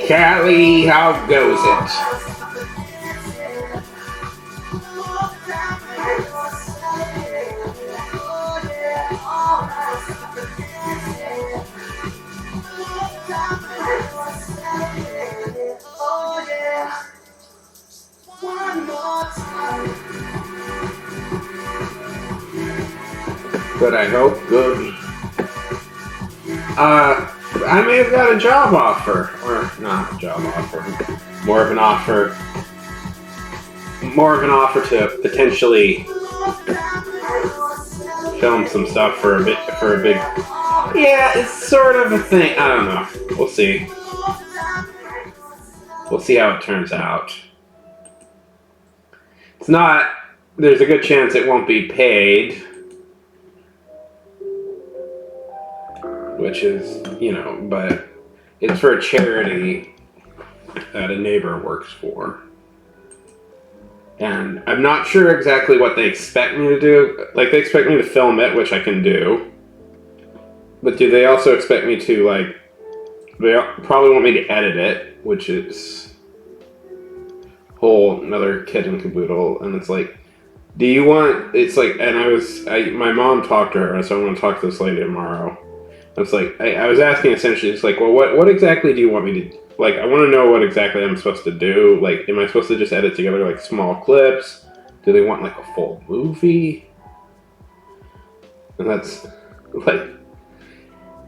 Callie, how goes it? Good, I hope. Good. I may have got a job offer. Or, not a job offer. More of an offer. More of an offer to potentially film some stuff for a bit, for a big... Yeah, it's sort of a thing. I don't know. We'll see. We'll see how it turns out. It's not... There's a good chance it won't be paid. Which is, you know, but it's for a charity that a neighbor works for. And I'm not sure exactly what they expect me to do. Like, they expect me to film it, which I can do. But do they also expect me to, like, they probably want me to edit it, which is whole another kid and caboodle. And it's like, do you want, it's like, and my mom talked to her, so I'm going to talk to this lady tomorrow. It's like, I was asking essentially, it's like, well, what exactly do you want me to, like, I want to know what exactly I'm supposed to do. Like, am I supposed to just edit together, like, small clips? Do they want, like, a full movie? And that's, like,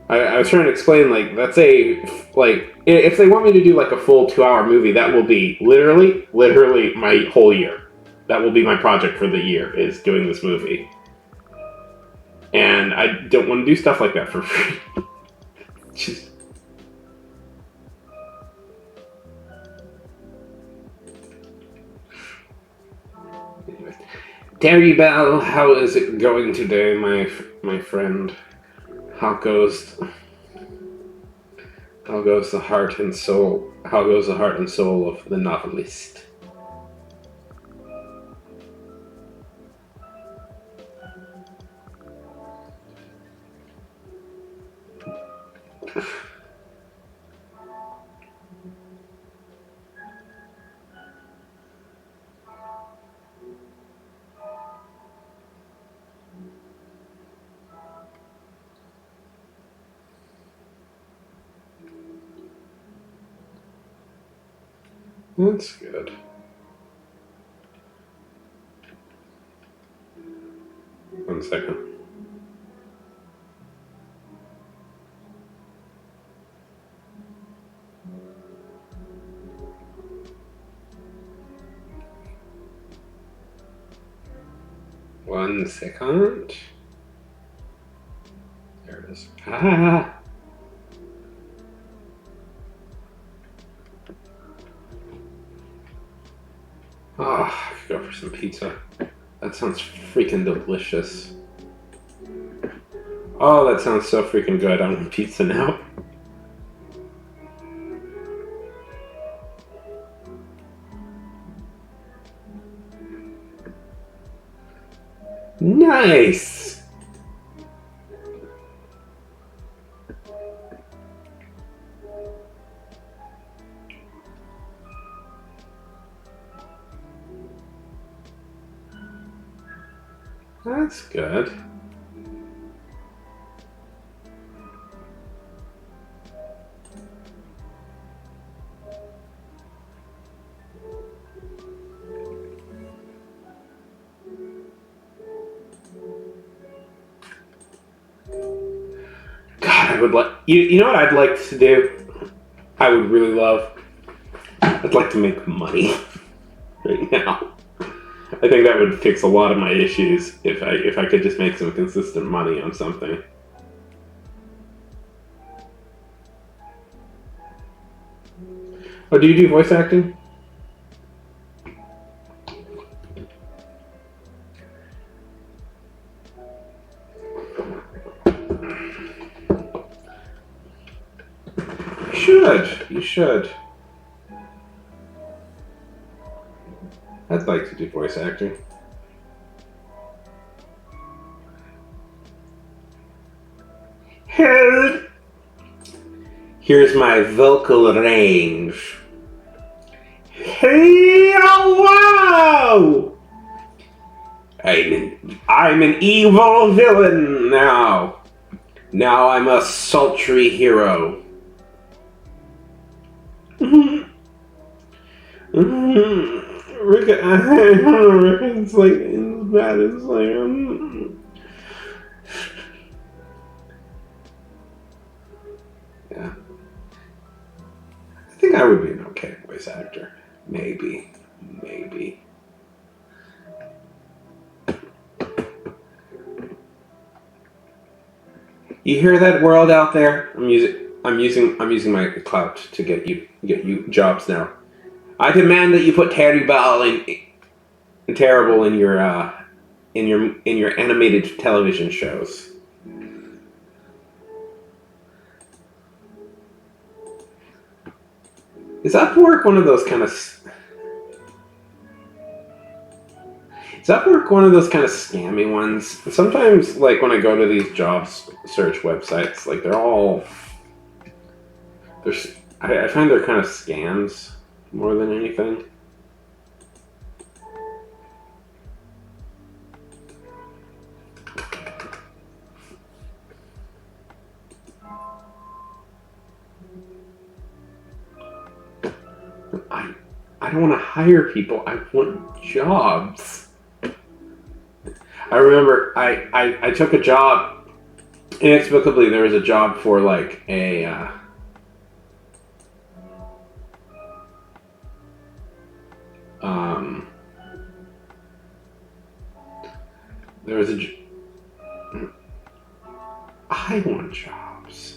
I was trying to explain, like, that's like, if they want me to do, like, a full 2-hour movie, that will be literally my whole year. That will be my project for the year, is doing this movie. And I don't want to do stuff like that for free. Just... Anyway. Terry Bell, how is it going today, my friend? How goes the heart and soul? How goes the heart and soul of the novelist? That's good. One second. One second. There it is. Ah! Oh, I could go for some pizza. That sounds freaking delicious. Oh, that sounds so freaking good. I want pizza now. Nice! That's good. God, I would like... You know what I'd like to do? I would really love... I'd like to make money right now. I think that would fix a lot of my issues if I could just make some consistent money on something. Oh, do you do voice acting? You should. like to do voice acting. Here's my vocal range. Hello! I'm an evil villain now. Now I'm a sultry hero. Rickon's like, it's bad. It's like, yeah. I think I would be an okay voice actor. Maybe. You hear that, world out there? I'm using my clout to get you jobs now. I demand that you put terrible in your animated television shows. Is Upwork one of those kind of scammy ones? Sometimes, like when I go to these jobs search websites, like I find they're kind of scams more than anything. I don't want to hire people. I want jobs. I remember I took a job. Inexplicably, there was a job for like a there was a. I want jobs.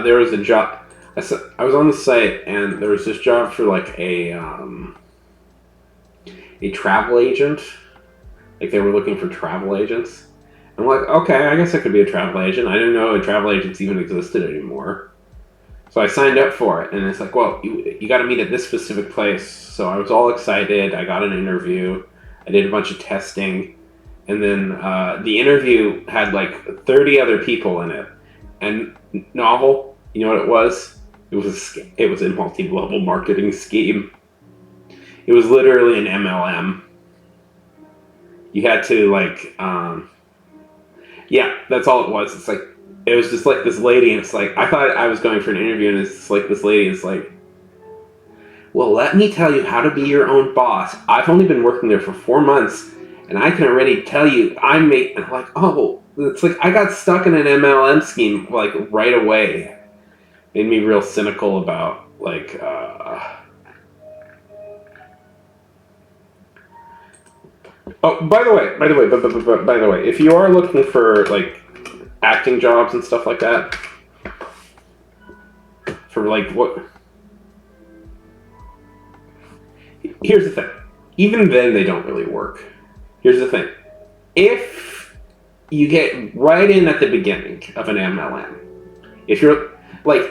There was a job. I was on the site, and there was this job for like a travel agent. Like they were looking for travel agents. I'm like, okay, I guess I could be a travel agent. I didn't know travel agents even existed anymore. So I signed up for it, and it's like, well, you got to meet at this specific place. So I was all excited. I got an interview. I did a bunch of testing, and then the interview had like 30 other people in it. And novel, you know what it was? It was a multi-level marketing scheme. It was literally an MLM. You had to like, yeah, that's all it was. It's like, it was just like this lady, and it's like, I thought I was going for an interview, and it's just like this lady, and it's like, well, let me tell you how to be your own boss. I've only been working there for 4 months, and I can already tell you, and I'm like, oh, it's like I got stuck in an MLM scheme like right away. Made me real cynical about like. Oh, by the way, if you are looking for like acting jobs and stuff like that, for like what? Here's the thing. Even then, they don't really work. Here's the thing. If you get right in at the beginning of an MLM, if you're like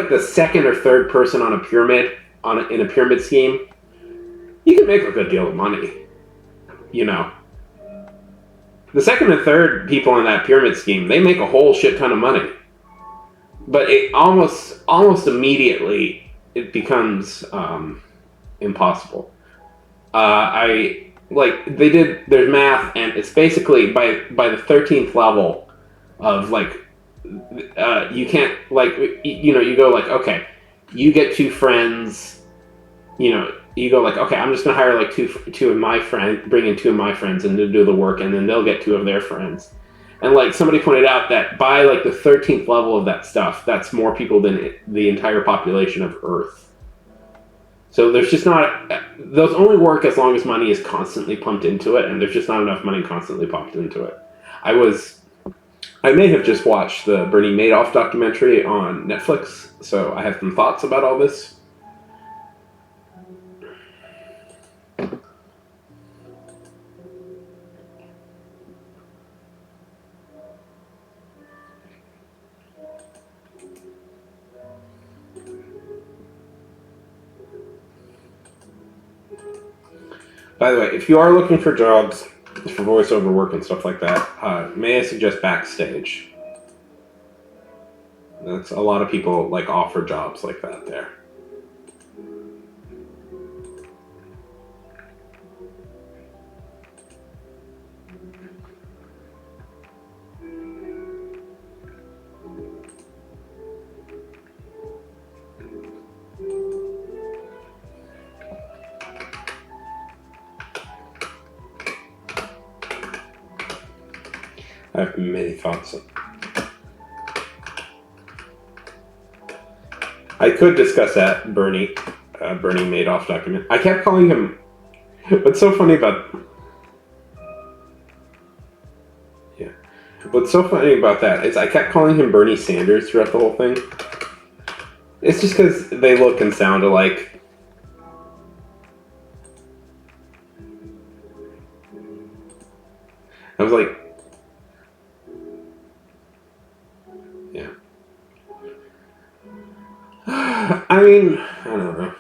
the second or third person on a pyramid in a pyramid scheme, you can make a good deal of money. You know, the second and third people in that pyramid scheme, they make a whole shit ton of money. But it almost immediately it becomes impossible. There's math, and it's basically by the 13th level of like you can't like you go like, okay, you get two friends, you go like, okay, I'm just gonna hire like two of my friends, bring in two of my friends and do the work, and then they'll get two of their friends. And like somebody pointed out that by like the 13th level of that stuff, that's more people than the entire population of Earth. So there's just not, those only work as long as money is constantly pumped into it, and there's just not enough money constantly pumped into it. I may have just watched the Bernie Madoff documentary on Netflix, so I have some thoughts about all this. By the way, if you are looking for jobs for voiceover work and stuff like that, may I suggest Backstage? That's a lot of people like offer jobs like that there. I have many thoughts. I could discuss that Bernie Madoff document. I kept calling him. What's so funny about? Yeah. What's so funny about that is I kept calling him Bernie Sanders throughout the whole thing. It's just because they look and sound alike. I was like, yeah. I mean, I don't know.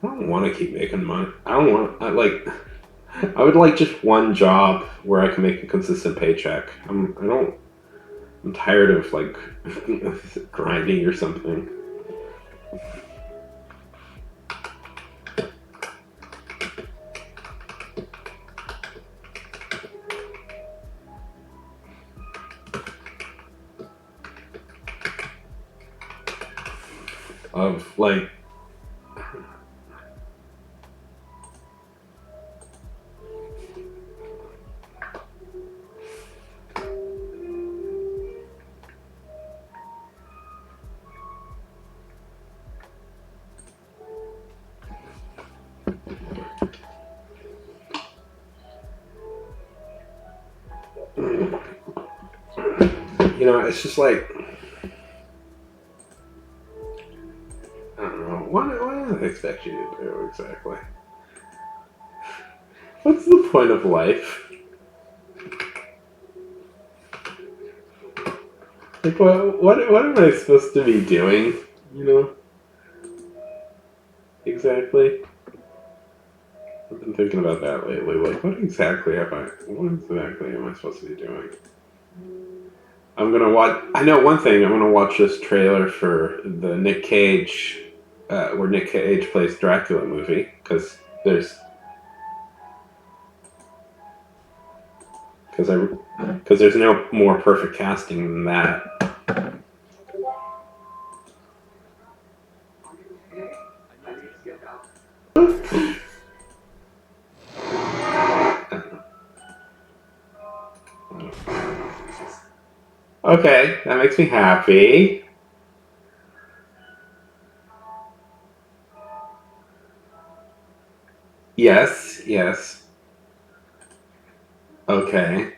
I don't want to keep making money. I don't want. I would like just one job where I can make a consistent paycheck. I'm tired of like grinding or something. Of like. You know, it's just like, I don't know. What do they expect you to do exactly? What's the point of life? Like, what am I supposed to be doing? You know? Exactly. I've been thinking about that lately. Like, what exactly am I supposed to be doing? I'm gonna watch. I know one thing. I'm gonna watch this trailer for the Nick Cage, where Nick Cage plays Dracula movie, because there's no more perfect casting than that. Okay, that makes me happy. Yes, yes. Okay.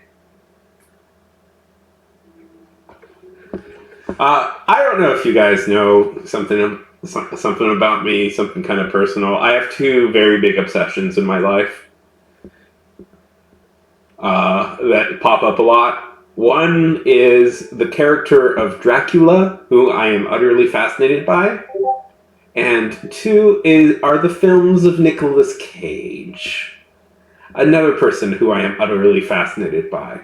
I don't know if you guys know something about me, something kind of personal. I have two very big obsessions in my life that pop up a lot. One is the character of Dracula, who I am utterly fascinated by, and two are the films of Nicolas Cage, another person who I am utterly fascinated by.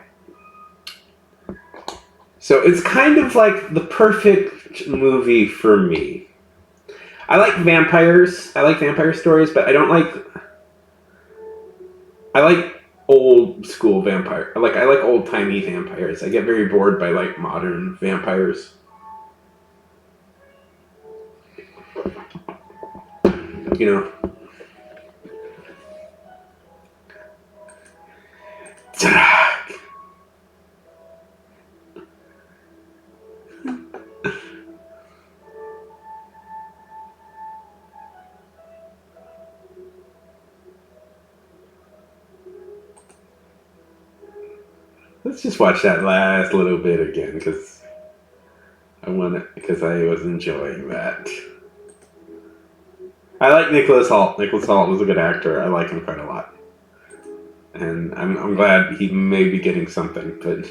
So it's kind of like the perfect movie for me. I like vampires. I like vampire stories, but I like old school vampire. I like old timey vampires. I get very bored by like modern vampires. You know. Let's just watch that last little bit again because because I was enjoying that. I like Nicholas Hoult. Nicholas Hoult was a good actor. I like him quite a lot, and I'm glad he may be getting something. But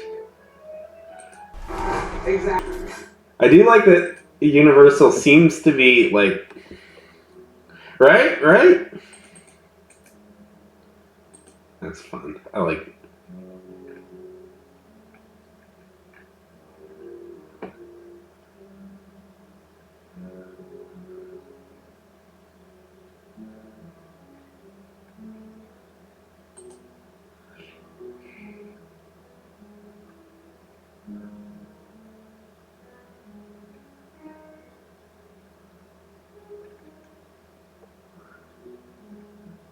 exactly, I do like that Universal seems to be like right. That's fun. I like it.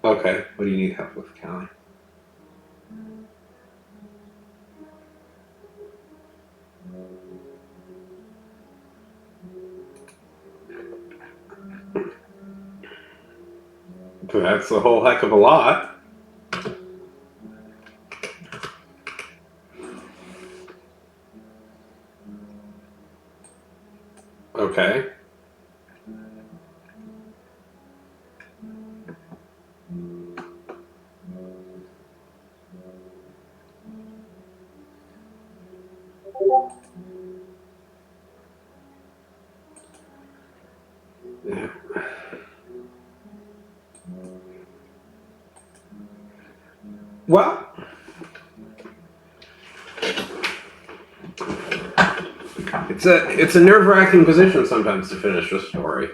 Okay, what do you need help with, Callie? That's a whole heck of a lot. Okay. Yeah. Well, it's a nerve wracking position sometimes to finish a story.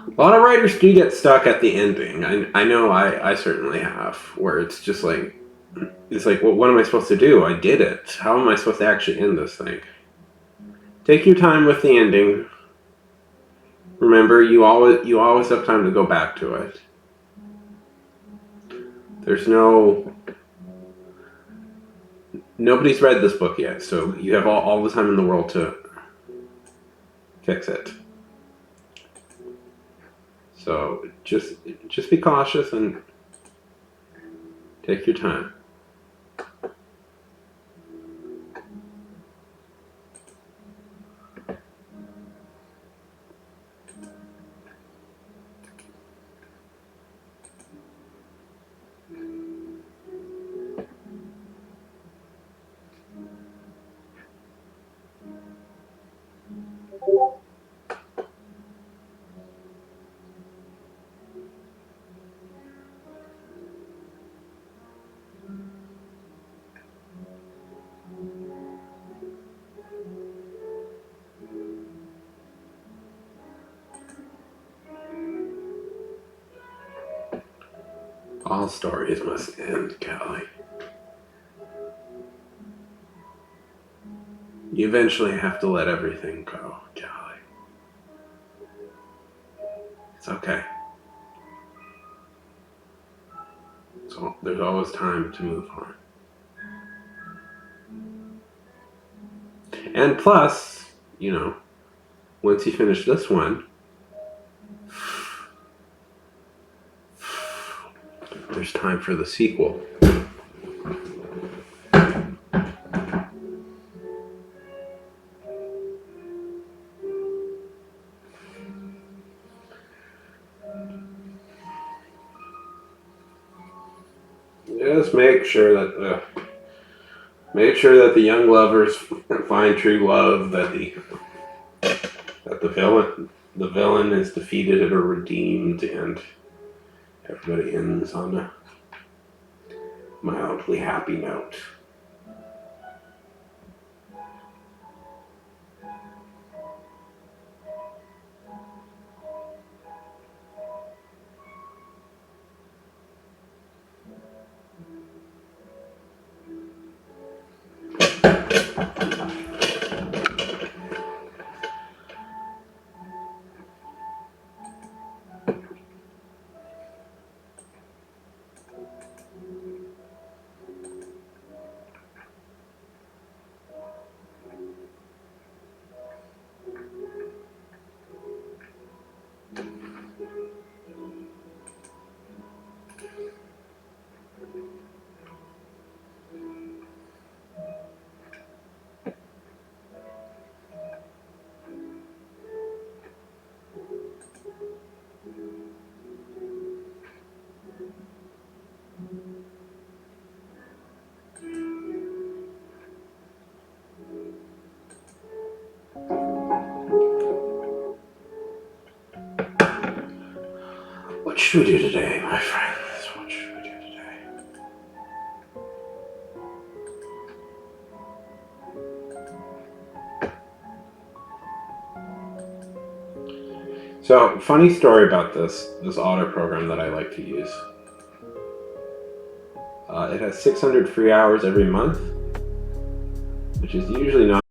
A lot of writers do get stuck at the ending. I know I certainly have, where it's just like well, what am I supposed to do? I did it. How am I supposed to actually end this thing? Take your time with the ending. Remember, you always have time to go back to it. There's nobody's read this book yet, so you have all the time in the world to fix it. So just be cautious and take your time. All stories must end, Callie. You eventually have to let everything go, Callie. It's okay. So there's always time to move on. And plus, once you finish this one, there's time for the sequel. Just make sure that the young lovers find true love. That the villain is defeated or redeemed, and everybody ends on a mildly happy note. should we do today, my friends? What should we do today? So, funny story about this auto program that I like to use. It has 600 free hours every month, which is usually not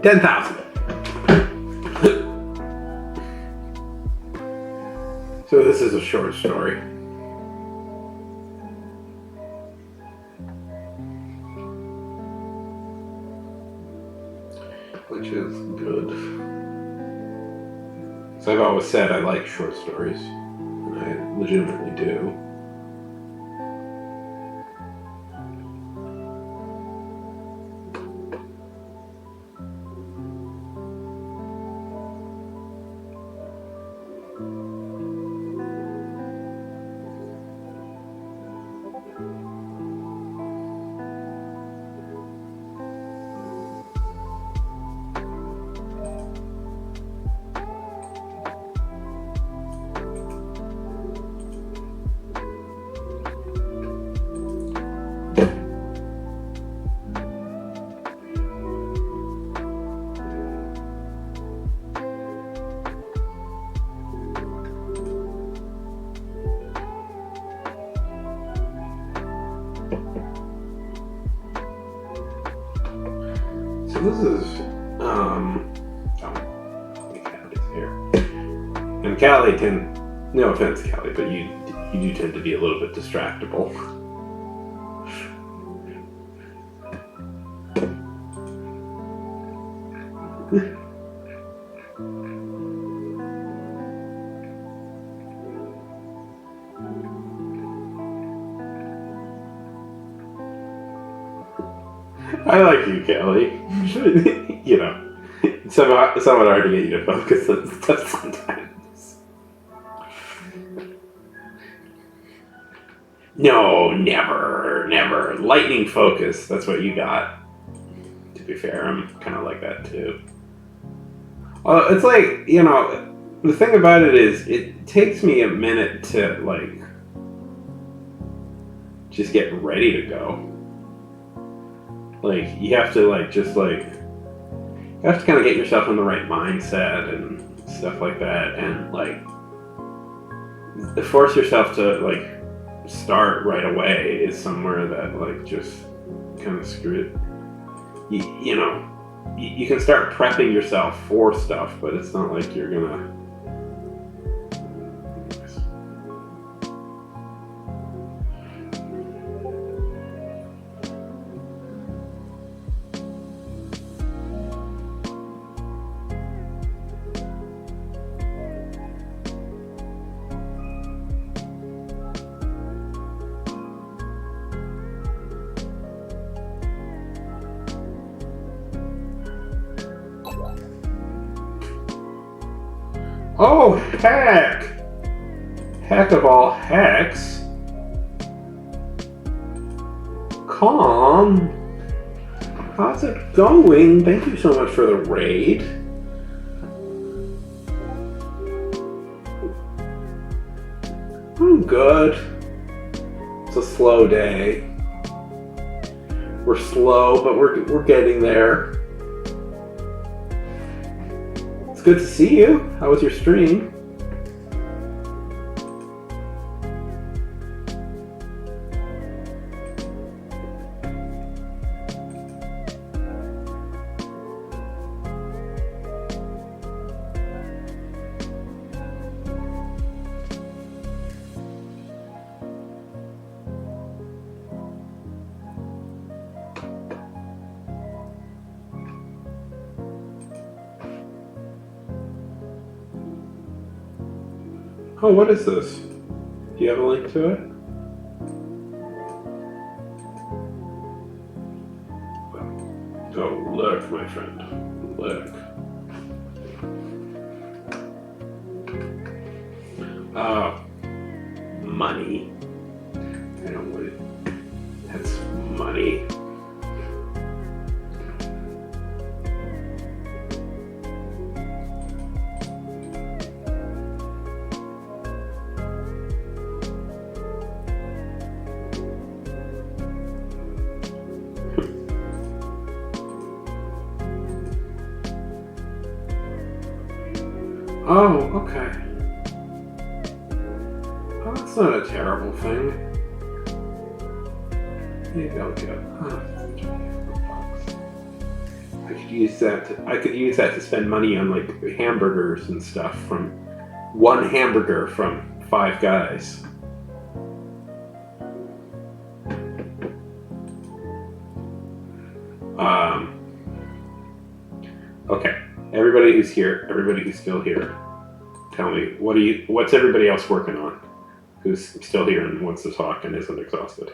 10,000. So this is a short story. Which is good. So I've always said I like short stories. And I legitimately do. So this is, Callie's here. And Callie no offense, Callie, but you do tend to be a little bit distractible. I like you, Callie. You know, it's somewhat hard to get you to focus on stuff sometimes. No, never. Lightning focus, that's what you got. To be fair, I'm kind of like that too. It's like, you know, the thing about it is, it takes me a minute to, like, just get ready to go. Like, you have to, like, just, like, you have to kind of get yourself in the right mindset and stuff like that, and, like, force yourself to, like, start right away is somewhere that, like, just kind of screw it. You know, you can start prepping yourself for stuff, but it's not like you're gonna... Oh, heck! Heck of all hecks. Calm. How's it going? Thank you so much for the raid. I'm good. It's a slow day. We're slow, but we're getting there. Good to see you. How was your stream? Oh, what is this? Do you have a link to it? Oh, look, my friend. Look. Money. I don't want it. That's money. Oh, okay. Oh, that's not a terrible thing. Maybe I'll get $24. I could use that to spend money on like hamburgers and stuff from one hamburger from Five Guys. Okay. Everybody who's here, everybody who's still here, tell me what's everybody else working on? Who's still here and wants to talk and isn't exhausted?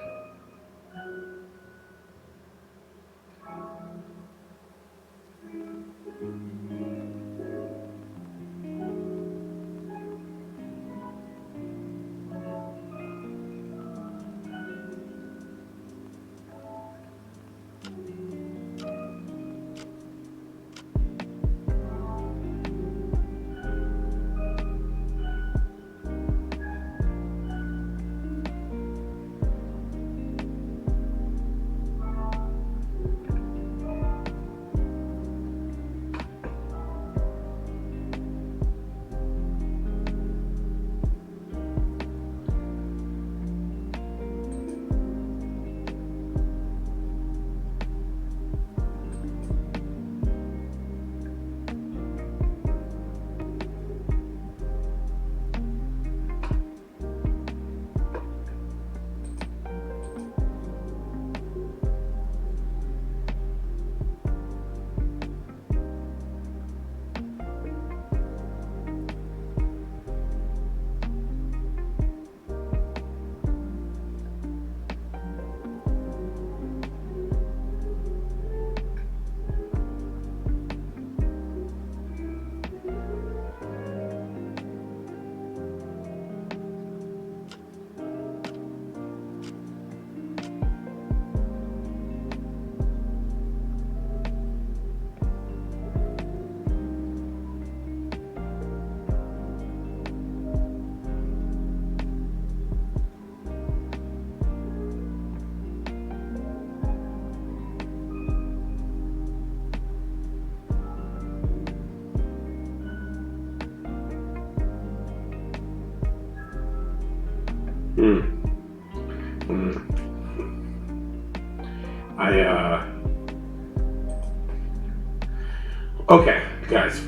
Okay, guys.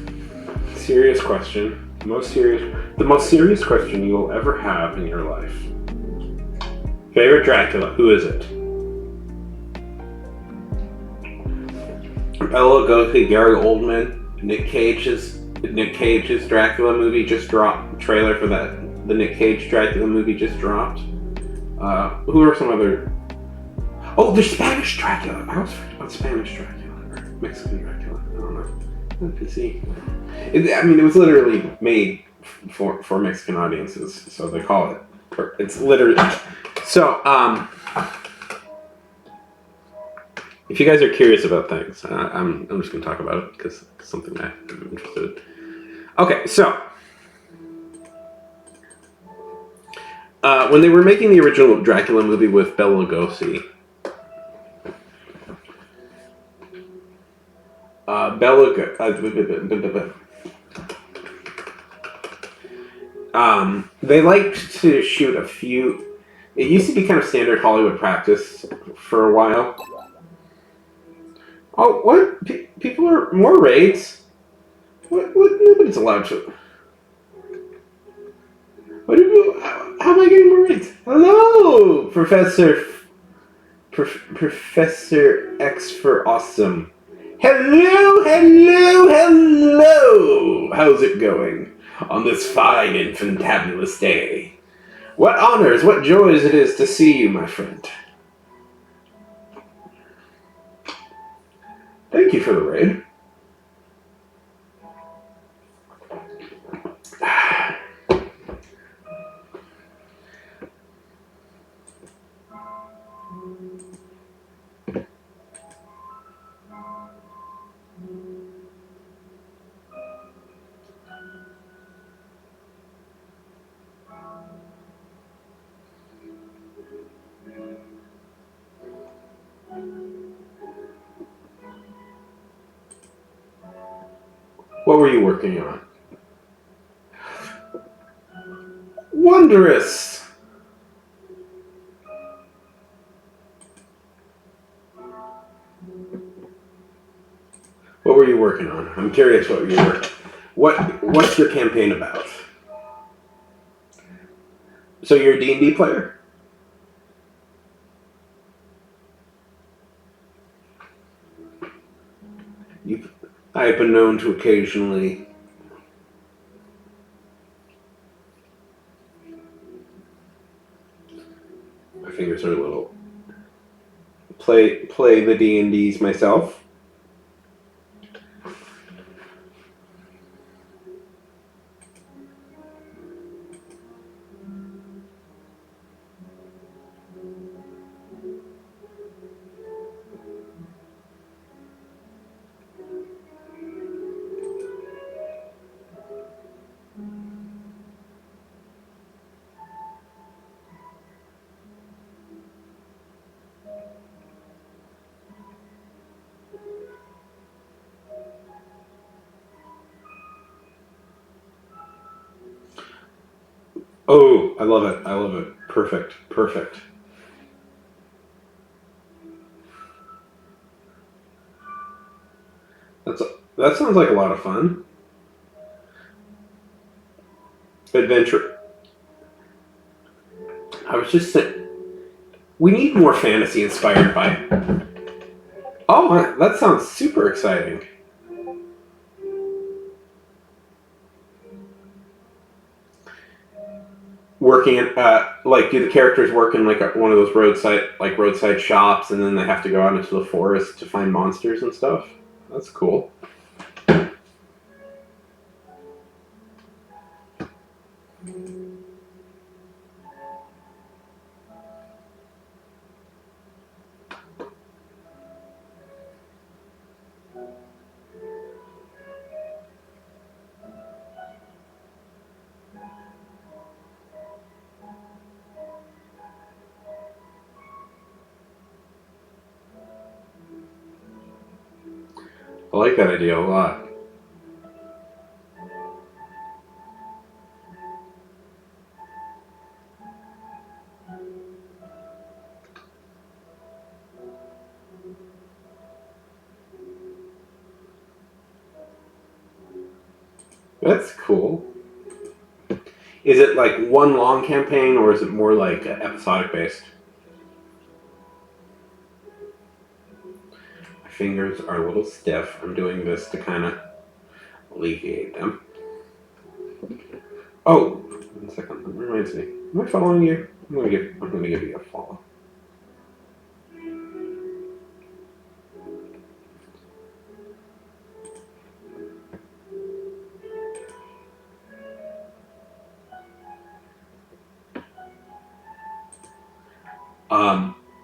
Serious question. The most serious question you will ever have in your life. Favorite Dracula, who is it? Bela Lugosi, Gary Oldman, Nick Cage's Dracula movie just dropped. Trailer for that. The Nick Cage Dracula movie just dropped. Who are some other? Oh, the Spanish Dracula. I was forgetting about Spanish Dracula or Mexican Dracula. I don't know. NPC. It was literally made for Mexican audiences, so they call it. It's literally. So, if you guys are curious about things, I'm just going to talk about it because it's something that I'm interested in. Okay, so when they were making the original Dracula movie with Bela Lugosi, they liked to shoot a few. It used to be kind of standard Hollywood practice for a while. Oh, what? People are more raids? What? Nobody's allowed to. What do you? How am I getting more raids? Hello, Professor X for Awesome. Hello. How's it going on this fine and fantabulous day? What honors, what joys it is to see you, my friend. Thank you for the raid. What were you working on? Wondrous! What were you working on? I'm curious what you were. What's your campaign about? So you're a D&D player? I've been known to occasionally. My fingers are a little. Play the D&Ds myself. Oh, I love it. I love it. Perfect. Perfect. That's that sounds like a lot of fun. Adventure. I was just saying, we need more fantasy inspired by. Oh, that sounds super exciting. Working in, like, do the characters work in like one of those roadside shops, and then they have to go out into the forest to find monsters and stuff? That's cool. I like that idea a lot. That's cool. Is it like one long campaign, or is it more like episodic based? My fingers are a little stiff. I'm doing this to kind of alleviate them. Oh, 1 second. That reminds me. Am I following you? I'm gonna give you a follow.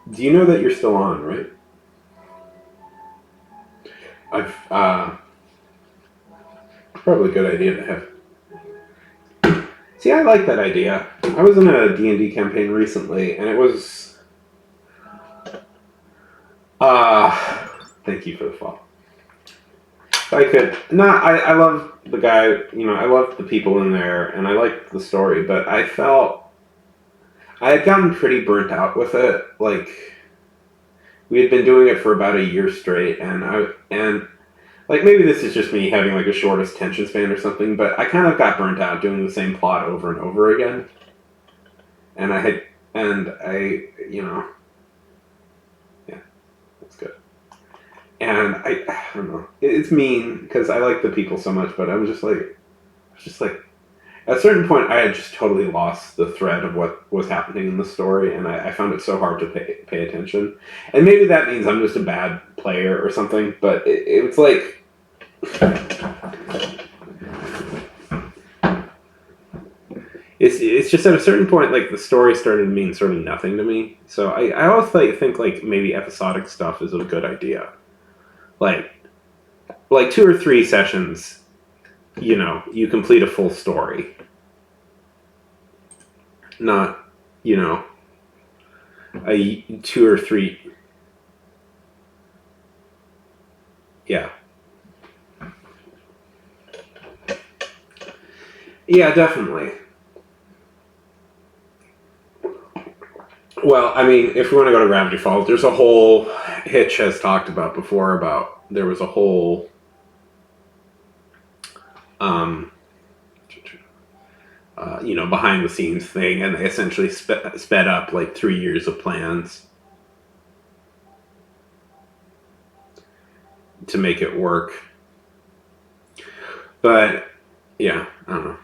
Do you know that you're still on, right? I've probably a good idea to have. See, I like that idea. I was in a D&D campaign recently, and it was. Thank you for the follow. I could not. I love the guy. I love the people in there, and I liked the story. But I felt I had gotten pretty burnt out with it. Like, we had been doing it for about a year straight, and like, maybe this is just me having like a shortest attention span or something. But I kind of got burnt out doing the same plot over and over again. And yeah, that's good. And I don't know. It's mean because I like the people so much, but I was just like, at a certain point, I had just totally lost the thread of what was happening in the story, and I found it so hard to pay attention. And maybe that means I'm just a bad player or something, but it was like. It's just at a certain point, like, the story started to mean sort of nothing to me. So I always think like maybe episodic stuff is a good idea. Like 2 or 3 sessions, you complete a full story. Not, a 2 or 3. Yeah. Yeah, definitely. Well, I mean, if we want to go to Gravity Falls, there's a whole Hitch has talked about before about there was a whole um, behind the scenes thing, and they essentially sped up like 3 years of plans to make it work. But yeah, I don't know.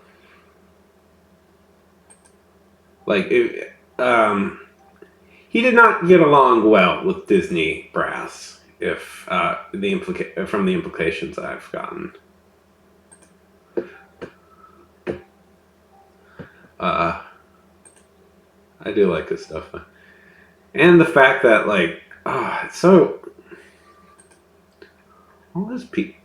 Like he did not get along well with Disney brass. If from the implications I've gotten, uh, I do like this stuff, and the fact that it's so all this people.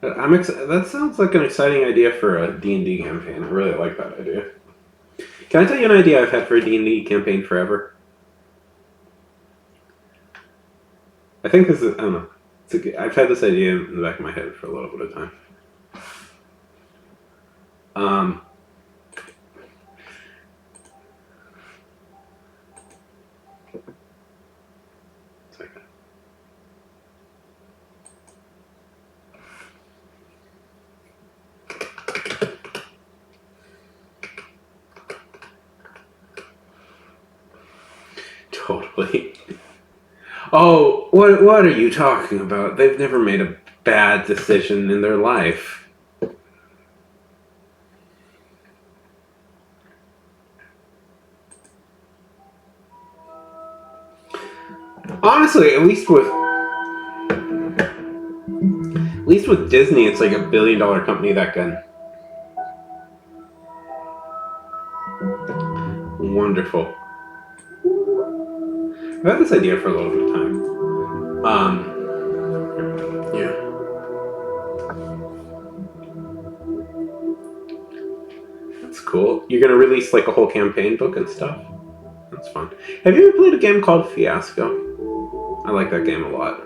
That sounds like an exciting idea for a D&D campaign. I really like that idea. Can I tell you an idea I've had for a D&D campaign forever? I think this is, I don't know. I've had this idea in the back of my head for a little bit of time. Second. Totally. Oh, what are you talking about? They've never made a bad decision in their life. Honestly, at least with Disney, it's like $1 billion company that can. Wonderful. I've had this idea for a little bit of time. Yeah. That's cool. You're gonna release like a whole campaign book and stuff? That's fun. Have you ever played a game called Fiasco? I like that game a lot.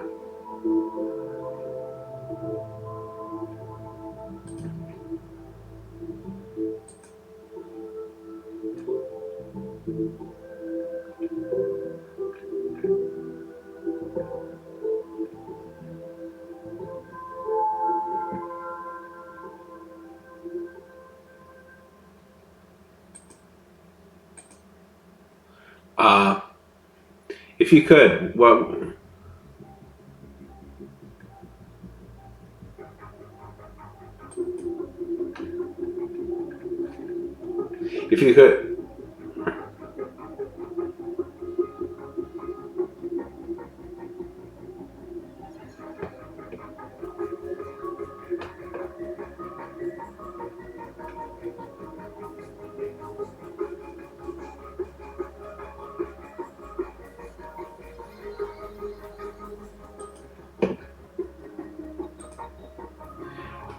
If you could, what? If you could.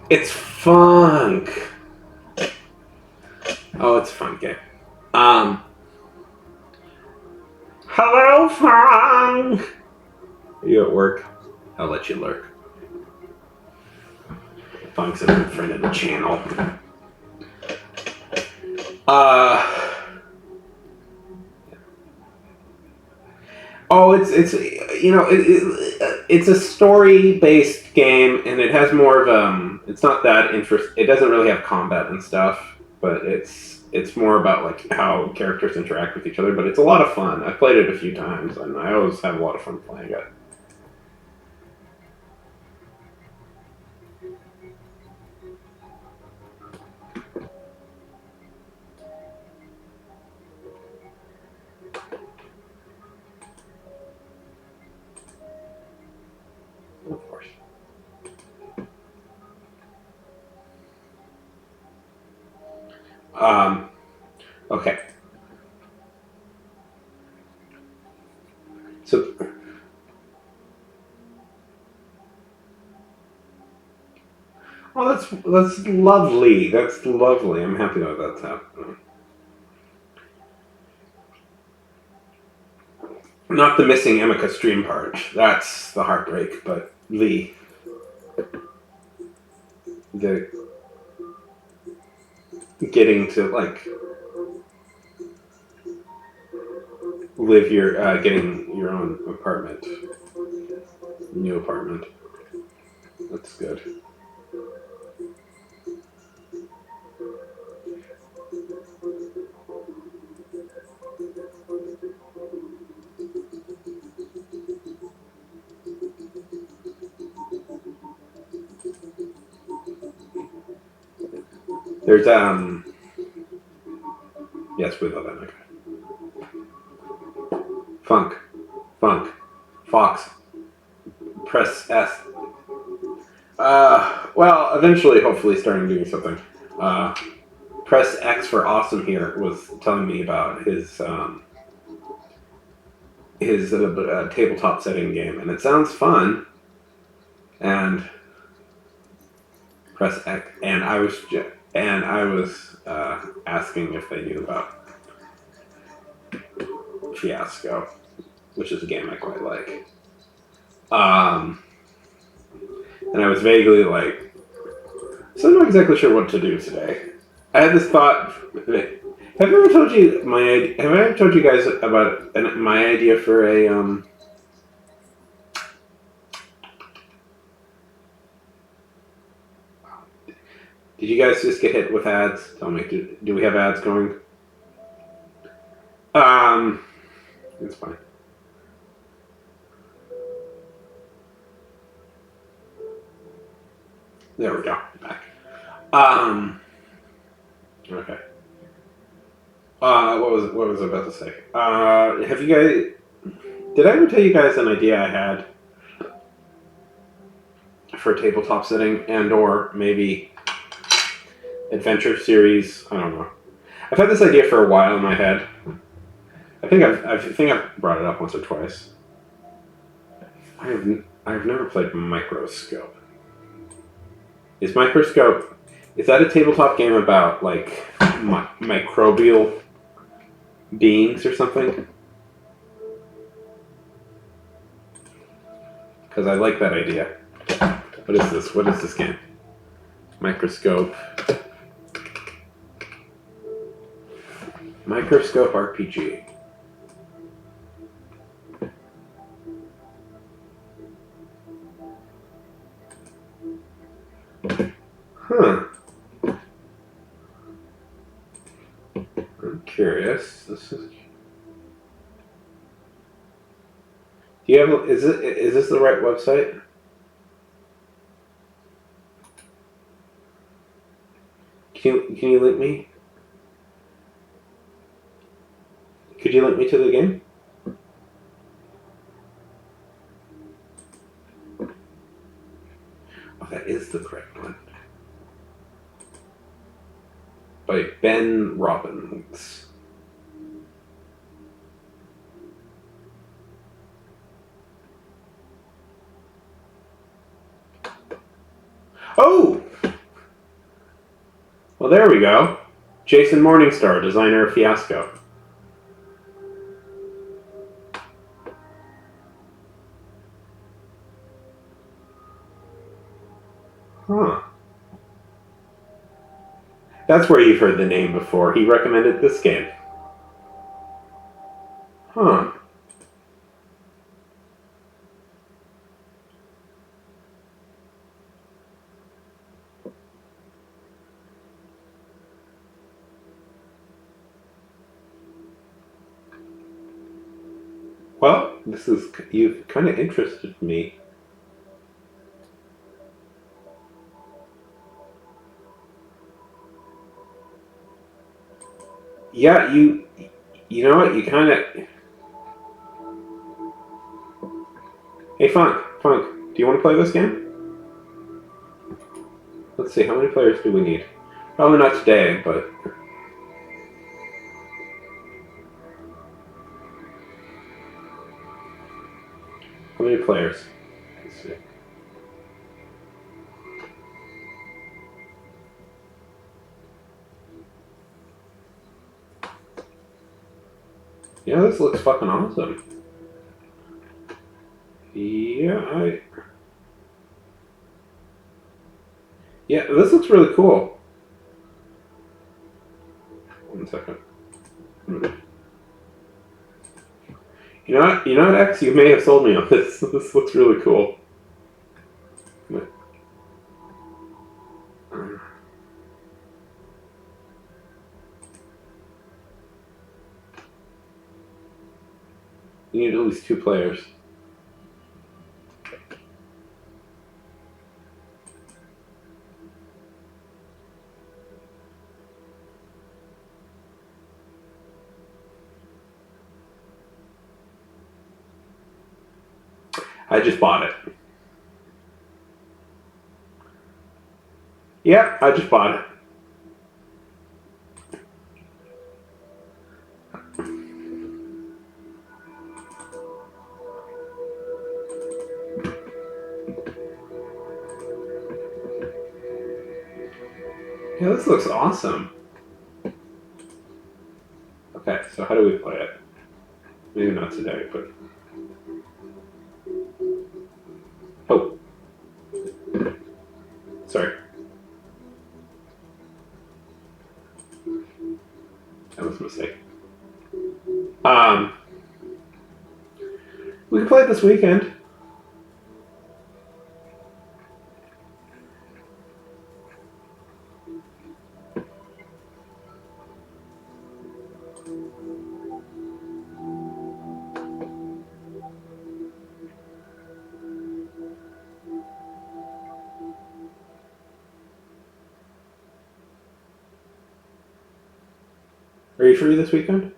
It's funk. Oh, it's a fun game. Hello, funk. Are you at work? I'll let you lurk. Funk's a good friend of the channel. Oh, it's it's a story based game, and it has more of it's not that interest. It doesn't really have combat and stuff, but it's more about like how characters interact with each other. But it's a lot of fun. I've played it a few times, and I always have a lot of fun playing it. Of course. Okay. So, oh, that's lovely. That's lovely. I'm happy that that's happening. Not the missing Emika stream part. That's the heartbreak, but the getting to like live getting your own apartment, new apartment. That's good. There's yes, we love that. Okay. Funk, Fox. Press S. Well, eventually, hopefully, starting doing something. Press X for awesome here was telling me about his tabletop setting game, and it sounds fun. And press X, and I was asking if they knew about Fiasco, which is a game I quite like. And I was vaguely like, so I'm not exactly sure what to do today. I had this thought. Have I ever told you Have I ever told you guys about my idea for a Did you guys just get hit with ads? Tell me, do we have ads going? It's fine. There we go. Back. Okay. What was I about to say? Have you guys? Did I ever tell you guys an idea I had for a tabletop setting and/or maybe adventure series? I don't know. I've had this idea for a while in my head. I think I've brought it up once or twice. I've never played Microscope. Is that a tabletop game about like microbial beings or something? Because I like that idea. What is this? What is this game? Microscope RPG. Huh. I'm curious. This is. Do you have? Is this the right website? Can you link me? Could you link me to the game? Oh, that is the correct one. By Ben Robbins. Oh! Well, there we go. Jason Morningstar, designer of Fiasco. Huh. That's where you've heard the name before. He recommended this game. Huh. Well, you've kind of interested me. Yeah, you know what? You kind of. Hey, Funk, do you want to play this game? Let's see, how many players do we need? Probably not today, but. How many players? Let's see. Yeah, this looks fucking awesome. Yeah, Yeah, this looks really cool. 1 second. You know what, X? You may have sold me on this. This looks really cool. You need at least 2 players. I just bought it. Yep, I just bought it. Yeah, this looks awesome. Okay, so how do we play it? Maybe not today, but... Oh. Sorry. That was a mistake. We can play it this weekend. Are you free this weekend?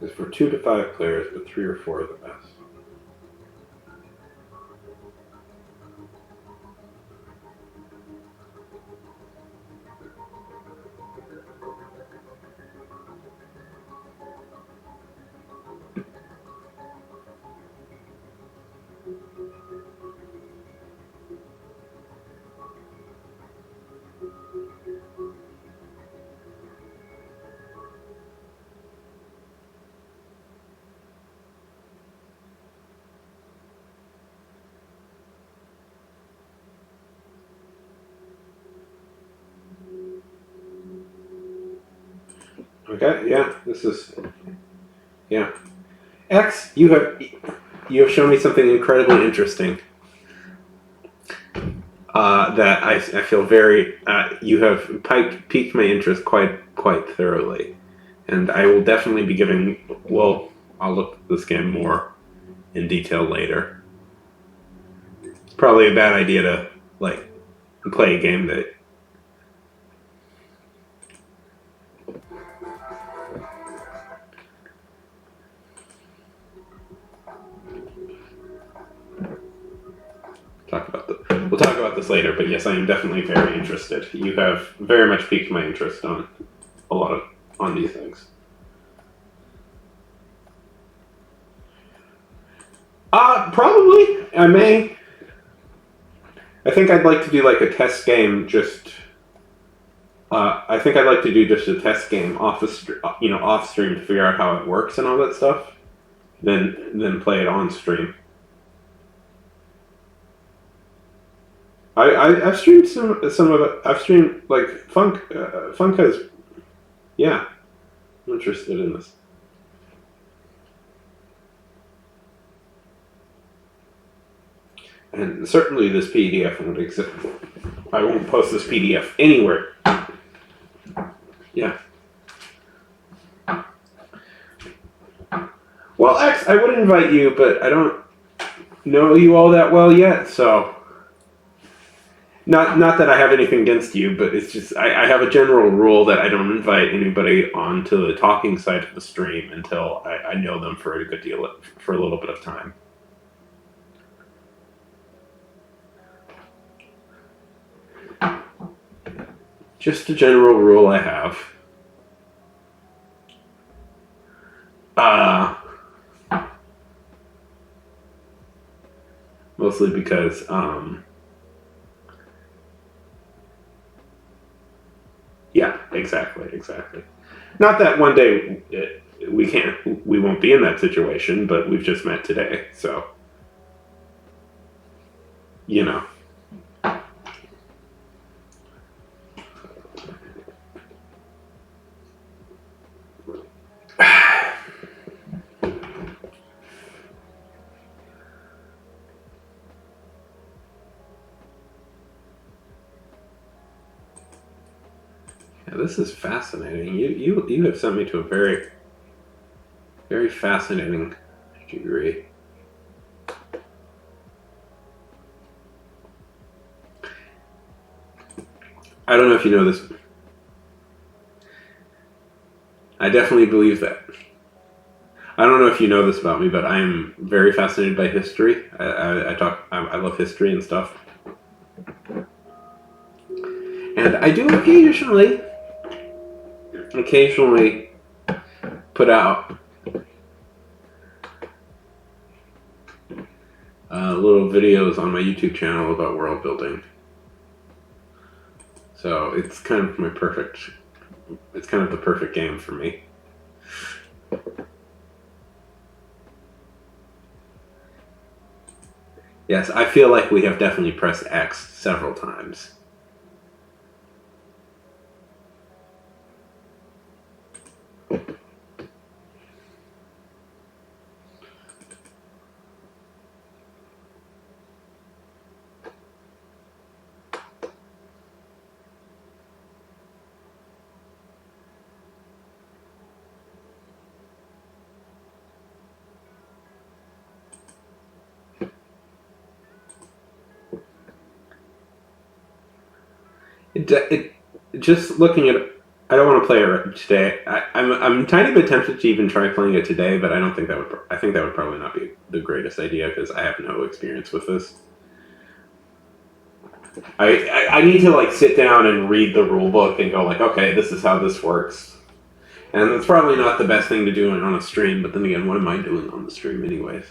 It's for 2 to 5 players, but 3 or 4 are the best. Okay, yeah, this is... Yeah. X, you have shown me something incredibly interesting. That I feel very... you have piqued my interest quite thoroughly. And I will definitely be giving... Well, I'll look at this game more in detail later. It's probably a bad idea to, like, play a game that... We'll talk about this later, but yes, I am definitely very interested. You have very much piqued my interest on on these things. Probably. I may. I think I'd like to do like a test game. I think I'd like to do just a test game off stream to figure out how it works and all that stuff. Then play it on stream. I've streamed some of it. I've streamed like Funk. Funk has, yeah. I'm interested in this. And certainly this PDF won't exist. I won't post this PDF anywhere. Yeah. Well, X, I would invite you, but I don't know you all that well yet, so... Not that I have anything against you, but it's just I have a general rule that I don't invite anybody onto the talking side of the stream until I know them for a little bit of time. Just a general rule I have. Mostly because yeah, exactly. Not that one day we won't be in that situation, but we've just met today, so you know. this is fascinating. You have sent me to a very, very fascinating degree. I don't know if you know this. I definitely believe that. I don't know if you know this about me, but I am very fascinated by history. I love history and stuff. And I do occasionally put out little videos on my YouTube channel about world building. So it's kind of the perfect game for me. Yes, I feel like we have definitely pressed X several times. Just looking at it, I don't want to play it today. I'm a tiny bit tempted to even try playing it today, but I don't think that would. I think that would probably not be the greatest idea because I have no experience with this. I need to like sit down and read the rule book and go like, okay, this is how this works. And it's probably not the best thing to do on a stream, but then again, what am I doing on the stream anyways?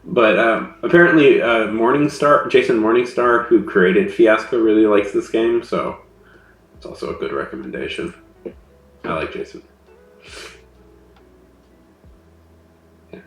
But apparently, Jason Morningstar, who created Fiasco, really likes this game, so it's also a good recommendation. I like Jason. Yeah.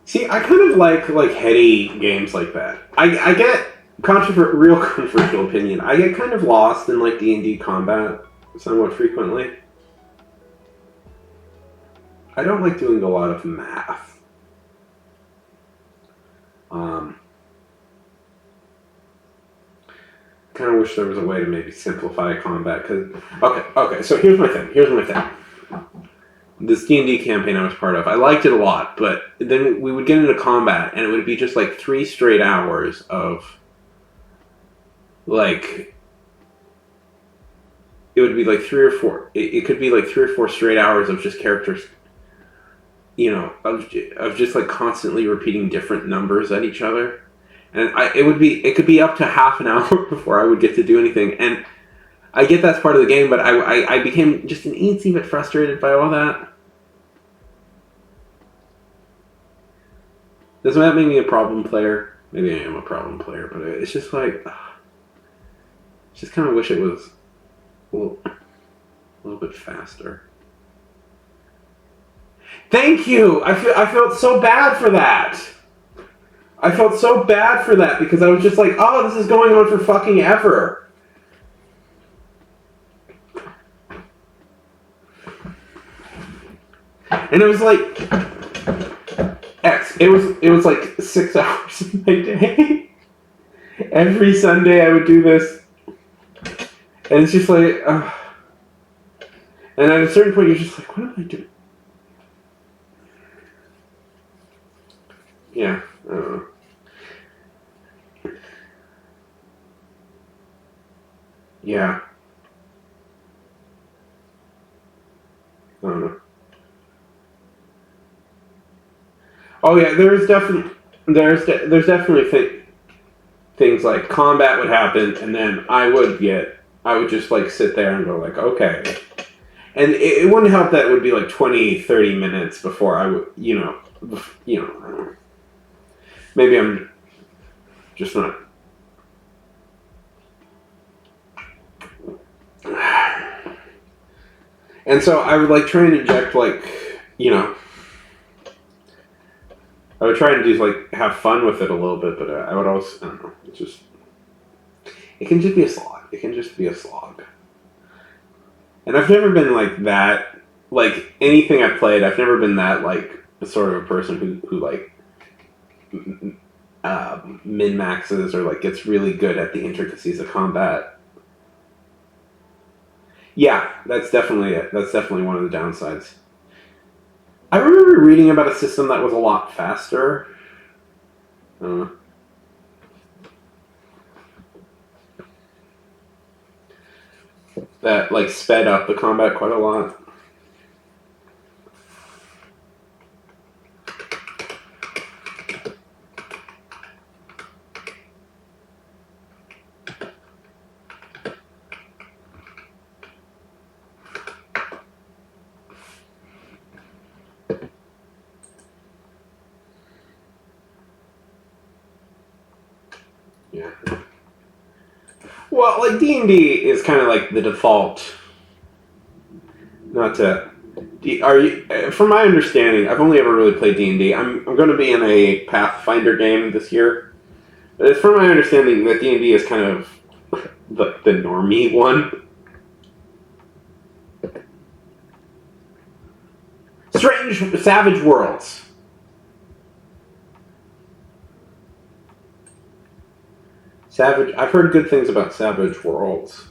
See, I kind of like heady games like that. I get real controversial opinion. I get kind of lost in like D&D combat somewhat frequently. I don't like doing a lot of math. Kind of wish there was a way to maybe simplify combat. Okay. So here's my thing. This D&D campaign I was part of, I liked it a lot, but then we would get into combat, and it would be just like 3 straight hours of, like, it would be like 3 or 4, it could be like 3 or 4 straight hours of just characters, of just like constantly repeating different numbers at each other. And it could be up to half an hour before I would get to do anything, and I get that's part of the game, but I became just an eensy bit frustrated by all that. Doesn't that make me a problem player? Maybe I am a problem player, but it's just like, just kind of wish it was a little bit faster. Thank you! I felt so bad for that! I felt so bad for that because I was just like, oh, this is going on for fucking ever. And it was like it was like 6 hours of my day. Every Sunday I would do this. And it's just like, and at a certain point you're just like, what am I doing? Yeah, I don't know. Yeah. I don't know. Oh yeah, there's definitely things like combat would happen, and then I would get I would just like sit there and go like, okay. And it wouldn't help that it would be like 20, 30 minutes before I would, I don't know. Maybe I'm just not. And so I would like try and inject like, you know, I would try and do like have fun with it a little bit, but I would also, I don't know, it can just be a slog. It can just be a slog. And I've never been like that, like anything I've played, I've never been that like sort of a person who like min maxes or like gets really good at the intricacies of combat. Yeah, that's definitely it. That's definitely one of the downsides. I remember reading about a system that was a lot faster. Uh, that like sped up the combat quite a lot. Yeah. Well, like D&D is kind of like the default. Not to. Are you? From my understanding, I've only ever really played D&D. I'm going to be in a Pathfinder game this year. It's from my understanding that D&D is kind of the normie one. Strange Savage Worlds. Savage. I've heard good things about Savage Worlds.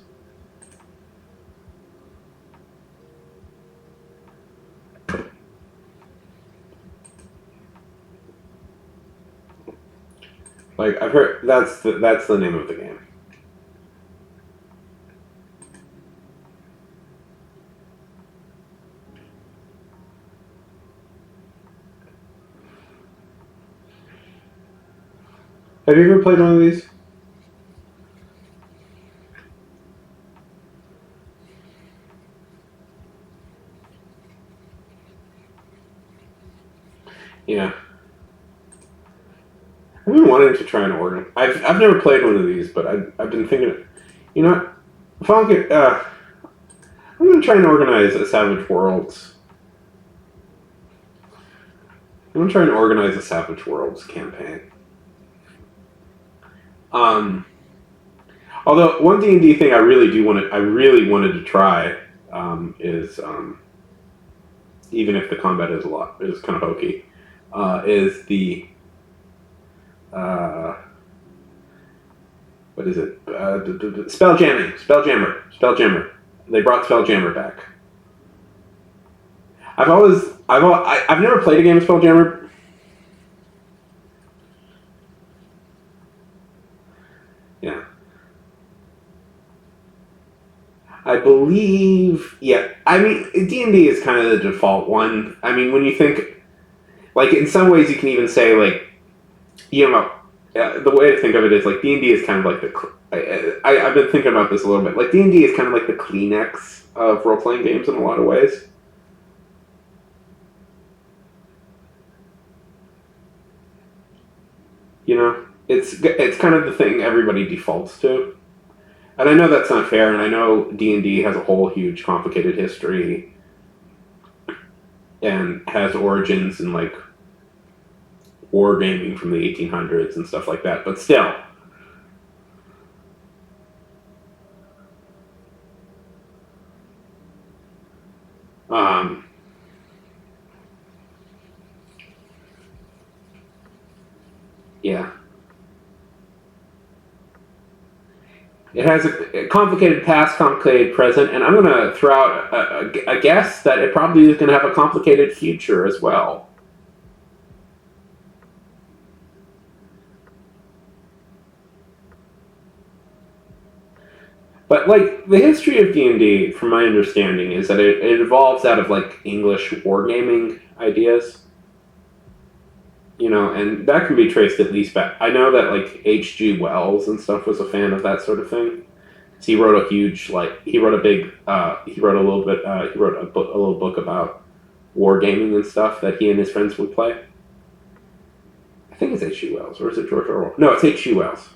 Like I've heard that's the name of the game. Have you ever played one of these? Yeah. I've been wanting to try and organize. I've never played one of these, but I've been thinking, you know what? If I get, I'm going to try and organize a Savage Worlds. I'm going to try and organize a Savage Worlds campaign. Although one D&D thing I really wanted to try is even if the combat is kind of hokey, is the what is it? Spelljammer. They brought Spelljammer back. I've never played a game of Spelljammer. Yeah. I believe, yeah. I mean, D&D is kind of the default one. I mean, when you think, like, in some ways, you can even say, like, you know, the way to think of it is like D&D is kind of like I've been thinking about this a little bit. Like D&D is kind of like the Kleenex of role playing games in a lot of ways. You know, it's kind of the thing everybody defaults to, and I know that's not fair, and I know D&D has a whole huge complicated history and has origins in like wargaming from the 1800s and stuff like that, but still. Um, yeah. It has a complicated past, complicated present, and I'm going to throw out a guess that it probably is going to have a complicated future as well. But like the history of D&D, from my understanding, is that it evolves out of like English wargaming ideas, you know, and that can be traced at least back. I know that like H.G. Wells and stuff was a fan of that sort of thing. So he wrote a huge, like, he wrote a big, he wrote a little bit, he wrote a little book about wargaming and stuff that he and his friends would play. I think it's H.G. Wells, or is it George Orwell? No, it's H.G. Wells.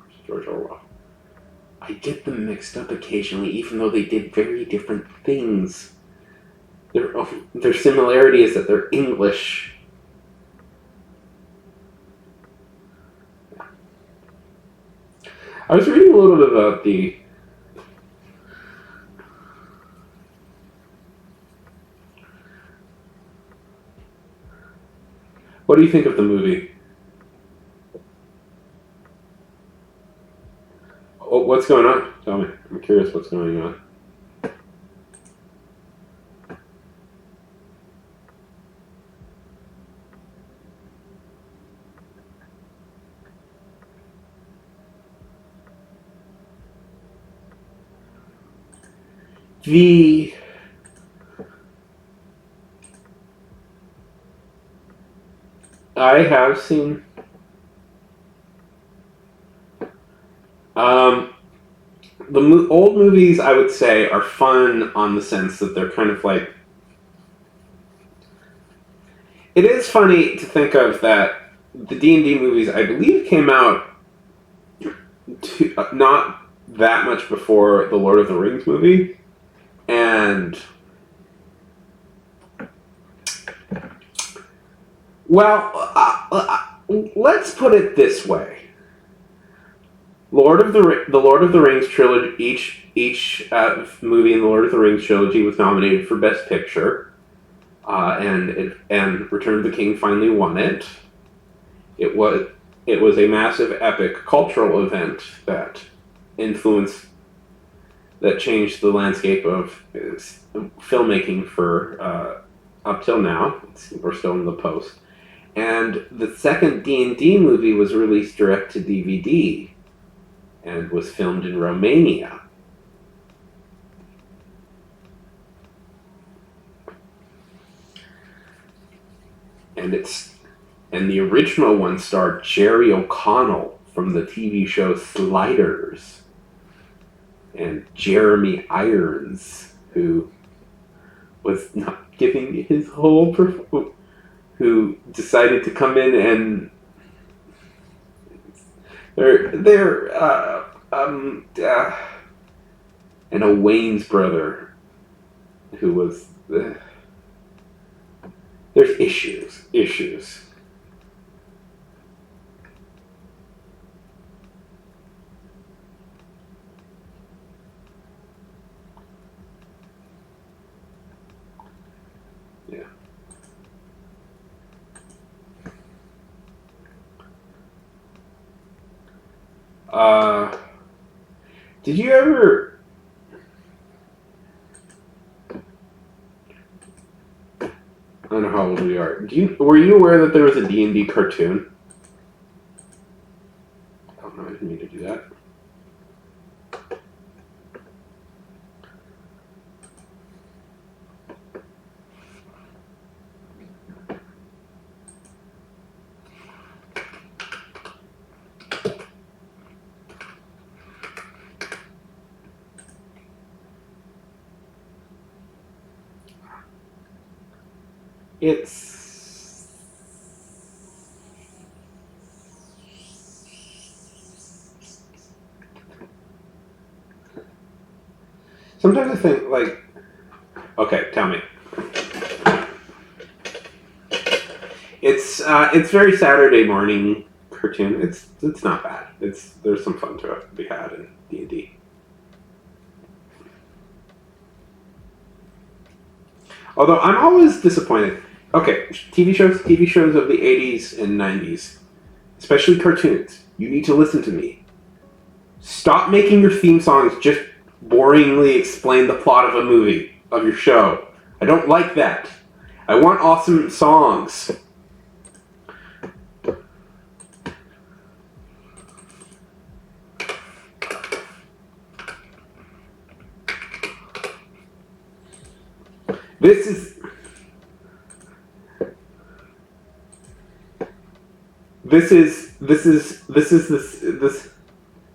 It's George Orwell. I get them mixed up occasionally, even though they did very different things. Their similarity is that they're English. I was reading a little bit about the... What do you think of the movie? Oh, what's going on? Tell me. I'm curious what's going on. I have seen... the old movies, I would say, are fun on the sense that they're kind of like... It is funny to think of that the D&D movies, I believe, came out not that much before the Lord of the Rings movie. And... Well, let's put it this way. The Lord of the Rings trilogy, each movie in the Lord of the Rings trilogy was nominated for Best Picture, and Return of the King finally won it. It was a massive, epic cultural event that changed the landscape of filmmaking for up till now. We're still in the post, and the second D&D movie was released direct to DVD. And was filmed in Romania. And the original one starred Jerry O'Connell from the TV show Sliders, and Jeremy Irons, who was not giving his whole who decided to come in and and a Wayne's brother who was there's issues. Yeah. Did you ever... I don't know how old we are. Were you aware that there was a D&D cartoon? I don't know, I didn't mean to do that. It's... Sometimes I think, like... Okay, tell me. It's very Saturday morning cartoon. It's not bad. There's some fun to be had in D&D. Although I'm always disappointed. Okay, TV shows of the 80s and 90s, especially cartoons. You need to listen to me. Stop making your theme songs just boringly explain the plot of a movie, of your show. I don't like that. I want awesome songs. This is...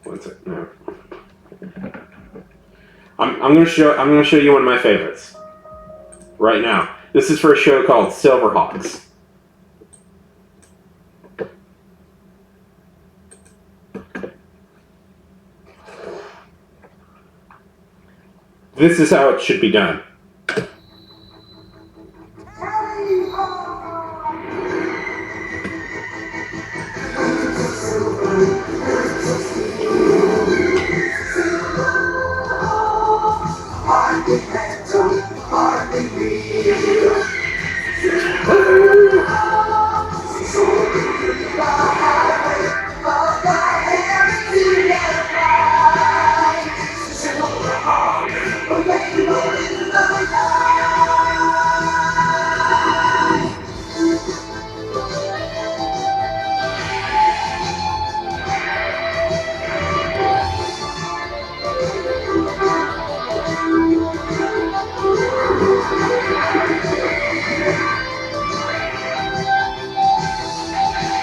One second, no. I'm gonna show you one of my favorites right now. This is for a show called Silverhawks. This is how it should be done.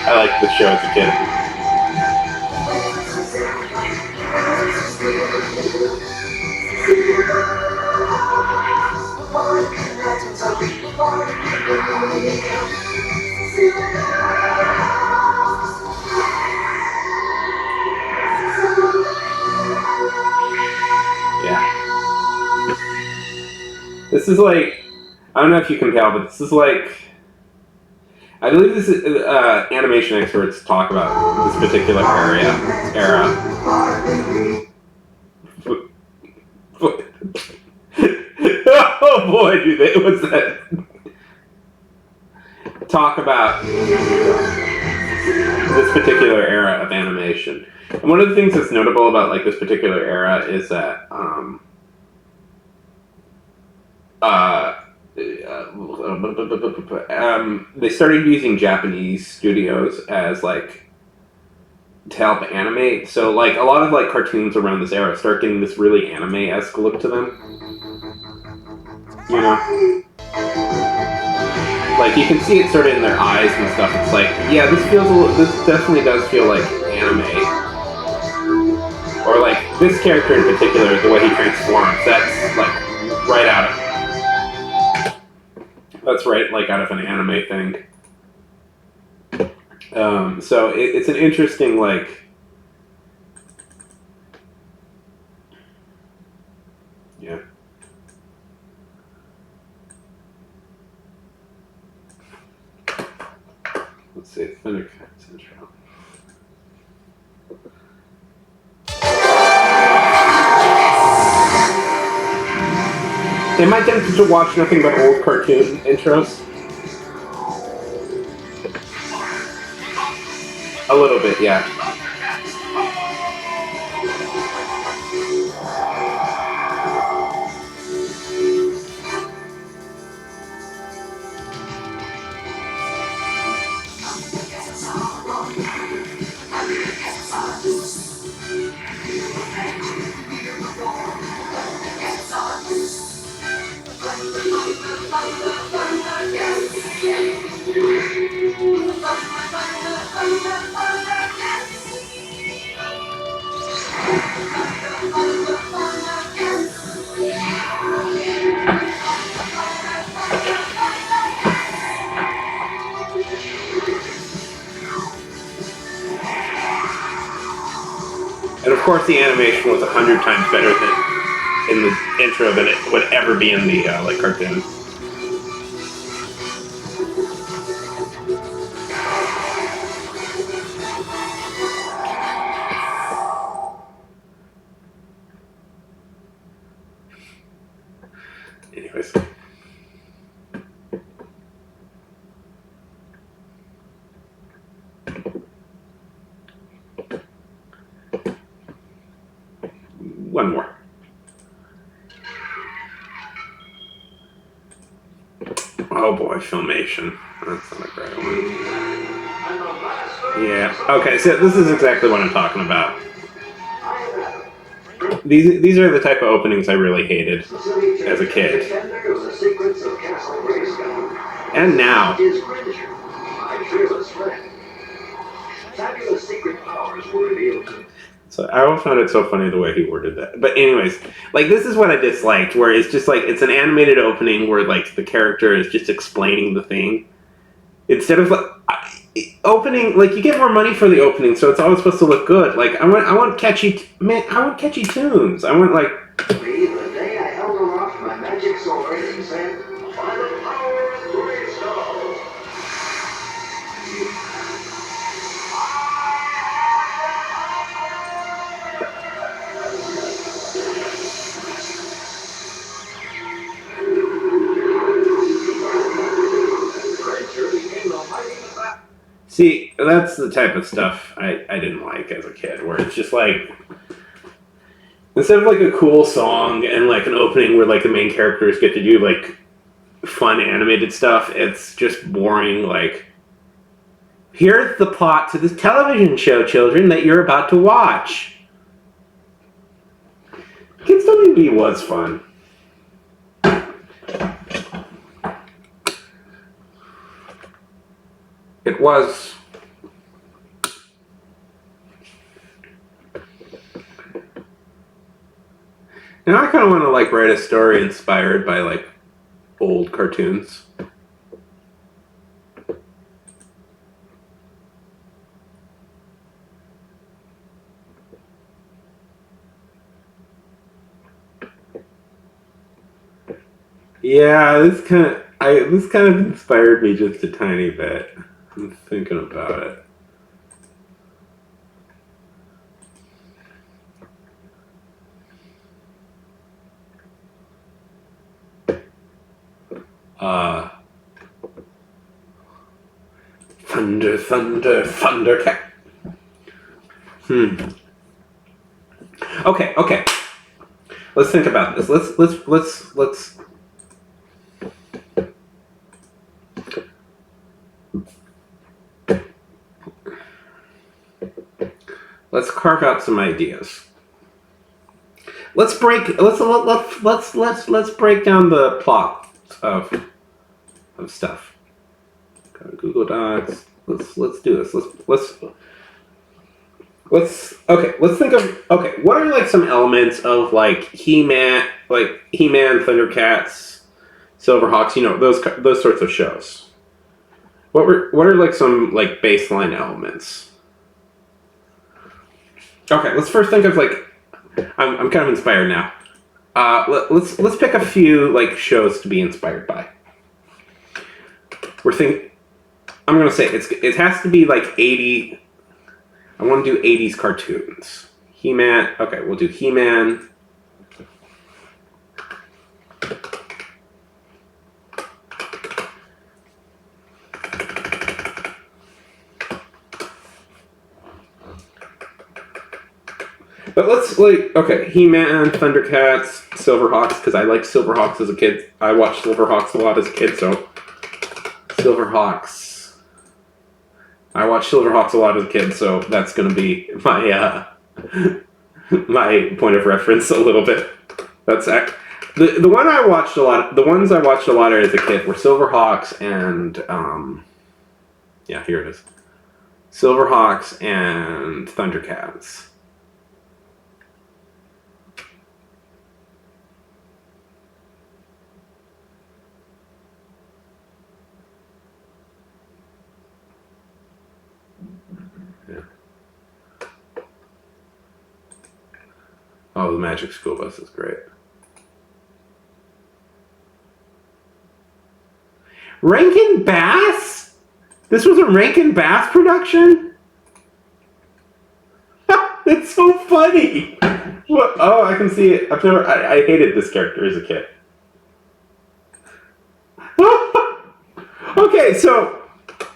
I liked the show as a kid. Yeah. This is like, I don't know if you can tell, but this is like, I believe this is, animation experts talk about this particular era. Oh boy, do they, what's that? Talk about this particular era of animation. And one of the things that's notable about like this particular era is that they started using Japanese studios as like to help animate. So like a lot of like cartoons around this era start getting this really anime-esque look to them. You know? Like you can see it sort of in their eyes and stuff. It's like, yeah, this definitely does feel like anime. Or like this character in particular, the way he transforms, that's like right out of out of an anime thing. So it's an interesting like, yeah. Let's see, Thundercats intro. Am I tempted to watch nothing but old cartoon intros? A little bit, yeah. And of course the animation was 100 times better than in the intro than it would ever be in the like cartoon. Anyways. One more. Oh boy, Filmation. That's not a great one. Yeah. Okay, so this is exactly what I'm talking about. These are the type of openings I really hated as a kid. And now. So I always found it so funny the way he worded that. But anyways, like this is what I disliked, where it's just like it's an animated opening where like the character is just explaining the thing instead of like opening. Like you get more money for the opening, so it's always supposed to look good. Like I want catchy man, I want catchy tunes. I want like. Me, the day I held aloft my magic sword and said, by the power of Grayskull. See, that's the type of stuff I didn't like as a kid, where it's just like instead of like a cool song and like an opening where like the main characters get to do like fun animated stuff, it's just boring. Like, here's the plot to this television show, children, that you're about to watch. Kids WB was fun. It was. Now I kind of want to like write a story inspired by like old cartoons. Yeah, this kind of inspired me just a tiny bit. I'm thinking about it. Thunder, thunder, Thundercat. Okay. Let's think about this. Let's carve out some ideas. Let's break down the plot of stuff. Go to Google Docs. Let's do this. Let's think of what are like some elements of like He-Man, Thundercats, Silverhawks, those sorts of shows. What are like some like baseline elements? Okay, let's first think of like I'm kind of inspired now. Let's pick a few like shows to be inspired by. I'm gonna say it has to be like 80. I want to do 80s cartoons. He-Man. Okay, we'll do He-Man. But let's He-Man, Thundercats, Silverhawks, because I like Silverhawks as a kid. I watched Silverhawks a lot as a kid, so Silverhawks. I watched Silverhawks a lot as a kid, so that's going to be my my point of reference a little bit. That's the one I watched a lot. The ones I watched a lot as a kid were Silverhawks and yeah, here it is. Silverhawks and Thundercats. Oh, the Magic School Bus is great. Rankin Bass? This was a Rankin Bass production? It's so funny. What? Oh, I can see it. I hated this character as a kid. Okay, so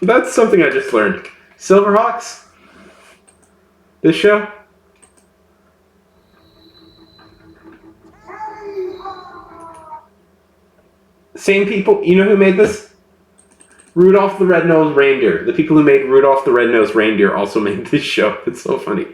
that's something I just learned. Silverhawks? This show? Same people. You know who made this? Rudolph the Red-Nosed Reindeer. The people who made Rudolph the Red-Nosed Reindeer also made this show. It's so funny.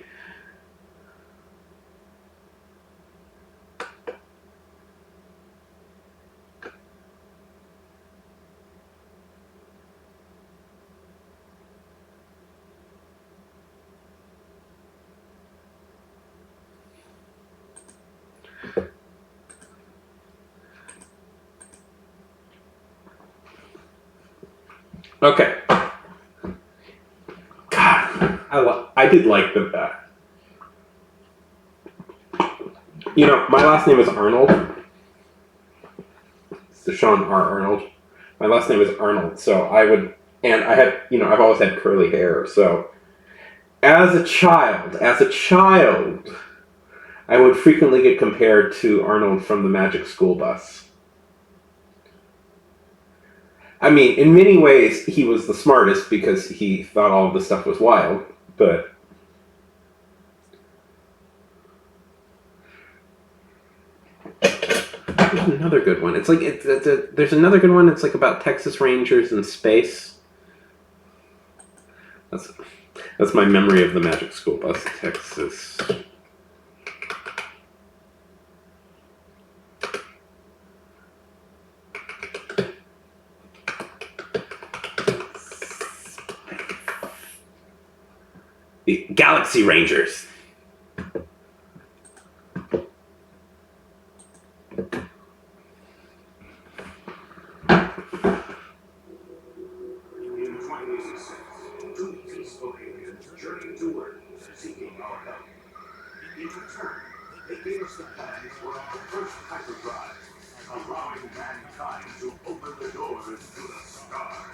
Okay. God, I did like the. My last name is Arnold. It's Sean R. Arnold. My last name is Arnold, so and I had, I've always had curly hair, so as a child, I would frequently get compared to Arnold from the Magic School Bus. I mean, in many ways, he was the smartest because he thought all of this stuff was wild, but. There's another good one. It's like there's another good one. It's like about Texas Rangers in space. That's my memory of the Magic School Bus, Texas. The Galaxy Rangers. Journey to work, seeking our help. In return, they gave us the plans for our first hyperdrive, allowing mankind to open the doors to the stars.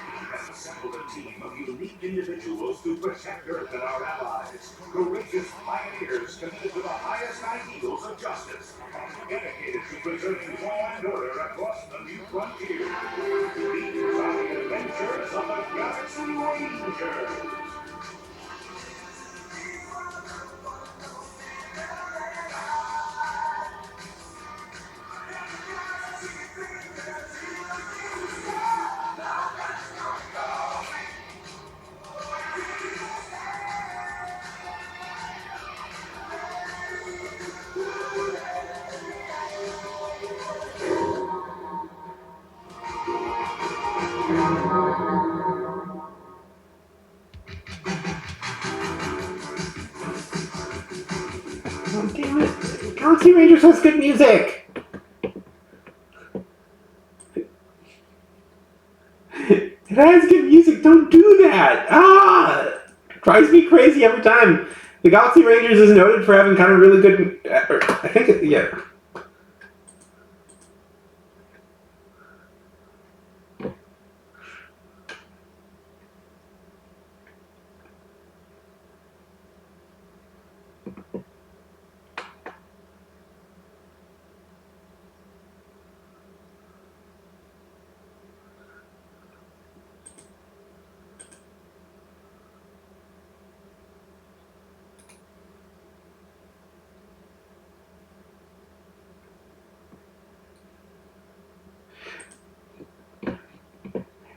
We have assembled a team of unique individuals to protect Earth and our allies. Courageous pioneers committed to the highest ideals of justice. Dedicated to preserving law and order across the new frontier. These are the adventures of the Galaxy Rangers. Oh, damn it. Galaxy Rangers has good music. It has good music. Don't do that. Drives me crazy every time. The Galaxy Rangers is noted for having kind of really good. I think, yeah.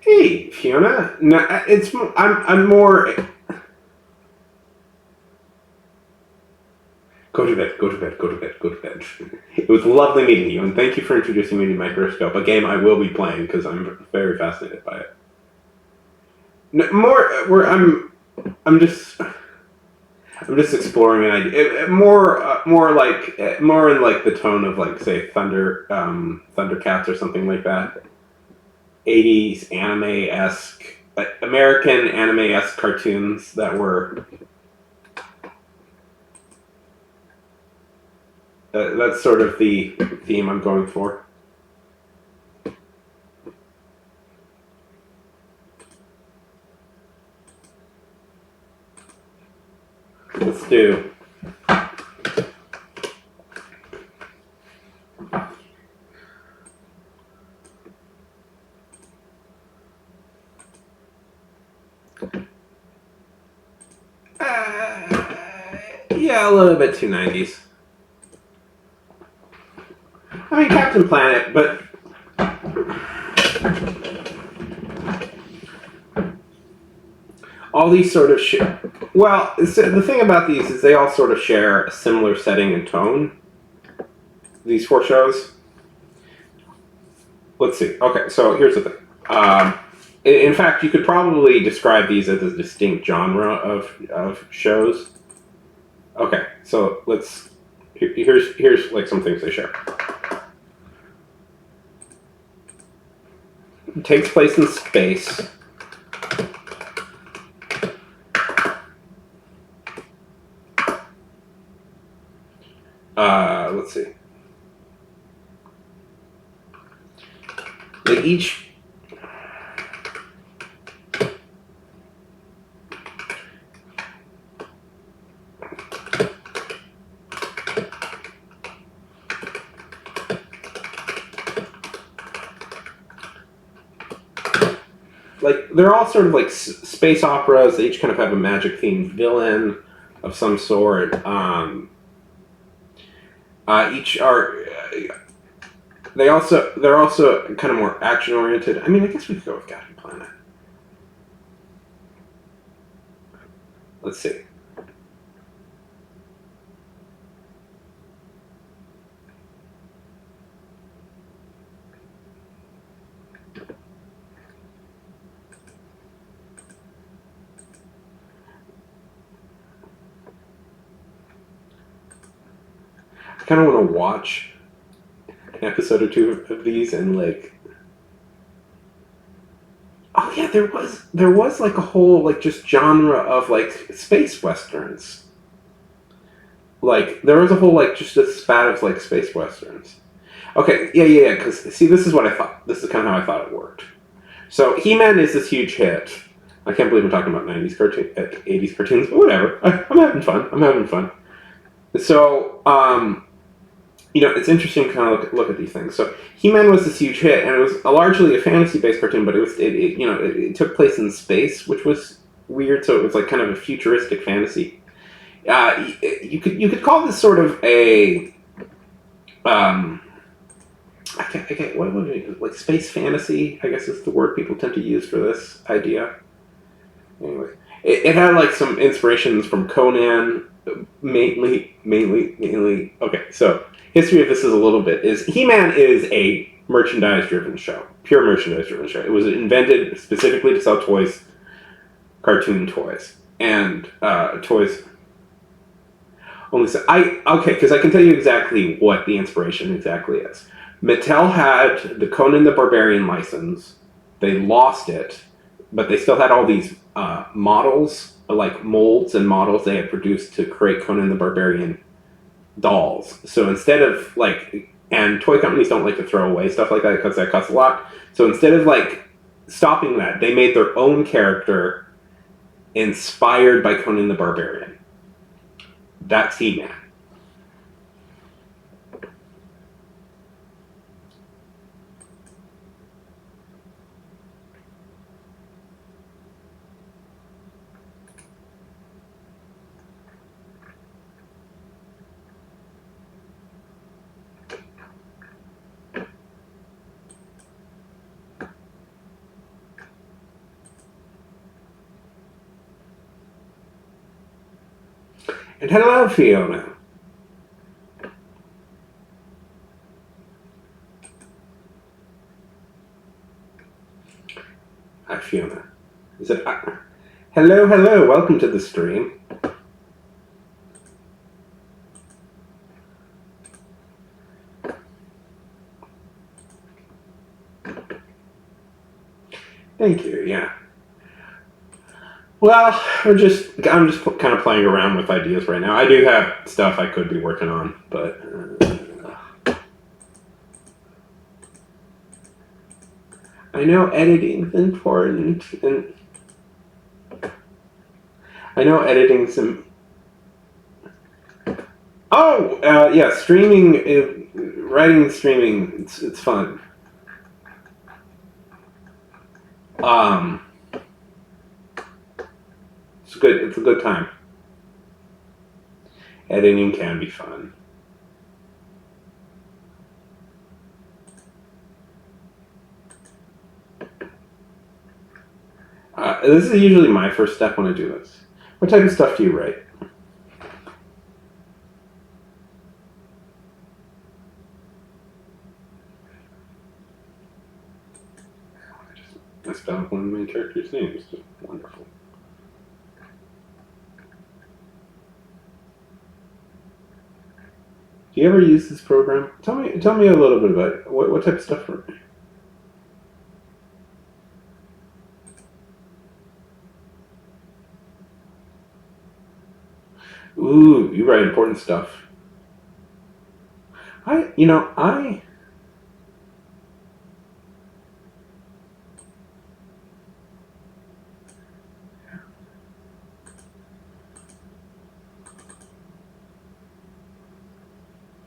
Hey, Fiona. No, I'm more. Go to bed. Go to bed. Go to bed. Go to bed. It was lovely meeting you, and thank you for introducing me to Microscope, a game I will be playing because I'm very fascinated by it. No, more where I'm just exploring an idea. More in like the tone of like say Thundercats or something like that. 80s anime-esque, American anime-esque cartoons that were. That's sort of the theme I'm going for. Let's do. Yeah, a little bit too 90s. I mean, Captain Planet, but all these sort of well, the thing about these is they all sort of share a similar setting and tone. These 4 shows. Let's see. Okay, so here's the thing. In fact, you could probably describe these as a distinct genre of shows. Okay, so here's like some things they share. It takes place in space. Let's see. They each. Like, they're all sort of like space operas. They each kind of have a magic themed villain of some sort. Each are. They're also kind of more action oriented. I mean, I guess we could go with Captain Planet. Let's see. I kind of want to watch an episode or two of these and like. Oh yeah, there was like a whole like just genre of like space westerns. Like there was a whole like just a spat of like space westerns. Okay, yeah. Because see, this is what I thought. This is kind of how I thought it worked. So He-Man is this huge hit. I can't believe I'm talking about 80s cartoons, but whatever. I'm having fun. So, it's interesting to kind of look at these things. So He-Man was this huge hit, and it was largely a fantasy-based cartoon, but it took place in space, which was weird. So it was like kind of a futuristic fantasy. You could call this sort of a what would it, like space fantasy, I guess is the word people tend to use for this idea. Anyway, it had like some inspirations from Conan, mainly. Okay, so history of this is a little bit is He-Man is a merchandise-driven show, pure merchandise-driven show. It was invented specifically to sell toys, cartoon toys, and toys. Only so because I can tell you exactly what the inspiration exactly is. Mattel had the Conan the Barbarian license. They lost it, but they still had all these models, like molds and models they had produced to create Conan the Barbarian dolls. So instead of and toy companies don't like to throw away stuff like that because that costs a lot. So instead of stopping that, they made their own character inspired by Conan the Barbarian. That's He-Man. And hello, Fiona. Hi, Fiona. Is it? Hello. Welcome to the stream. Thank you. Yeah. Well, I'm just kind of playing around with ideas right now. I do have stuff I could be working on, but I know editing's important, and I know editing's some. Oh, yeah, streaming, writing, streaming. It's fun. It's a good time. Editing can be fun. This is usually my first step when I do this. What type of stuff do you write? I spelled one of the main characters' names. Just wonderful. Do you ever use this program? Tell me a little bit about it. What type of stuff? Ooh, you write important stuff. I, you know, I,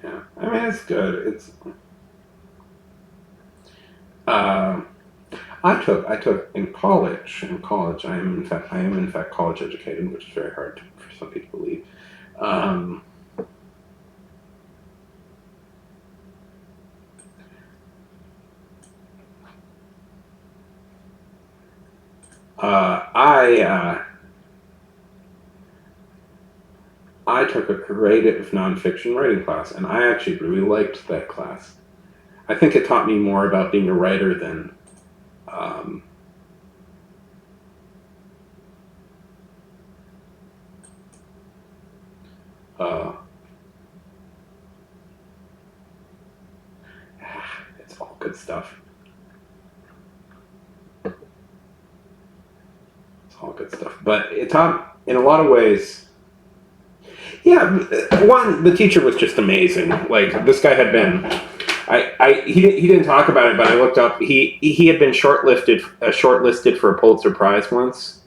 yeah, I mean, it's good. It's, uh, I took in college. In college, I am in fact college educated, which is very hard for some people to believe. Um, uh, I, uh, I took a creative nonfiction writing class, and I actually really liked that class. I think it taught me more about being a writer than, um, uh, it's all good stuff. It's all good stuff. But it taught, in a lot of ways, yeah, one, the teacher was just amazing. Like, this guy had been, he didn't talk about it, but I looked up, he had been shortlisted for a Pulitzer Prize once.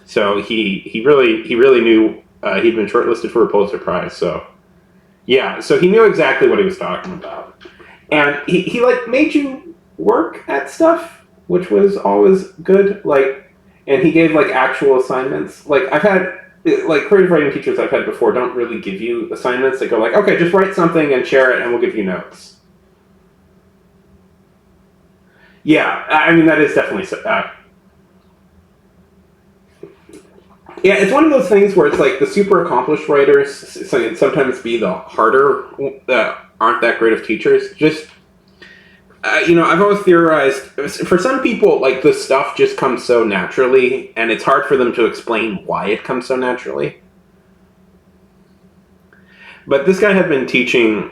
So he really knew, he'd been shortlisted for a Pulitzer Prize, so yeah, so he knew exactly what he was talking about. And he like made you work at stuff, which was always good. Like, and he gave like actual assignments. Like, I've had like creative writing teachers I've had before don't really give you assignments. They go like, okay, just write something and share it, and we'll give you notes. Yeah, I mean that is definitely yeah, it's one of those things where it's like the super accomplished writers sometimes be the harder aren't that great of teachers. Just you know, I've always theorized for some people, like the stuff just comes so naturally, and it's hard for them to explain why it comes so naturally. But this guy had been teaching.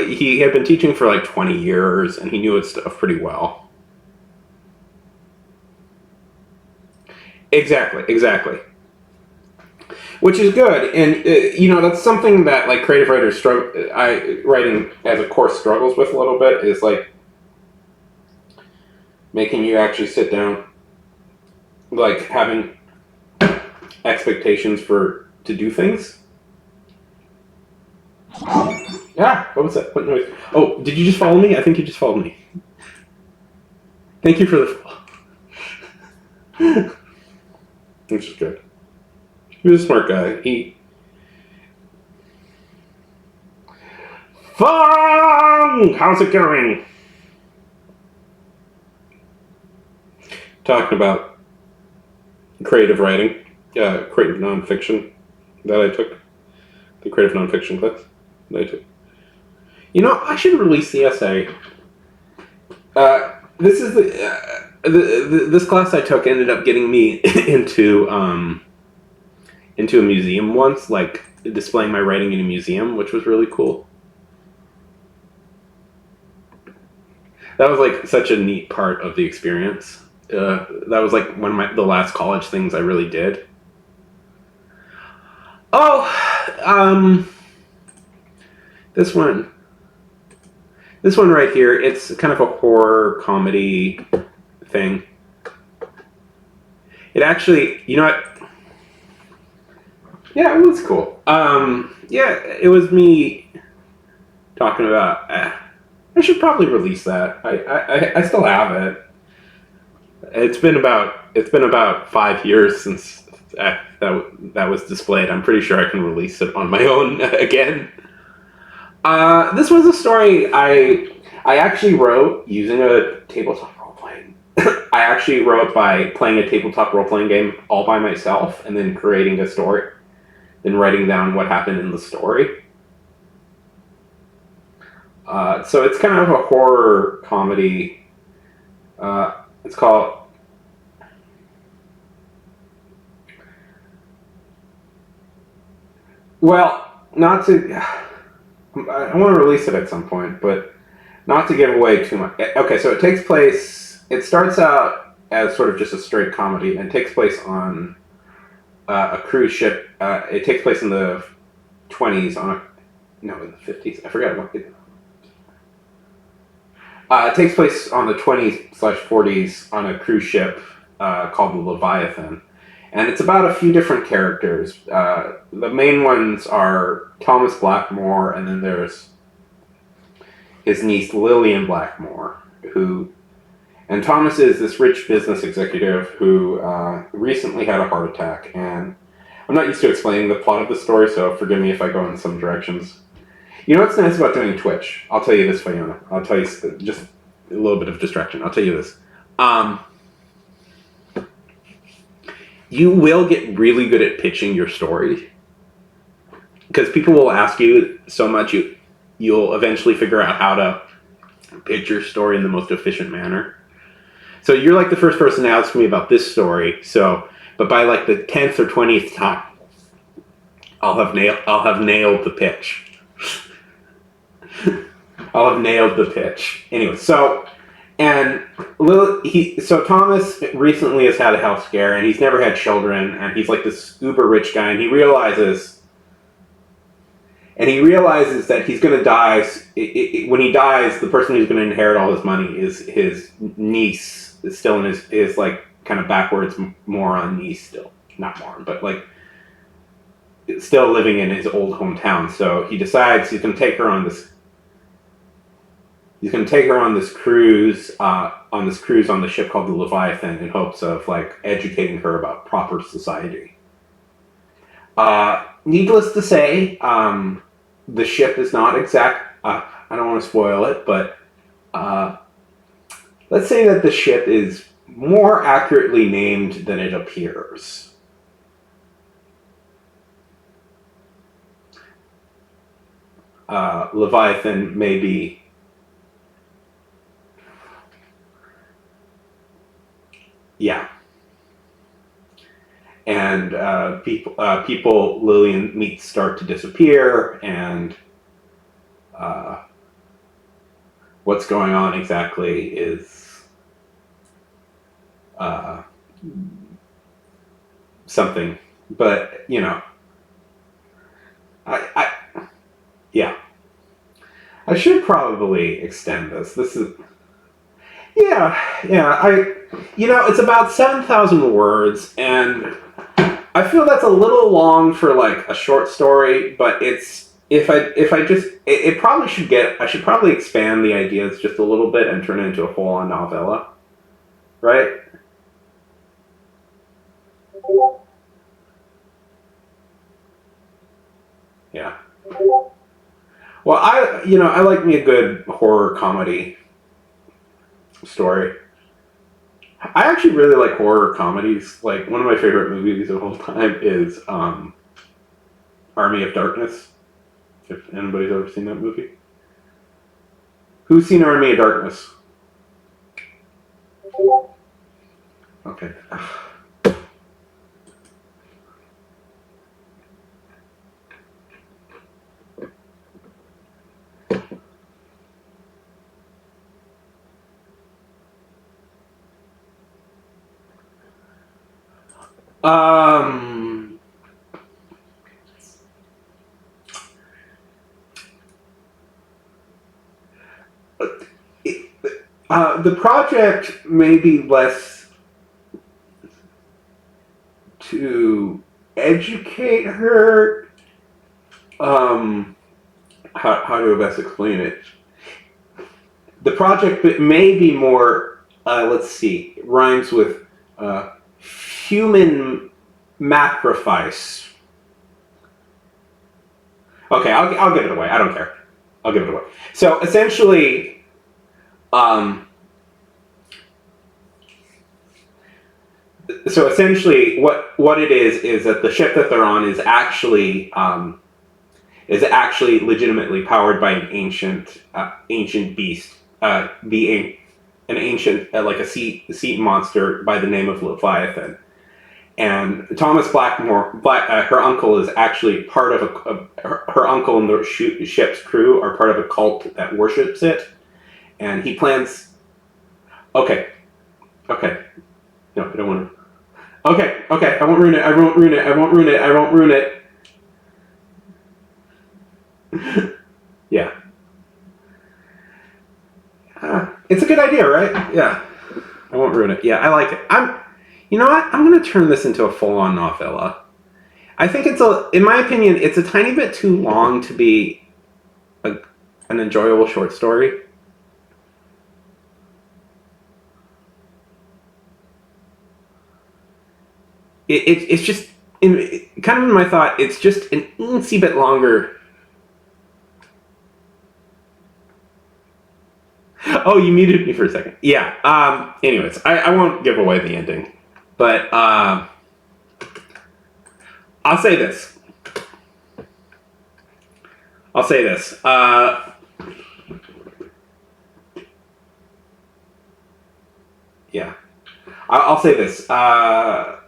He had been teaching for like 20 years, and he knew his stuff pretty well. Exactly, exactly. Which is good, and you know that's something that like creative writers struggle. I writing as a course struggles with a little bit is like making you actually sit down, like having expectations for to do things. Yeah, what was that? What noise? Oh, did you just follow me? I think you just followed me. Thank you for the follow. Which is good. He was a smart guy. He Fong! How's it going? Talking about creative writing, creative nonfiction that I took, the creative nonfiction class that I took. You know, I should release the essay. This is this class I took ended up getting me into a museum once, like displaying my writing in a museum, which was really cool. That was like such a neat part of the experience. That was like one of the last college things I really did. Oh, this one, this one right here. It's kind of a horror comedy thing. It actually, you know what? Yeah, it was cool. Yeah, it was me talking about. I should probably release that. I still have it. It's been about 5 years since that was displayed. I'm pretty sure I can release it on my own again. This was a story I actually wrote using a tabletop role playing. I actually wrote by playing a tabletop role playing game all by myself and then creating a story, then writing down what happened in the story. So it's kind of a horror comedy. It's called. Well, not to. I want to release it at some point, but not to give away too much. Okay, so it takes place. It starts out as sort of just a straight comedy, and takes place on a cruise ship. It takes place in the 20s in the 50s. I forgot what it. It takes place on the 20s/40s on a cruise ship called the Leviathan, and it's about a few different characters. The main ones are Thomas Blackmore, and then there's his niece Lillian Blackmore, and Thomas is this rich business executive who recently had a heart attack, and I'm not used to explaining the plot of the story, so forgive me if I go in some directions. You know what's nice about doing Twitch? I'll tell you this, Fiona. I'll tell you just a little bit of distraction. I'll tell you this. You will get really good at pitching your story, because people will ask you so much, you'll eventually figure out how to pitch your story in the most efficient manner. So you're like the first person to ask me about this story. But by like the 10th or 20th time, I'll have nailed the pitch. I'll have nailed the pitch. Anyway, so Thomas recently has had a health scare, and he's never had children, and he's like this uber rich guy, and he realizes that he's going to die. When he dies, the person who's going to inherit all his money is his niece. Is still in his like kind of backwards moron niece, still not moron, but like still living in his old hometown. So he decides he's going to take her on this. He's going to take her on this cruise, on the ship called the Leviathan, in hopes of like educating her about proper society. Needless to say, the ship is not exact. I don't want to spoil it, but let's say that the ship is more accurately named than it appears. Leviathan may be. Yeah. And people Lillian meets start to disappear, and what's going on exactly is something. But, yeah. I should probably extend this. This is... it's about 7,000 words, and I feel that's a little long for like a short story, but I should probably expand the ideas just a little bit and turn it into a full-on novella, right? Yeah. Well, I like me a good horror comedy story. I actually really like horror comedies. Like, one of my favorite movies of all time is Army of Darkness. If anybody's ever seen that movie. Who's seen Army of Darkness? Okay. The project may be less to educate her. How do I best explain it? The project may be more, let's see, rhymes with human sacrifice. Okay, I'll give it away. I don't care. I'll give it away. So essentially, what it is that the ship that they're on is actually legitimately powered by an ancient beast, being an ancient like a sea monster by the name of Leviathan. And Thomas Blackmore, her uncle, is actually part of her uncle and the ship's crew are part of a cult that worships it, and he plans. Okay. No, I don't want to. Okay, I won't ruin it. I won't ruin it. I won't ruin it. I won't ruin it. Yeah. It's a good idea, right? Yeah. I won't ruin it. Yeah, I like it. You know what? I'm going to turn this into a full-on novella. I think in my opinion, it's a tiny bit too long to be an enjoyable short story. It's just, kind of in my thought, it's just an eensy bit longer. Oh, you muted me for a second. Yeah. Anyways, I won't give away the ending, but I'll say this. Yeah. I'll say this. I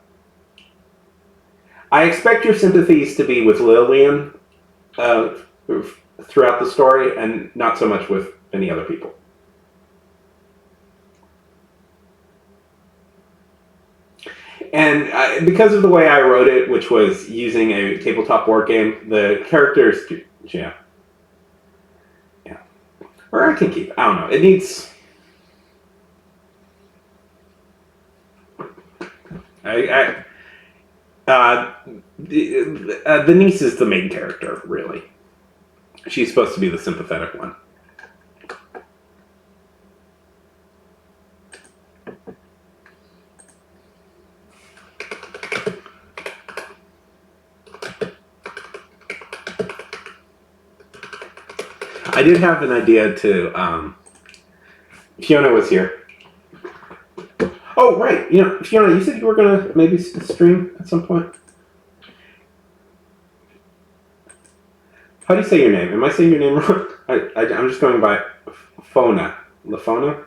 expect your sympathies to be with Lillian throughout the story, and not so much with any other people. And because of the way I wrote it, which was using a tabletop board game, the characters, yeah, or I can keep. I don't know. It needs. The niece is the main character, really. She's supposed to be the sympathetic one. I did have an idea to. Fiona was here. Oh, right. Fiona, you said you were going to maybe stream at some point? How do you say your name? Am I saying your name wrong? I'm just going by Fona. LaFona?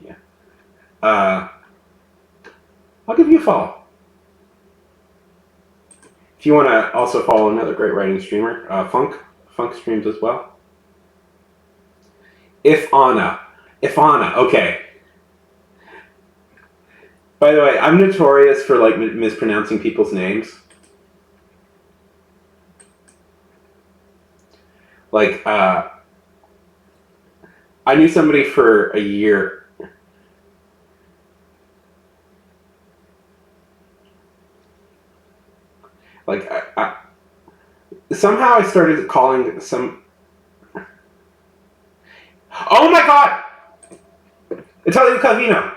Yeah. I'll give you a follow. If you want to also follow another great writing streamer, Funk streams as well. If Anna, okay. By the way, I'm notorious for mispronouncing people's names. I knew somebody for a year. Somehow I started calling some. Oh my god! Italo Calvino.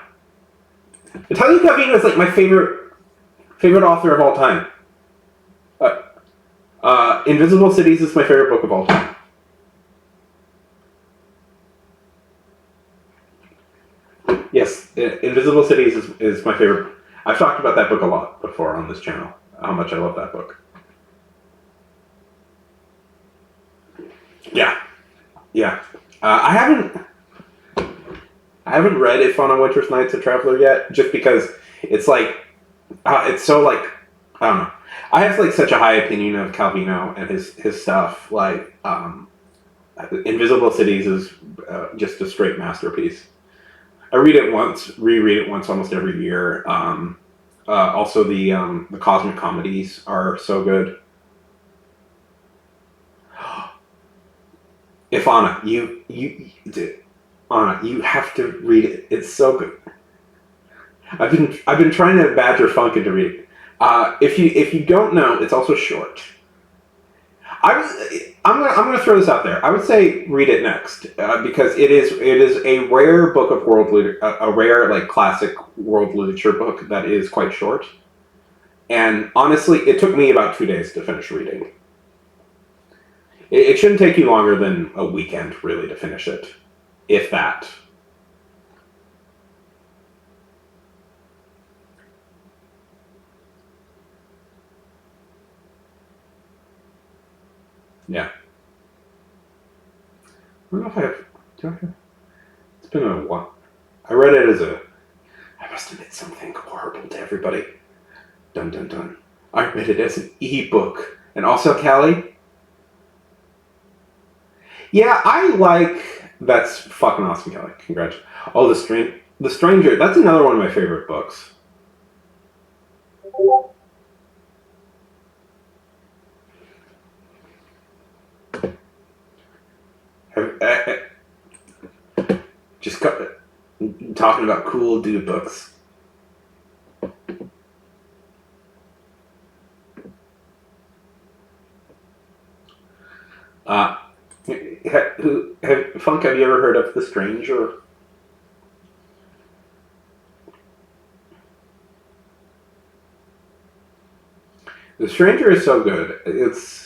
Italo Calvino is my favorite author of all time. Invisible Cities is my favorite book of all time. Yes, Invisible Cities is my favorite. I've talked about that book a lot before on this channel, how much I love that book. Yeah. I haven't read If on a Winter's Night's a Traveler yet, just because it's it's so I don't know. I have such a high opinion of Calvino and his stuff. Invisible Cities is just a straight masterpiece. I read it once, reread it once almost every year. Also, the Cosmic Comedies are so good. If Anna, you have to read it. It's so good. I've been trying to badger Funk into reading. If you don't know, it's also short. I'm gonna throw this out there. I would say read it next because it is a rare book of a rare classic world literature book that is quite short. And honestly, it took me about 2 days to finish reading. It shouldn't take you longer than a weekend, really, to finish it, if that. Yeah. I don't know if do I have. It's been a while. I read it as I must admit something horrible to everybody. Dun dun dun. I read it as an e-book. And also, Callie. Yeah, that's fucking awesome, Kelly. Congrats. Oh, the stream. The Stranger, that's another one of my favorite books. Just talking about cool dude books. Uh, Funk, have you ever heard of The Stranger? The Stranger is so good. It's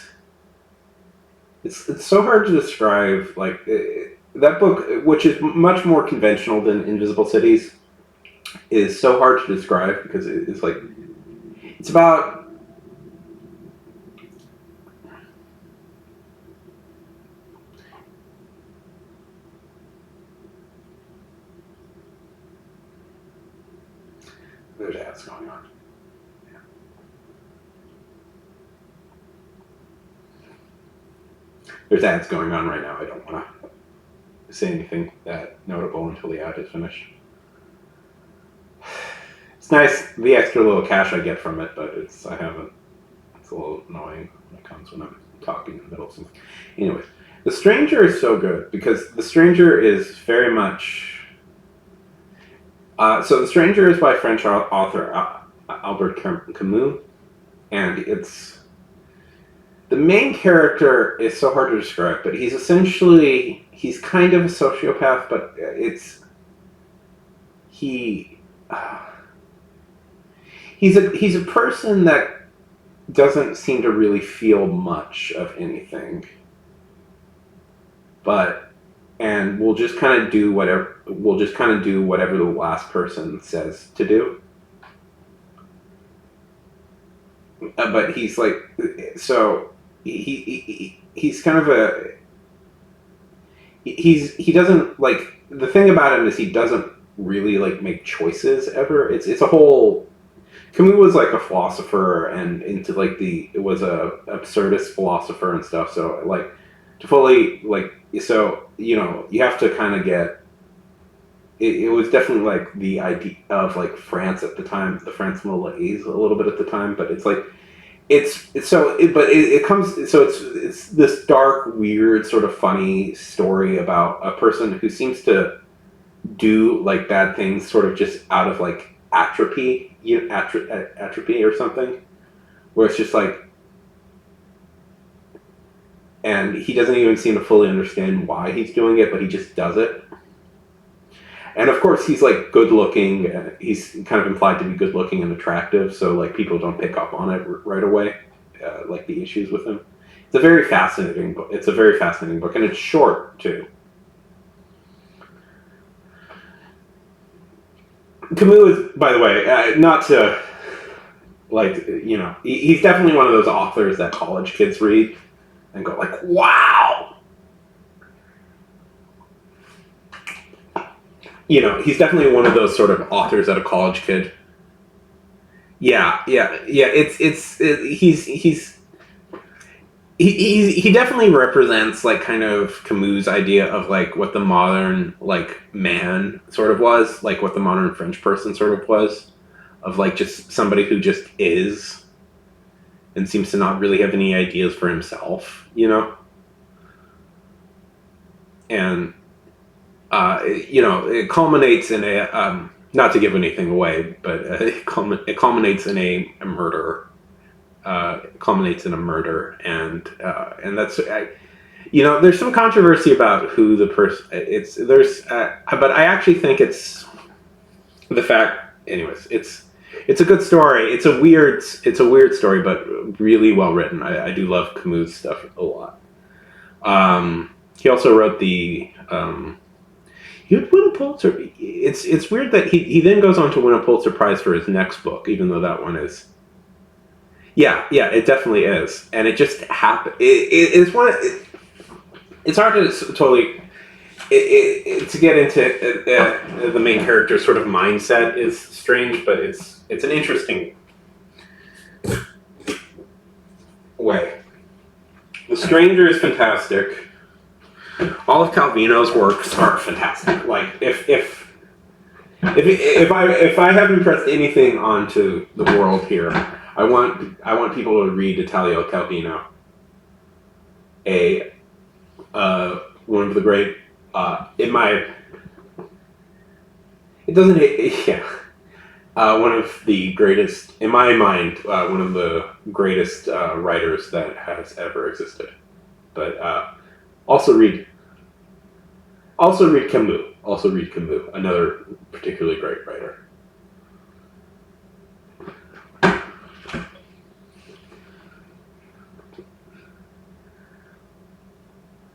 so hard to describe. Like that book, which is much more conventional than Invisible Cities, is so hard to describe because it's like it's about. There's ads going on. There's ads going on right now. I don't want to say anything that notable until the ad is finished. It's nice the extra little cash I get from it, but it's a little annoying when it comes when I'm talking in the middle of something. Anyways, The Stranger is so good because The Stranger is very much. So The Stranger is by French author Albert Camus, and it's. The main character is so hard to describe, but he's kind of a sociopath, but he's a person that doesn't seem to really feel much of anything, and will just kind of do whatever the last person says to do. But he's like, so he's kind of he doesn't like, the thing about him is he doesn't really like make choices ever. It's a whole. Camus was like a philosopher and into like it was a absurdist philosopher and stuff. So like to fully like, so you have to kind of get. It was definitely like the idea of like France at the time, the France Malaise a little bit at the time, but it's like it's this dark, weird, sort of funny story about a person who seems to do like bad things sort of just out of like atrophy or something, where it's just like, and he doesn't even seem to fully understand why he's doing it, but he just does it. And of course, he's like good looking. He's kind of implied to be good looking and attractive, so like people don't pick up on it right away, like the issues with him. It's a very fascinating book. And it's short too. Camus is, by the way, not to like he's definitely one of those authors that college kids read and go like, wow. He's definitely one of those sort of authors that a college kid. Yeah. He definitely represents like kind of Camus' idea of like what the modern like man sort of was, like what the modern French person sort of was, of like just somebody who just is, and seems to not really have any ideas for himself, and. It culminates in a, not to give anything away, but it culminates in a murder. It culminates in a murder, and that's, there's some controversy about who the person. But I actually think it's the fact. Anyways, it's a good story. It's a weird story, but really well written. I do love Camus' stuff a lot. He also wrote the. He would win a Pulitzer. It's weird that he then goes on to win a Pulitzer Prize for his next book, even though that one is. Yeah, it definitely is, and it just happened. It's one. It's hard to totally. To get into the main character's sort of mindset is strange, but it's an interesting way. The Stranger is fantastic. All of Calvino's works are fantastic. Like if If I have impressed anything onto the world here, I want people to read Italo Calvino, a one of the great in my it doesn't yeah one of the greatest in my mind one of the greatest writers that has ever existed. But also read Camus. Also read Camus, another particularly great writer.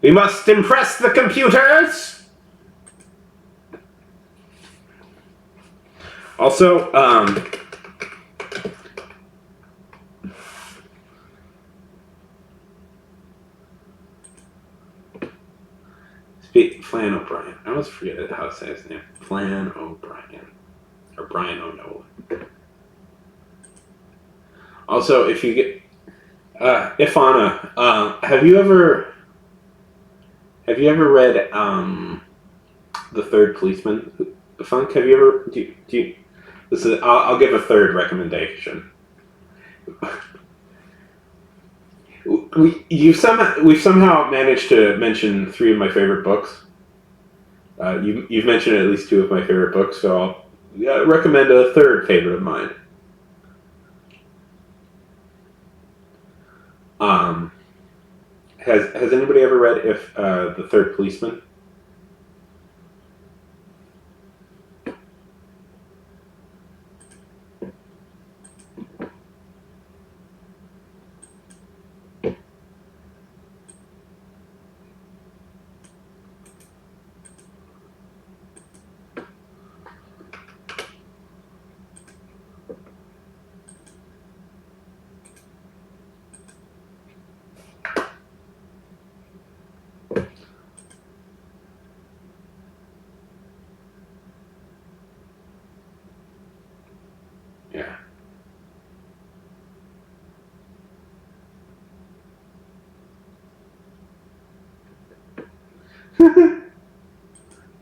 We must impress the computers! Also, Flann O'Brien. I always forget how to say his name. Flann O'Brien. Or Brian O'Nolan. Also, if you get... Ifana, have you ever read The Third Policeman? Funk, have you ever... Do you this is... I'll give a third recommendation. We've somehow managed to mention 3 of my favorite books. You've mentioned at least 2 of my favorite books, so I'll recommend a third favorite of mine. Has anybody ever read The Third Policeman? Yeah.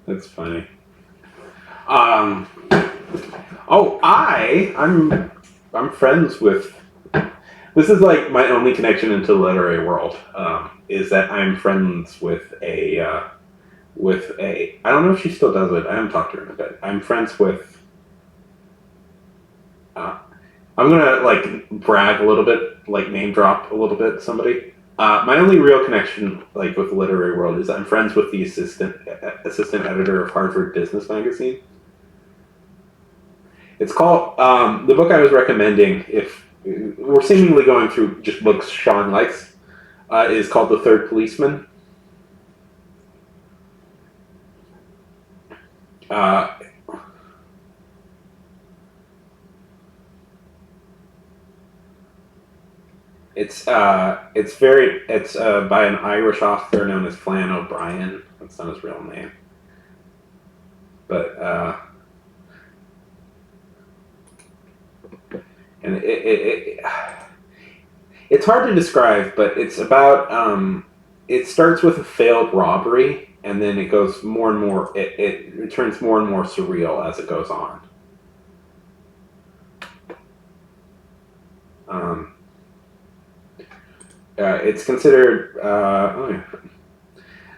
That's funny. I'm friends with. This is like my only connection into the literary world. Is that I'm friends with a I don't know if she still does it. I haven't talked to her in a bit. I'm friends with. I'm gonna like brag a little bit, like name drop a little bit. Somebody. My only real connection, like with the literary world, is I'm friends with the assistant editor of Harvard Business Magazine. It's called the book I was recommending. If we're seemingly going through just books Sean likes, is called The Third Policeman. It's by an Irish author known as Flann O'Brien. That's not his real name, but and it's hard to describe, but it's about it starts with a failed robbery, and then it goes more and more. It turns more and more surreal as it goes on. It's considered.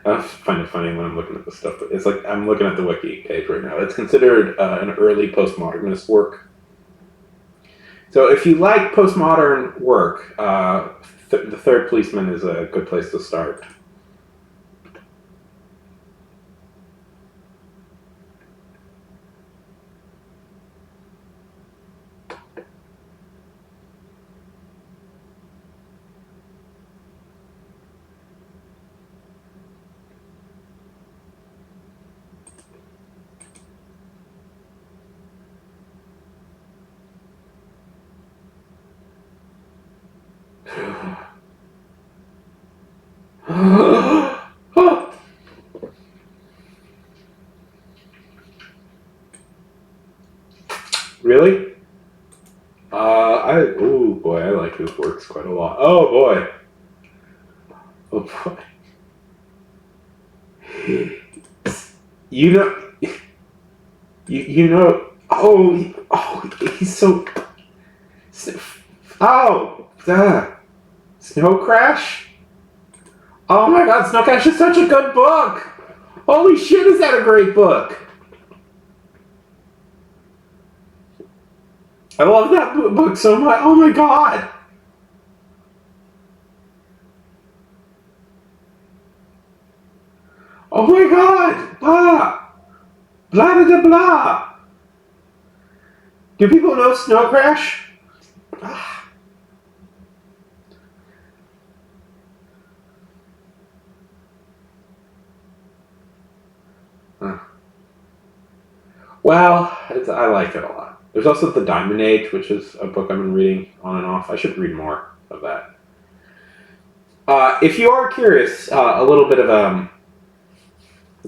I find it funny when I'm looking at this stuff, but it's like I'm looking at the wiki page right now. It's considered an early postmodernist work. So if you like postmodern work, The Third Policeman is a good place to start. Really? Oh boy, I like his works quite a lot. Oh boy. Oh boy. You know, You know, he's so. Oh, Snow Crash. Oh my God, Snow Crash is such a good book. Holy shit, is that a great book? I love that book so much. Oh my God. Oh my God. Blah. Blah blah blah. Do people know Snow Crash? Ah. Huh. Well, I like it a lot. There's also The Diamond Age, which is a book I've been reading on and off. I should read more of that. If you are curious, a little bit of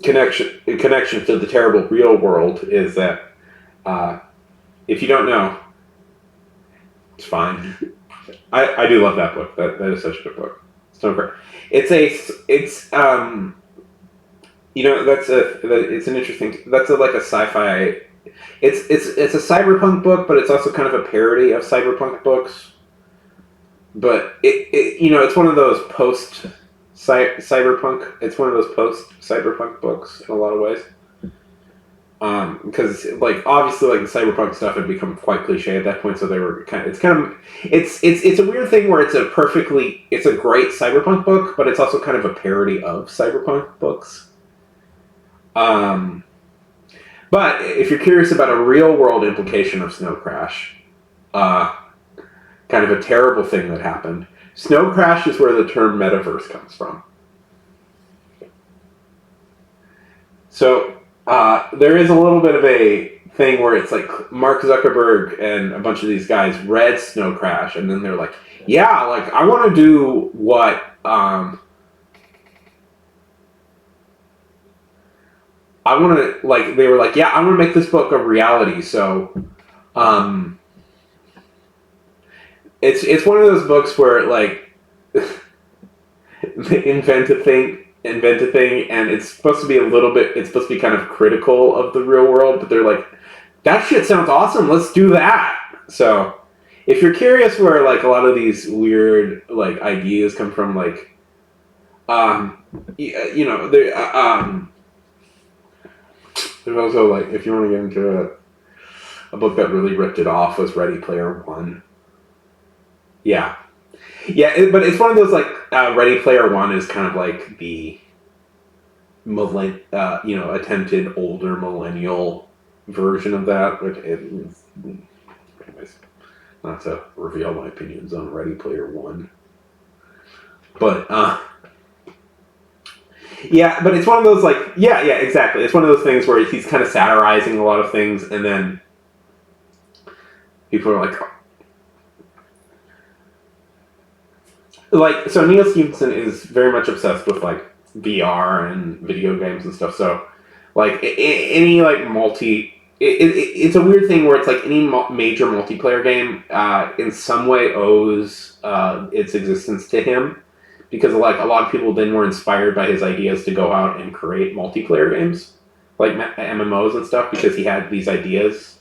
connection to the terrible real world is that if you don't know, it's fine. I do love that book. That is such a good book. Stone Crash. It's it's an interesting. That's like a sci-fi. It's a cyberpunk book, but it's also kind of a parody of cyberpunk books. But it's one of those post cyberpunk. It's one of those post cyberpunk books in a lot of ways. Because like obviously like the cyberpunk stuff had become quite cliche at that point, so they were it's a weird thing where it's a great cyberpunk book, but it's also kind of a parody of cyberpunk books. But if you're curious about a real world implication of Snow Crash, kind of a terrible thing that happened. Snow Crash is where the term metaverse comes from. So there is a little bit of a thing where it's like Mark Zuckerberg and a bunch of these guys read Snow Crash, and then they're like, yeah, like I want to do what I want to like. They were like, yeah, I want to make this book a reality. So it's one of those books where like they invent a thing, and it's supposed to be it's supposed to be kind of critical of the real world, but they're like, that shit sounds awesome, let's do that. So if you're curious where like a lot of these weird like ideas come from, like there's also like, if you want to get into a book that really ripped it off, was Ready Player One. Yeah. But it's one of those like Ready Player One is kind of like the attempted older millennial version of that. Anyways, not to reveal my opinions on Ready Player One, but but it's one of those like exactly. It's one of those things where he's kind of satirizing a lot of things, and then people are like, so Neal Stephenson is very much obsessed with like VR and video games and stuff. So like any like it's a weird thing where it's like any major multiplayer game in some way owes its existence to him, because like a lot of people then were inspired by his ideas to go out and create multiplayer games like MMOs and stuff, because he had these ideas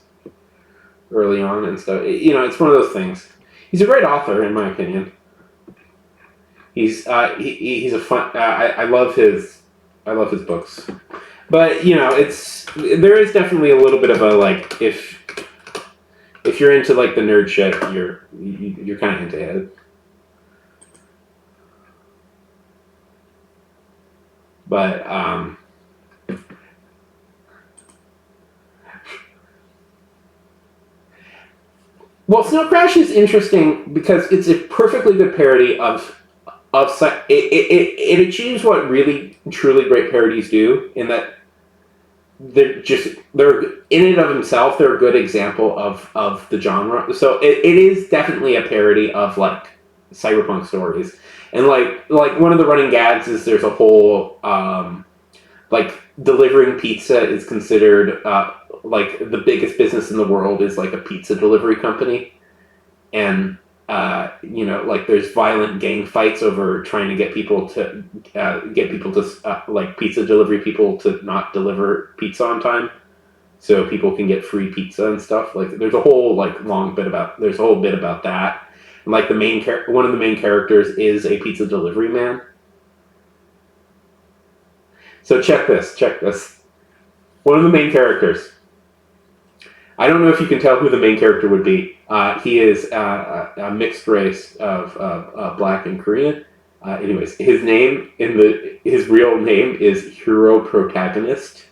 early on and stuff. It's one of those things. He's a great author in my opinion. He's a fun. I love his books, but there is definitely a little bit of a like, if you're into like the nerd shit, you're kind of into it. But well, Snow Crash is interesting because it's a perfectly good parody of it achieves what really truly great parodies do, in that they're in and of themselves, they're a good example of the genre. So it is definitely a parody of like cyberpunk stories, and like one of the running gags is there's a whole like delivering pizza is considered like the biggest business in the world is like a pizza delivery company, and like there's violent gang fights over trying to get people to like pizza delivery people to not deliver pizza on time. so people can get free pizza and stuff. Like there's a whole there's a whole bit about that. And like one of the main characters is a pizza delivery man. So check this. One of the main characters. I don't know if you can tell who the main character would be. He is a mixed race of Black and Korean. Anyways, his real name is Hero Protagonist.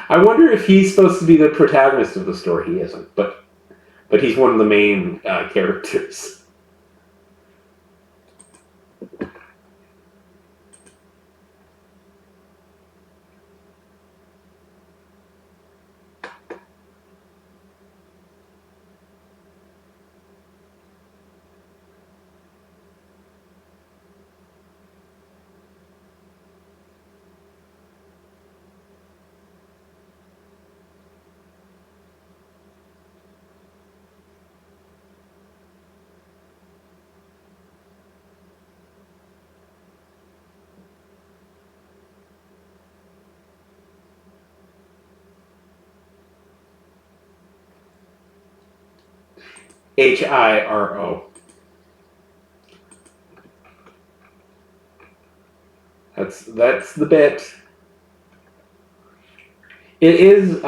I wonder if he's supposed to be the protagonist of the story. He isn't, but he's one of the main characters. Hiro. That's the bit. It is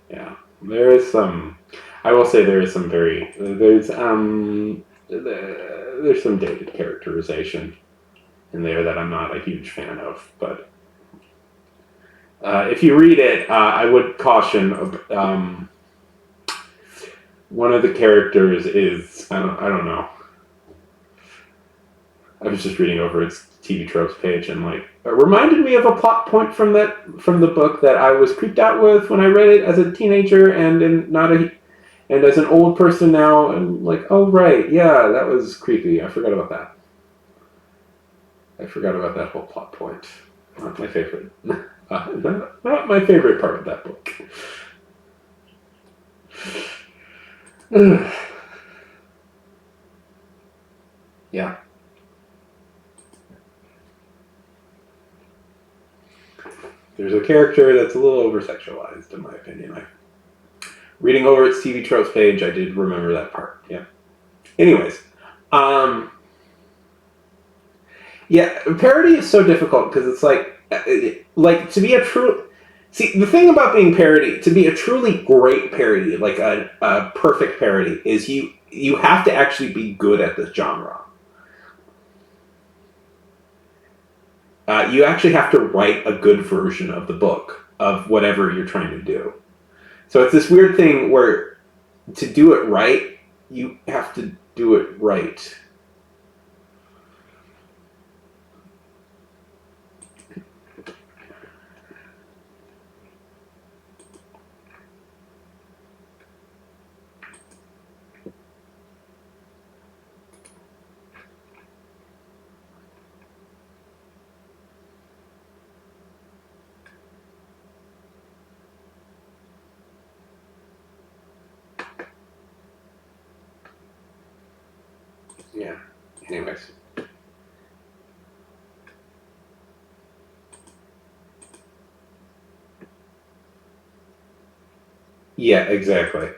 yeah. There is some. I will say there is some there's some dated characterization in there that I'm not a huge fan of, but if you read it, I would caution. One of the characters is I don't know. I was just reading over its TV tropes page and like it reminded me of a plot point from the book that I was creeped out with when I read it as a teenager and as an old person now, and like, oh right, yeah, that was creepy. I forgot about that. I forgot about that whole plot point. Not my favorite. Not my favorite part of that book. Yeah. There's a character that's a little over-sexualized, in my opinion. Reading over its TV tropes page, I did remember that part. Yeah. Anyways, yeah, parody is so difficult because it's like to be a true. See, the thing about being parody, to be a truly great parody, like a perfect parody, is you have to actually be good at the genre. You actually have to write a good version of the book of whatever you're trying to do. So it's this weird thing where to do it right, you have to do it right. Yeah. Anyways. Yeah, exactly.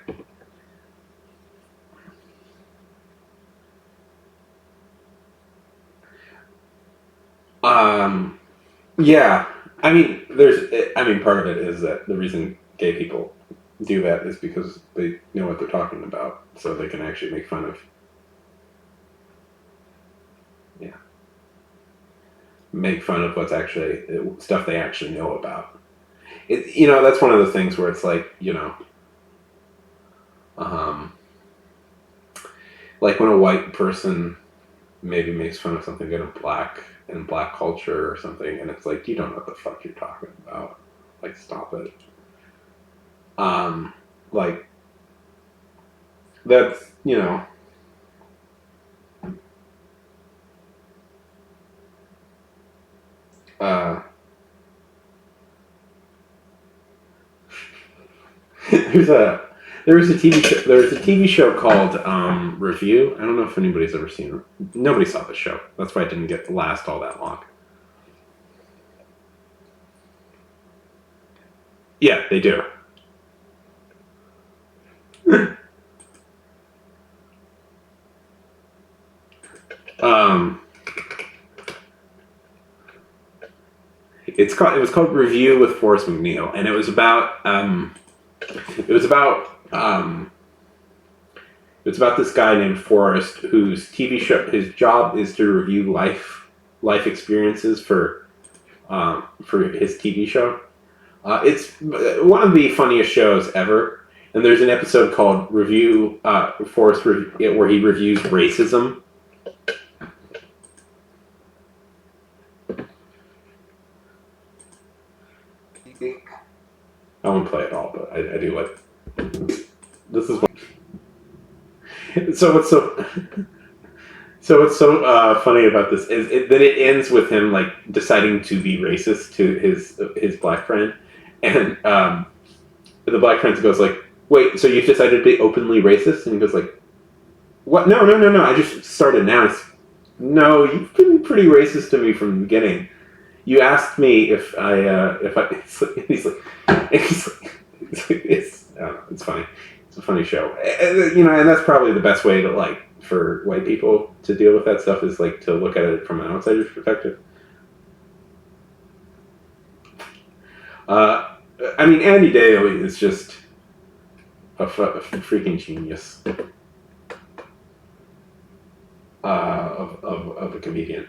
Yeah. Part of it is that the reason gay people do that is because they know what they're talking about, so they can actually make fun of, yeah, make fun of what's actually stuff they actually know about. That's one of the things where it's like, um, like when a white person maybe makes fun of something in black culture or something, and it's like, you don't know what the fuck you're talking about. Like, stop it. Like that's Uh, there's a there was a TV show. There was a TV show called Review. I don't know if anybody's ever seen it. Nobody saw the show. That's why it didn't get to last all that long. Yeah, they do. um, it was called Review with Forrest McNeil, and it was about it's about this guy named Forrest whose TV show, his job is to review life experiences for his TV show. It's one of the funniest shows ever, and there's an episode called Review Forrest where he reviews racism. I won't play it all, but I do like. This is what's so funny about this is that it ends with him like deciding to be racist to his black friend, and the black friend goes like, "Wait, so you've decided to be openly racist?" And he goes like, "What? No. I just started now." No, you've been pretty racist to me from the beginning. You asked me if he's like it's funny. It's a funny show, and that's probably the best way to like for white people to deal with that stuff is like to look at it from an outsider's perspective. I mean, Andy Daly is just a freaking genius of a comedian.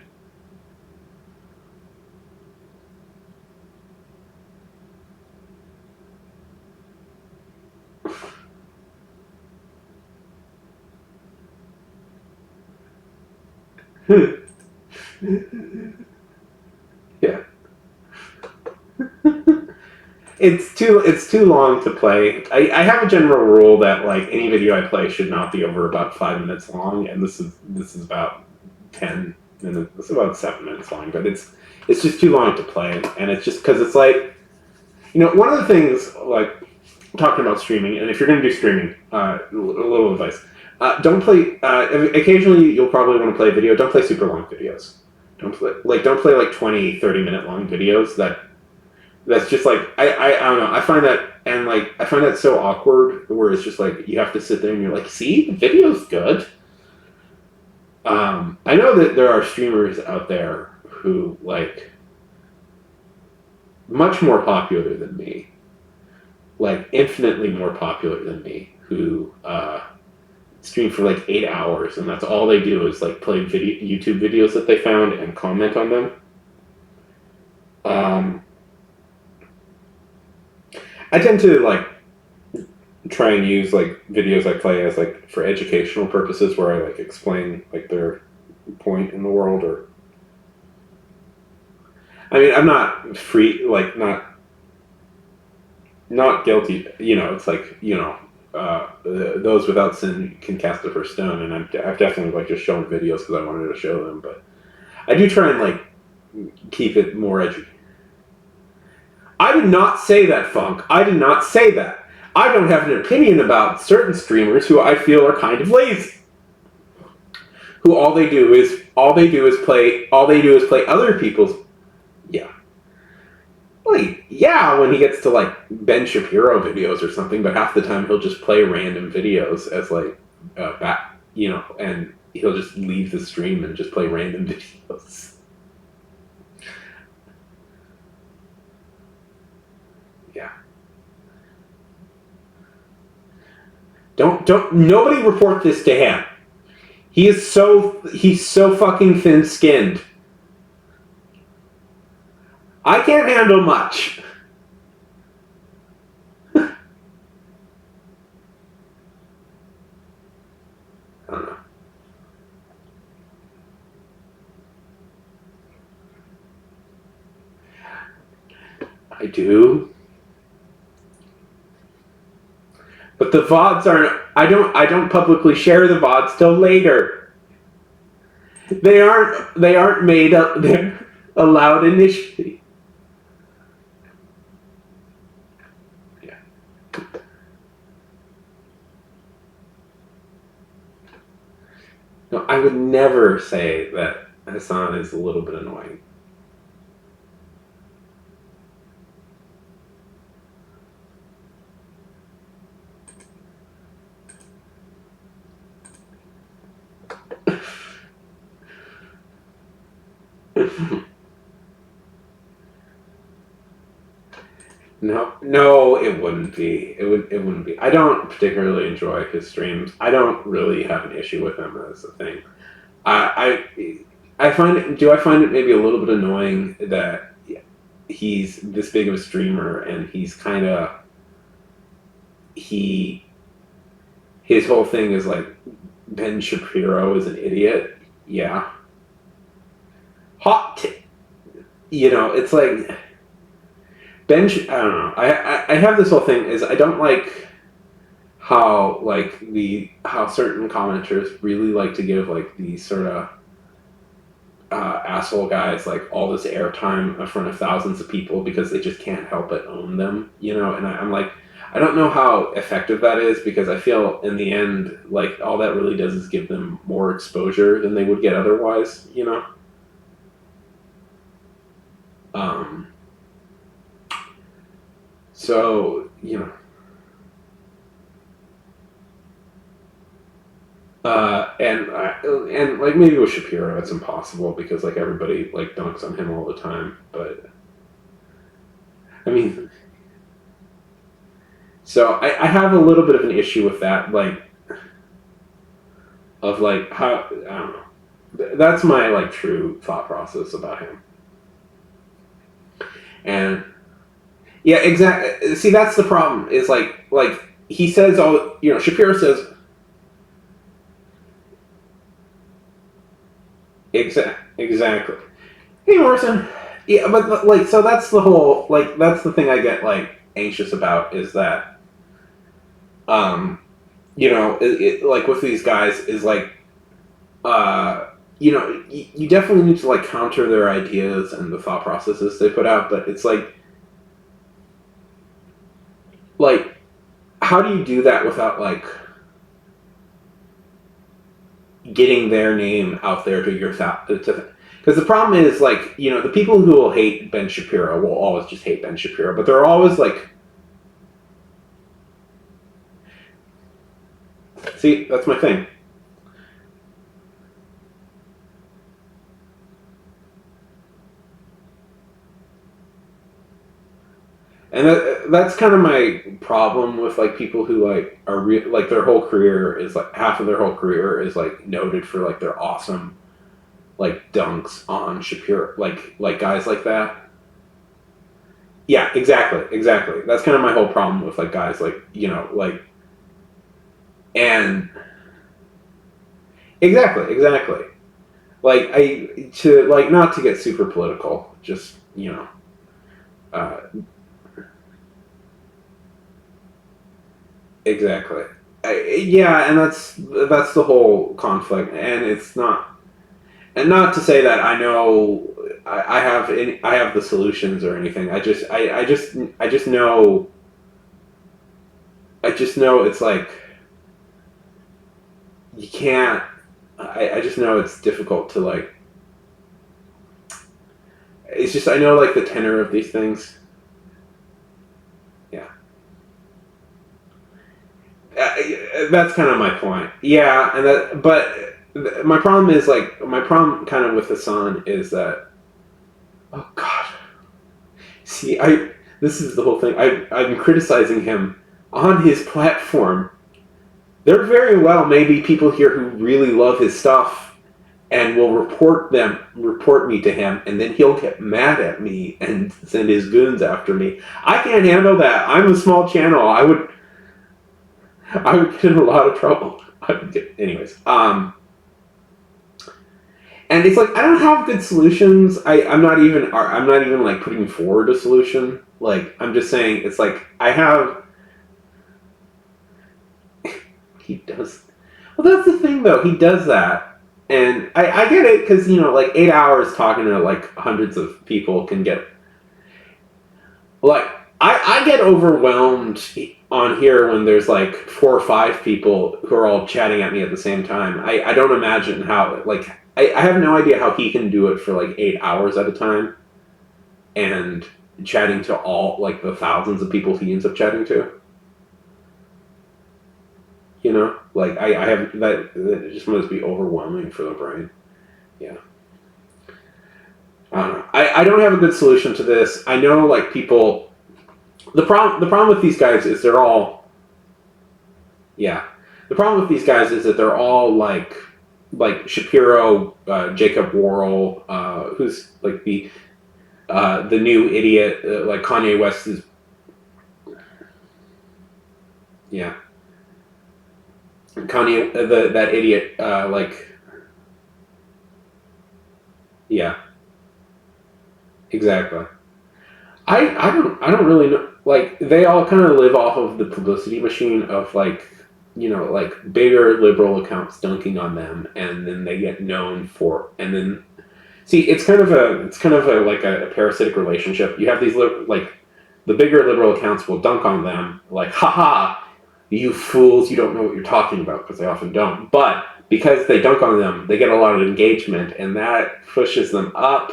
Yeah. It's too long to play. I have a general rule that like any video I play should not be over about 5 minutes long, and this is about 10 minutes. It's about 7 minutes long, but it's just too long to play, and it's just because it's like, one of the things like talking about streaming, and if you're going to do streaming, a little advice. Don't play. Occasionally, you'll probably want to play a video. Don't play super long videos. Don't play like 20, 30-minute long videos. That's just like I don't know. I find that so awkward. Where it's just like you have to sit there and you're like, see, the video's good. I know that there are streamers out there who like much more popular than me, like infinitely more popular than me, who stream for like 8 hours, and that's all they do is like play YouTube videos that they found and comment on them. I tend to like try and use like videos I play as like for educational purposes, where I like explain like their point in the world, or I mean, I'm not free, like not guilty. It's like those without sin can cast the first stone, and I've definitely like just shown videos because I wanted to show them, but I do try and like keep it more educated. I did not say that, Funk. I did not say that. I don't have an opinion about certain streamers who I feel are kind of lazy. Who all they do is play other people's. Yeah. Like, yeah, when he gets to like Ben Shapiro videos or something, but half the time he'll just play random videos as like and he'll just leave the stream and just play random videos. Yeah. Don't nobody report this to him. He's so fucking thin-skinned. I can't handle much. I don't know. I do. But the VODs aren't. I don't publicly share the VODs till later. They aren't made up. allowed initially. Yeah. No, I would never say that Hassan is a little bit annoying. No, it wouldn't be. It wouldn't be. I don't particularly enjoy his streams. I don't really have an issue with him as a thing. I find it. Do I find it maybe a little bit annoying that he's this big of a streamer and he's kind of he his whole thing is like Ben Shapiro is an idiot. Yeah. It's like I don't know. I have this whole thing is I don't like how how certain commenters really like to give like these sort of asshole guys like all this airtime in front of thousands of people because they just can't help but own them, and I'm like, I don't know how effective that is because I feel in the end like all that really does is give them more exposure than they would get otherwise, so and like maybe with Shapiro it's impossible because like everybody like dunks on him all the time, but I mean, so I have a little bit of an issue with that, like of like how I don't know. That's my like true thought process about him, and yeah, exactly. See, that's the problem. Is like he says all Shapiro says. Exactly. Hey, Morrison. Yeah, but like, so that's the whole that's the thing I get like anxious about is that, like with these guys is like, you definitely need to like counter their ideas and the thought processes they put out, but it's like, how do you do that without like getting their name out there to your because the problem is like the people who will hate Ben Shapiro will always just hate Ben Shapiro, but they're always like, see, that's my thing. And that's kind of my problem with like people who like are like their whole career is like half of their whole career is like noted for like their awesome like dunks on Shapiro, like guys like that. Yeah, exactly. That's kind of my whole problem with like guys like like, and exactly. Like to like not to get super political, just uh, exactly. Yeah, and that's the whole conflict, and it's not, and not to say that I know I have the solutions or anything. I just know it's like you can't. I just know it's difficult to like. It's just I know like the tenor of these things. Yeah. That's kind of my point. Yeah, and my problem is like my problem kind of with Hassan is that, oh God, see, this is the whole thing. I'm criticizing him on his platform. There very well may be people here who really love his stuff and will report me to him, and then he'll get mad at me and send his goons after me. I can't handle that. I'm a small channel. I would get in a lot of trouble. Anyways, and it's like I don't have good solutions. I'm not even like putting forward a solution. Like I'm just saying it's like I have. He does. Well, that's the thing though. He does that, And I get it because, you know, like 8 hours talking to like hundreds of people can get like I get overwhelmed on here when there's like 4 or 5 people who are all chatting at me at the same time. I don't imagine how like I have no idea how he can do it for like 8 hours at a time and chatting to all like the thousands of people he ends up chatting to. You know, like I have that. It just must be overwhelming for the brain. Yeah, I don't know. I don't have a good solution to this. I know like people. The problem with these guys is they're all. Yeah, the problem with these guys is that they're all like Shapiro, Jacob Worrell, who's like the new idiot, like Kanye West is. Yeah. Kanye, that idiot, yeah, exactly. I don't really know. Like they all kind of live off of the publicity machine of like like bigger liberal accounts dunking on them, and then they get known for, and then see it's kind of a like a parasitic relationship. You have these like the bigger liberal accounts will dunk on them like haha, you fools, you don't know what you're talking about, because they often don't. But because they dunk on them, they get a lot of engagement, and that pushes them up.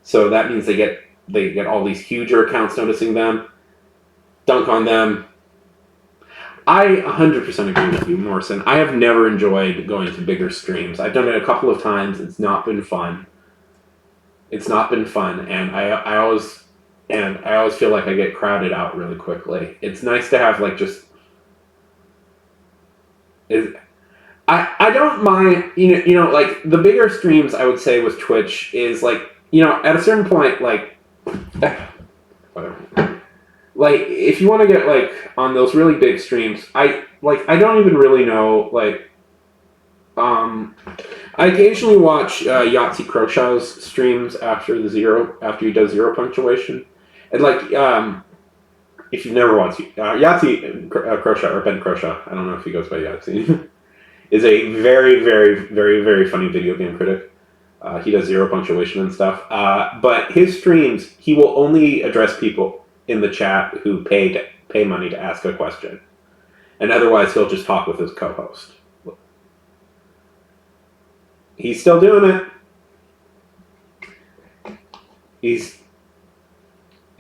So that means they get all these huger accounts noticing them, dunk on them. I 100% agree with you, Morrison. I have never enjoyed going to bigger streams. I've done it a couple of times. It's not been fun. It's not been fun, and I always feel like I get crowded out really quickly. It's nice to have like just. I don't mind, like the bigger streams I would say with Twitch is like, at a certain point, like whatever. Like if you want to get like on those really big streams, I don't even really know, like I occasionally watch Yahtzee Crowshaw's streams after he does zero punctuation. And like if you've never watched Yahtzee Crowshaw, or Ben Crowshaw, I don't know if he goes by Yahtzee. Is a very, very, very, very funny video game critic. He does zero punctuation and stuff. But his streams, he will only address people in the chat who pay money to ask a question. And otherwise, he'll just talk with his co-host. He's still doing it. He's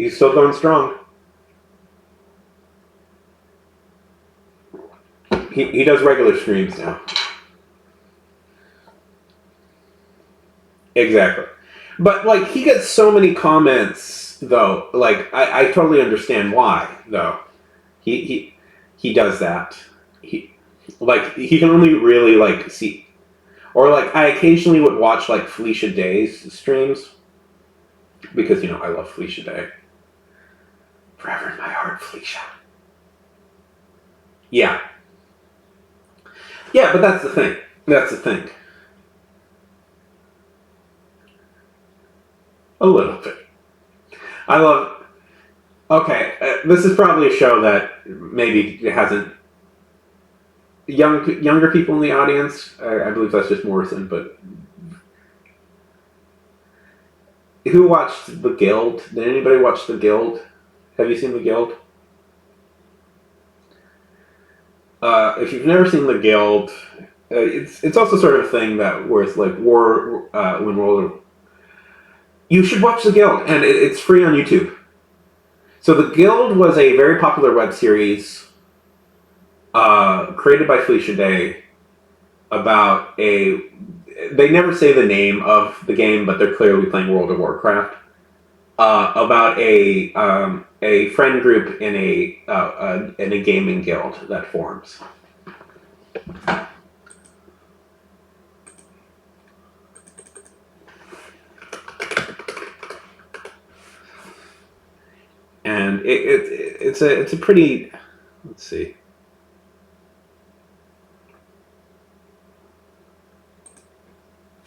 still going strong. He does regular streams now. Exactly. But, like, he gets so many comments, though. Like, I totally understand why, though. He does that. He can only really, like, see... Or, like, I occasionally would watch, like, Felicia Day's streams. Because, I love Felicia Day. Forever in my heart, Felicia. Yeah. Yeah, but that's the thing. That's the thing. A little bit. I love... Okay, this is probably a show that maybe hasn't... Younger people in the audience, I believe that's just Morrison, but... Who watched The Guild? Did anybody watch The Guild? Have you seen The Guild? If you've never seen The Guild, it's also sort of a thing that where it's like when World. You should watch The Guild, and it's free on YouTube. So The Guild was a very popular web series created by Felicia Day about a. They never say the name of the game, but they're clearly playing World of Warcraft. About a friend group in a gaming guild that forms. And it's a pretty, let's see.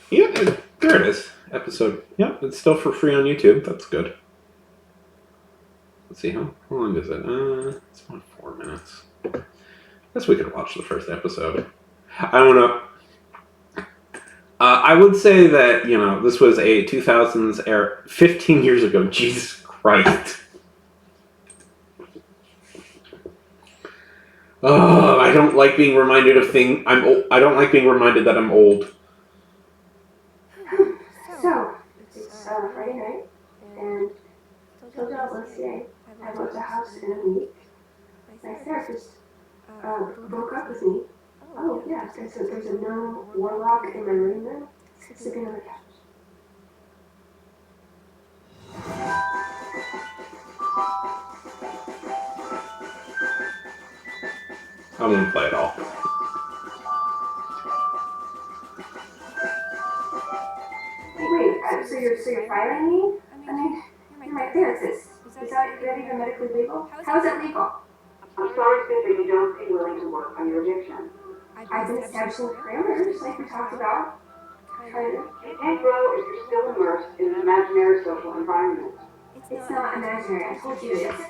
Yeah, there it is. Episode. Yep, it's still for free on YouTube. That's good. Let's see, how long is it? It's about 4 minutes. Guess we could watch the first episode. I don't know. I would say that this was a 2000s era, 15 years ago. Jesus Christ! Oh, I don't like being reminded of things. I'm old. I don't like being reminded that I'm old. So, it's Friday night, and told y'all yesterday I bought the house in a week. My therapist broke up with me. Oh, yeah, there's a no warlock in my living room, sleeping on the couch. I won't play it all. Wait, so you're firing me? I mean, you're my therapist. Is that even medically legal? How is it legal? I'm sorry, Sid, but you don't seem willing to work on your addiction. I've been establishing parameters like we talked about. Kind of. You can't grow if you're still immersed in an imaginary social environment. It's not imaginary. I told you it's.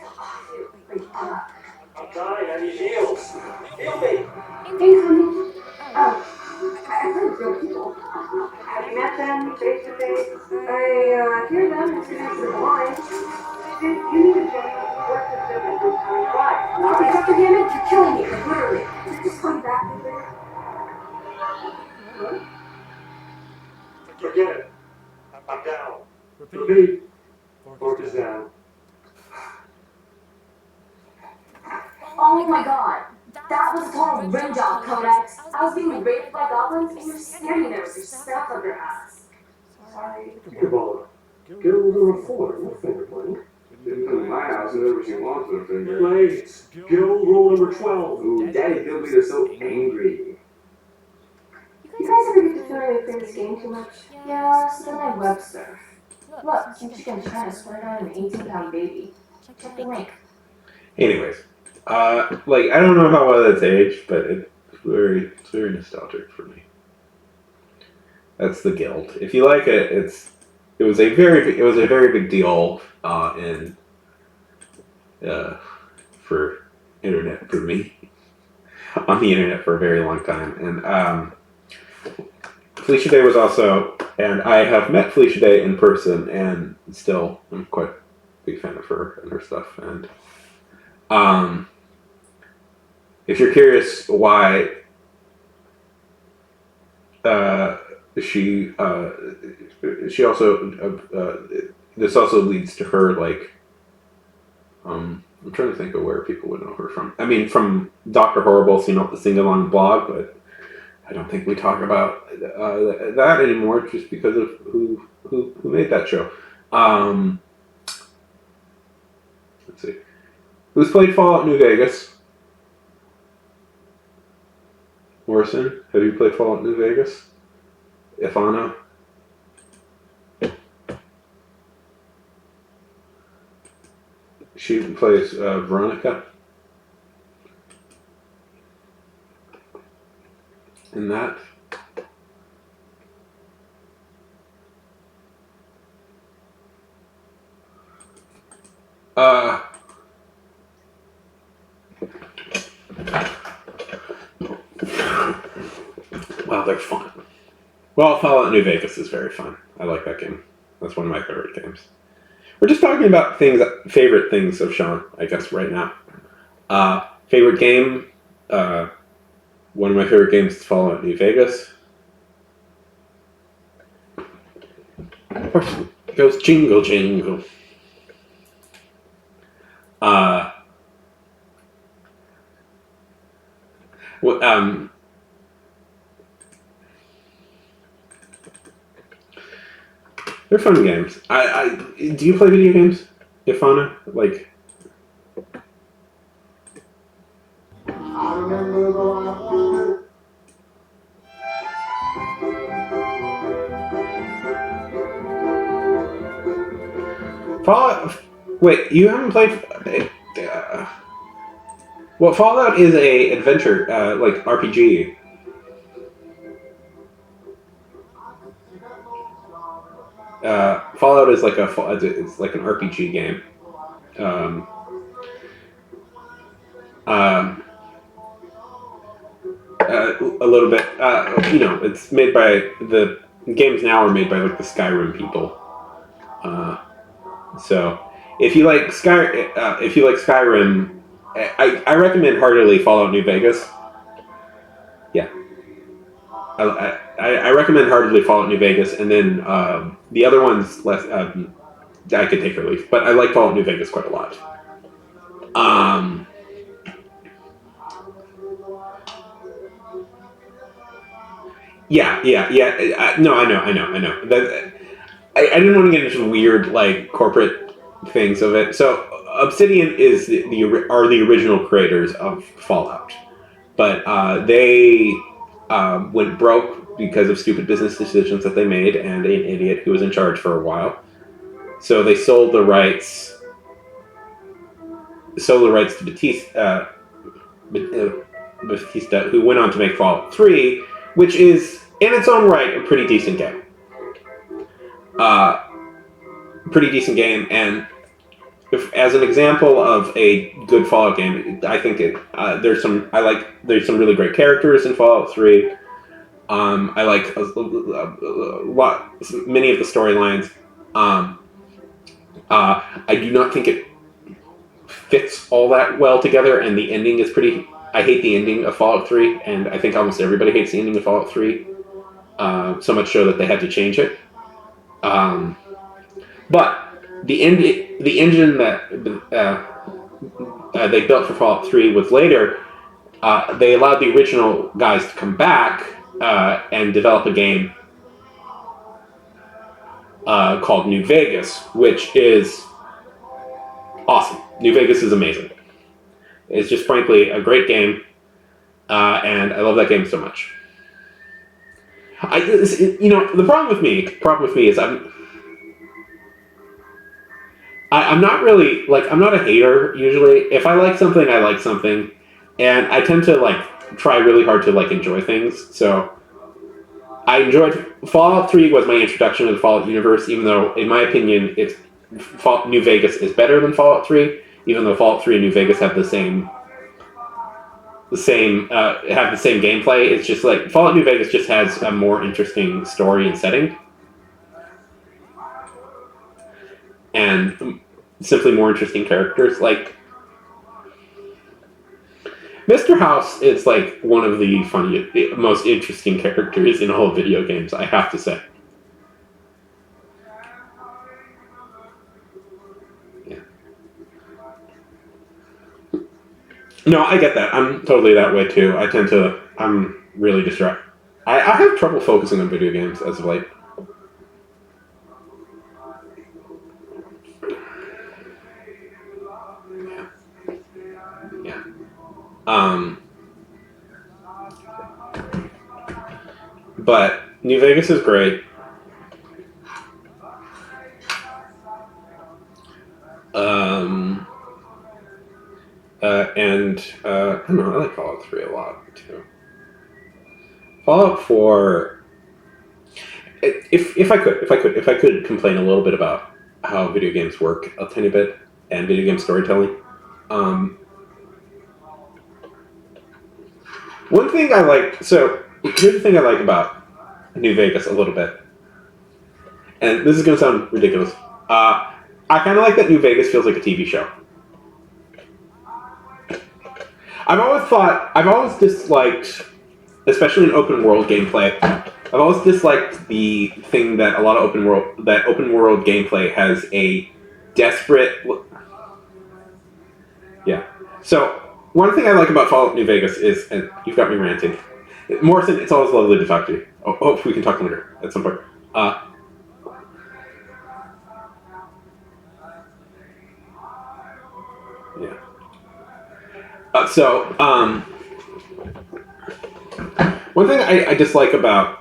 Wait, I'm trying, I need heals. Heal me! Incoming. Oh, I play with real people. Have you met them face to face? I hear them. It's connected to the line. Sid, you need to join the support system and this time twice. Not Okay, Dr. Hammond, you're killing me, like literally. Just call you back later. What? Forget it. I'm down. Repeat. Fork is down. Oh my god. That was a total ring job, Codex. I was being raped by goblins and you're standing there with your stuff up your ass. Sorry. Ebola. Get over to a four, no finger pointing. Didn't come to my house and never she wants with a finger. Blades. Guild rule number 12. Ooh, Daddy Gilby is so angry. You guys ever get the feeling we play this game too much? Yeah, so then I web surf. Look, some chicken trying to swear down an 18-pound baby. Check the link. Anyways, I don't know how well it's aged, but it's very nostalgic for me. That's the Guild. If you like it, it was a very big deal for internet for me on the internet for a very long time, and Felicia Day was also, and I have met Felicia Day in person, and still I'm quite a big fan of her and her stuff, and if you're curious why she also this also leads to her I'm trying to think of where people would know her from. I mean, from Dr. Horrible's the sing-along blog, but I don't think we talk about that anymore just because of who made that show. Let's see. Who's played Fallout New Vegas? Morrison, have you played Fallout New Vegas? Ifana? She plays Veronica in that. Wow, they're fun. Well, Fallout New Vegas is very fun. I like that game. That's one of my favorite games. We're just talking about favorite things of Sean, I guess, right now. Favorite game? One of my favorite games is Fallout New Vegas. Of course, it goes jingle jingle. They're fun games. Do you play video games, Ifana? I remember going up to Fallout. Wait, you haven't played? Well, Fallout is a adventure, RPG. Fallout is it's like an RPG game. a little bit. It's made by the games now are made by like the Skyrim people. So if you like Skyrim, I recommend heartily Fallout New Vegas. Yeah, I recommend heartily Fallout New Vegas, and then the other ones less. I could take or leave, but I like Fallout New Vegas quite a lot. Yeah. No, I know. I didn't want to get into weird like corporate things of it. So Obsidian are the original creators of Fallout, but they went broke because of stupid business decisions that they made and an idiot who was in charge for a while. So they sold the rights to Bethesda, who went on to make Fallout 3, which is, in its own right, a pretty decent game. And as an example of a good Fallout game, I think there's some really great characters in Fallout 3. I like many of the storylines. I do not think it fits all that well together, and the ending is pretty. I hate the ending of Fallout 3, and I think almost everybody hates the ending of Fallout 3. So much so that they had to change it. But the engine that they built for Fallout 3 was later. They allowed the original guys to come back and develop a game called New Vegas, which is awesome. New Vegas is amazing. It's just frankly a great game, and I love that game so much. The problem with me is I'm not really I'm not a hater usually. If I like something, I like something, and I tend to try really hard to enjoy things. So I enjoyed Fallout 3 was my introduction to the Fallout universe, even though in my opinion New Vegas is better than Fallout 3, even though Fallout 3 and New Vegas have the same gameplay. It's just Fallout New Vegas just has a more interesting story and setting, and simply more interesting characters. Mr. House is one of the funniest, most interesting characters in all video games, I have to say. Yeah. No, I get that. I'm totally that way too. I'm really distracted. I have trouble focusing on video games as of late. Yeah. But New Vegas is great. I don't know, I like Fallout 3 a lot too. Fallout 4, if I could complain a little bit about how video games work a tiny bit and video game storytelling. One thing I like, so here's the thing I like about New Vegas a little bit, and this is going to sound ridiculous. I kind of like that New Vegas feels like a TV show. I've always disliked, especially in open world gameplay, I've always disliked the thing that a lot of open world gameplay has a desperate. Yeah. So one thing I like about Fallout New Vegas is, and you've got me ranting, Morrison. It's always lovely to talk to you. Hope we can talk later at some point. Yeah. One thing I dislike about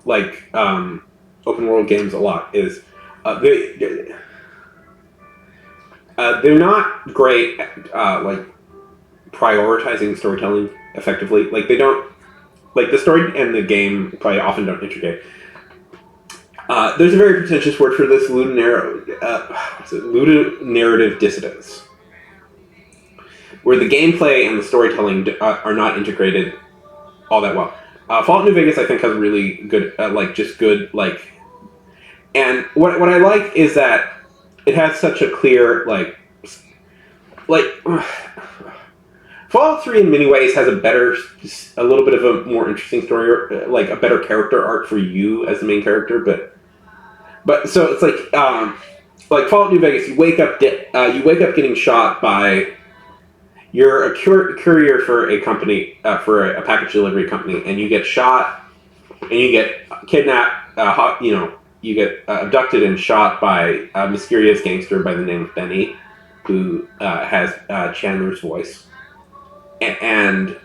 open world games a lot is they're not great at prioritizing storytelling effectively. They don't the story and the game probably often don't integrate. There's a very pretentious word for this: ludonarrative dissonance, where the gameplay and the storytelling are not integrated all that well. Fallout New Vegas, I think, has really good, and what I like is that it has such a clear, Fallout 3 in many ways has a little bit of a more interesting story, or, like a better character arc for you as the main character, but so it's like Fallout New Vegas, you wake up getting shot by. You're a courier for a company, for a package delivery company, and you get shot, and you get kidnapped. You get abducted and shot by a mysterious gangster by the name of Benny, who has Chandler's voice, and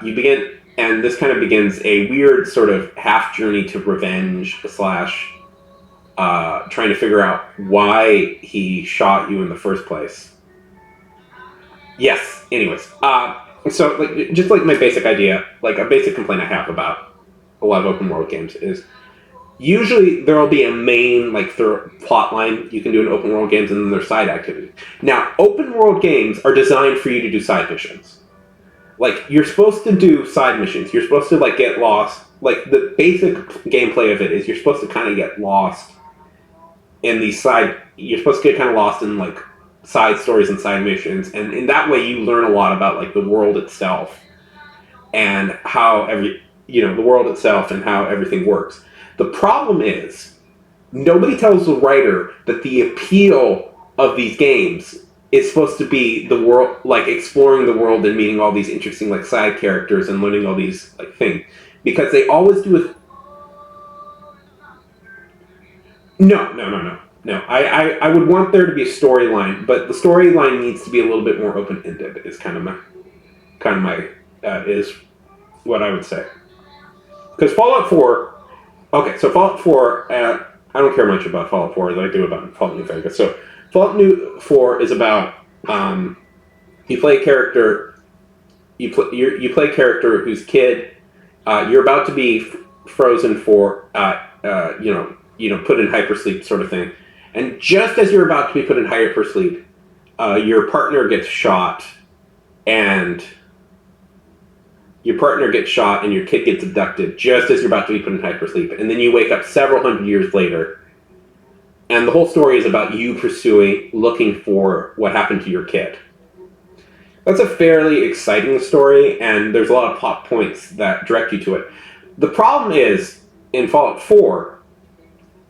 you begin, and this kind of begins a weird sort of half journey to revenge / trying to figure out why he shot you in the first place. Yes. Anyways, so just my basic idea, like a basic complaint I have about a lot of open world games is usually there will be a main plot line you can do in open world games, and then there's side activities. Now, open world games are designed for you to do side missions. Like, you're supposed to do side missions. You're supposed to get lost. Like, the basic gameplay of it is you're supposed to kind of get lost in these side. You're supposed to get kind of lost in side stories and side missions, and in that way you learn a lot about the world itself and how the world itself and how everything works. The problem is nobody tells the writer that the appeal of these games is supposed to be the world, exploring the world and meeting all these interesting side characters and learning all these things, because they always do it. No, I would want there to be a storyline, but the storyline needs to be a little bit more open-ended. Is is what I would say. Because Fallout 4, okay, so Fallout 4, I don't care much about Fallout 4 as I do about Fallout New Vegas. So Fallout 4 is about you play a character, you play a character whose kid you're about to be frozen for put in hypersleep sort of thing. And just as you're about to be put in hypersleep, your partner gets shot, and your kid gets abducted just as you're about to be put in hypersleep. And then you wake up several hundred years later, and the whole story is about you looking for what happened to your kid. That's a fairly exciting story, and there's a lot of plot points that direct you to it. The problem is, in Fallout 4,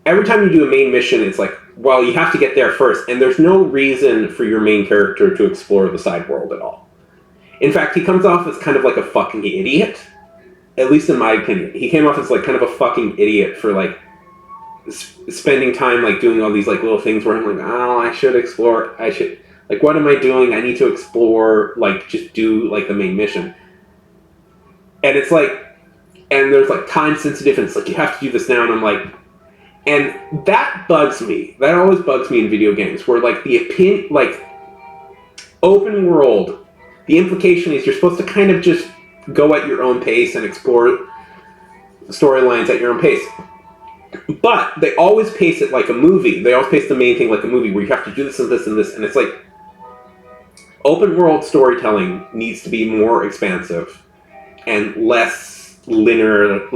every time you do a main mission, it's you have to get there first, and there's no reason for your main character to explore the side world at all. In fact, he comes off as kind of a fucking idiot, at least in my opinion. He came off as kind of a fucking idiot for spending time doing all these little things where I'm I should explore, what am I doing? I need to explore, just do the main mission. And it's and there's time sensitive, and it's you have to do this now, and I'm and that bugs me. That always bugs me in video games, where open world, the implication is you're supposed to kind of just go at your own pace and explore storylines at your own pace. But they always pace it like a movie. They always pace the main thing like a movie, where you have to do this and this and this, and it's open world storytelling needs to be more expansive and less linear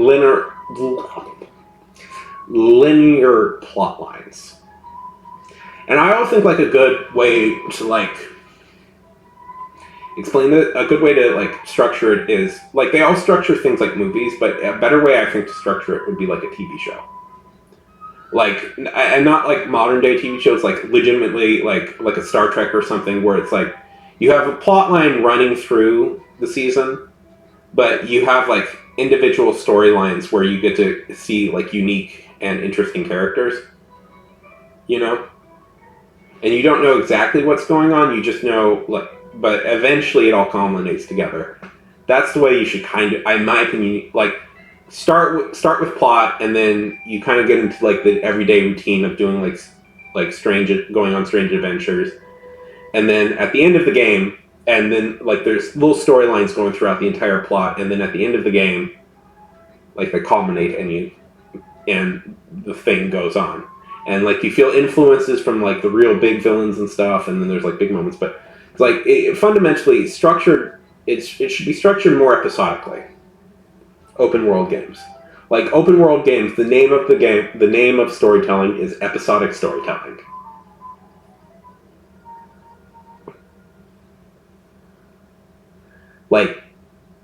plot lines. And I also think a good way to explain it, a good way to structure it is they all structure things like movies, but a better way I think to structure it would be a TV show. And not modern day TV shows, legitimately like a Star Trek or something, where it's you have a plot line running through the season, but you have individual storylines where you get to see unique and interesting characters, and you don't know exactly what's going on. You just know, but eventually it all culminates together. That's the way you should kind of, in my opinion, start with plot, and then you kind of get into the everyday routine of doing going on strange adventures, and then at the end of the game, and then there's little storylines going throughout the entire plot, and then at the end of the game, they culminate, and the thing goes on, and you feel influences from the real big villains and stuff, and then there's big moments, but it's fundamentally structured. It should be structured more episodically. open world games. Like open world games, the name of storytelling is episodic storytelling. Like,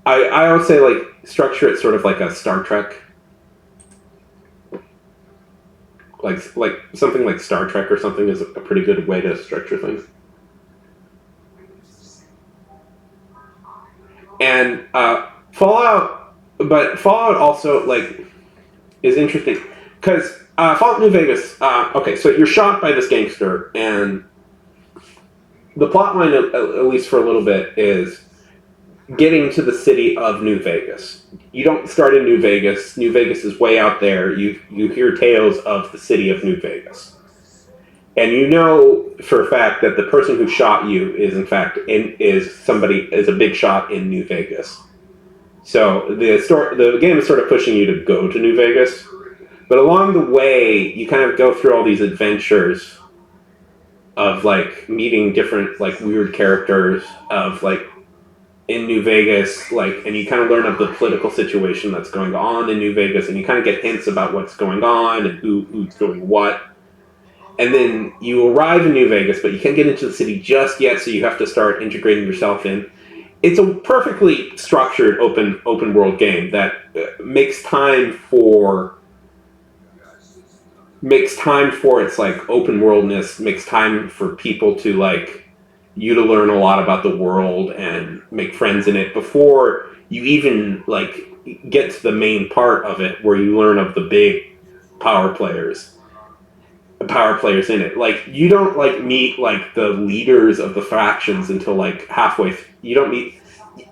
I always say, like, structure it sort of like a Star Trek. Like something like Star Trek or something is a pretty good way to structure things. And Fallout also, like, is interesting because Fallout New Vegas. Okay, so you're shot by this gangster, and the plot line, at least for a little bit, is getting to the city of New Vegas. You don't start in New Vegas. New Vegas is way out there. You hear tales of the city of New Vegas, and you know for a fact that the person who shot you is in fact is a big shot in New Vegas. So the game is sort of pushing you to go to New Vegas, but along the way you kind of go through all these adventures of like meeting different like weird characters of like in New Vegas, like, and you kind of learn of the political situation that's going on in New Vegas, and you kind of get hints about what's going on and who's doing what. And then you arrive in New Vegas, but you can't get into the city just yet, so you have to start integrating yourself in. It's a perfectly structured open world game that makes time for its like open worldness, makes time for people to like you to learn a lot about the world and make friends in it before you even like get to the main part of it where you learn of the big power players in it. Like you don't like meet like the leaders of the factions until like halfway. You don't meet.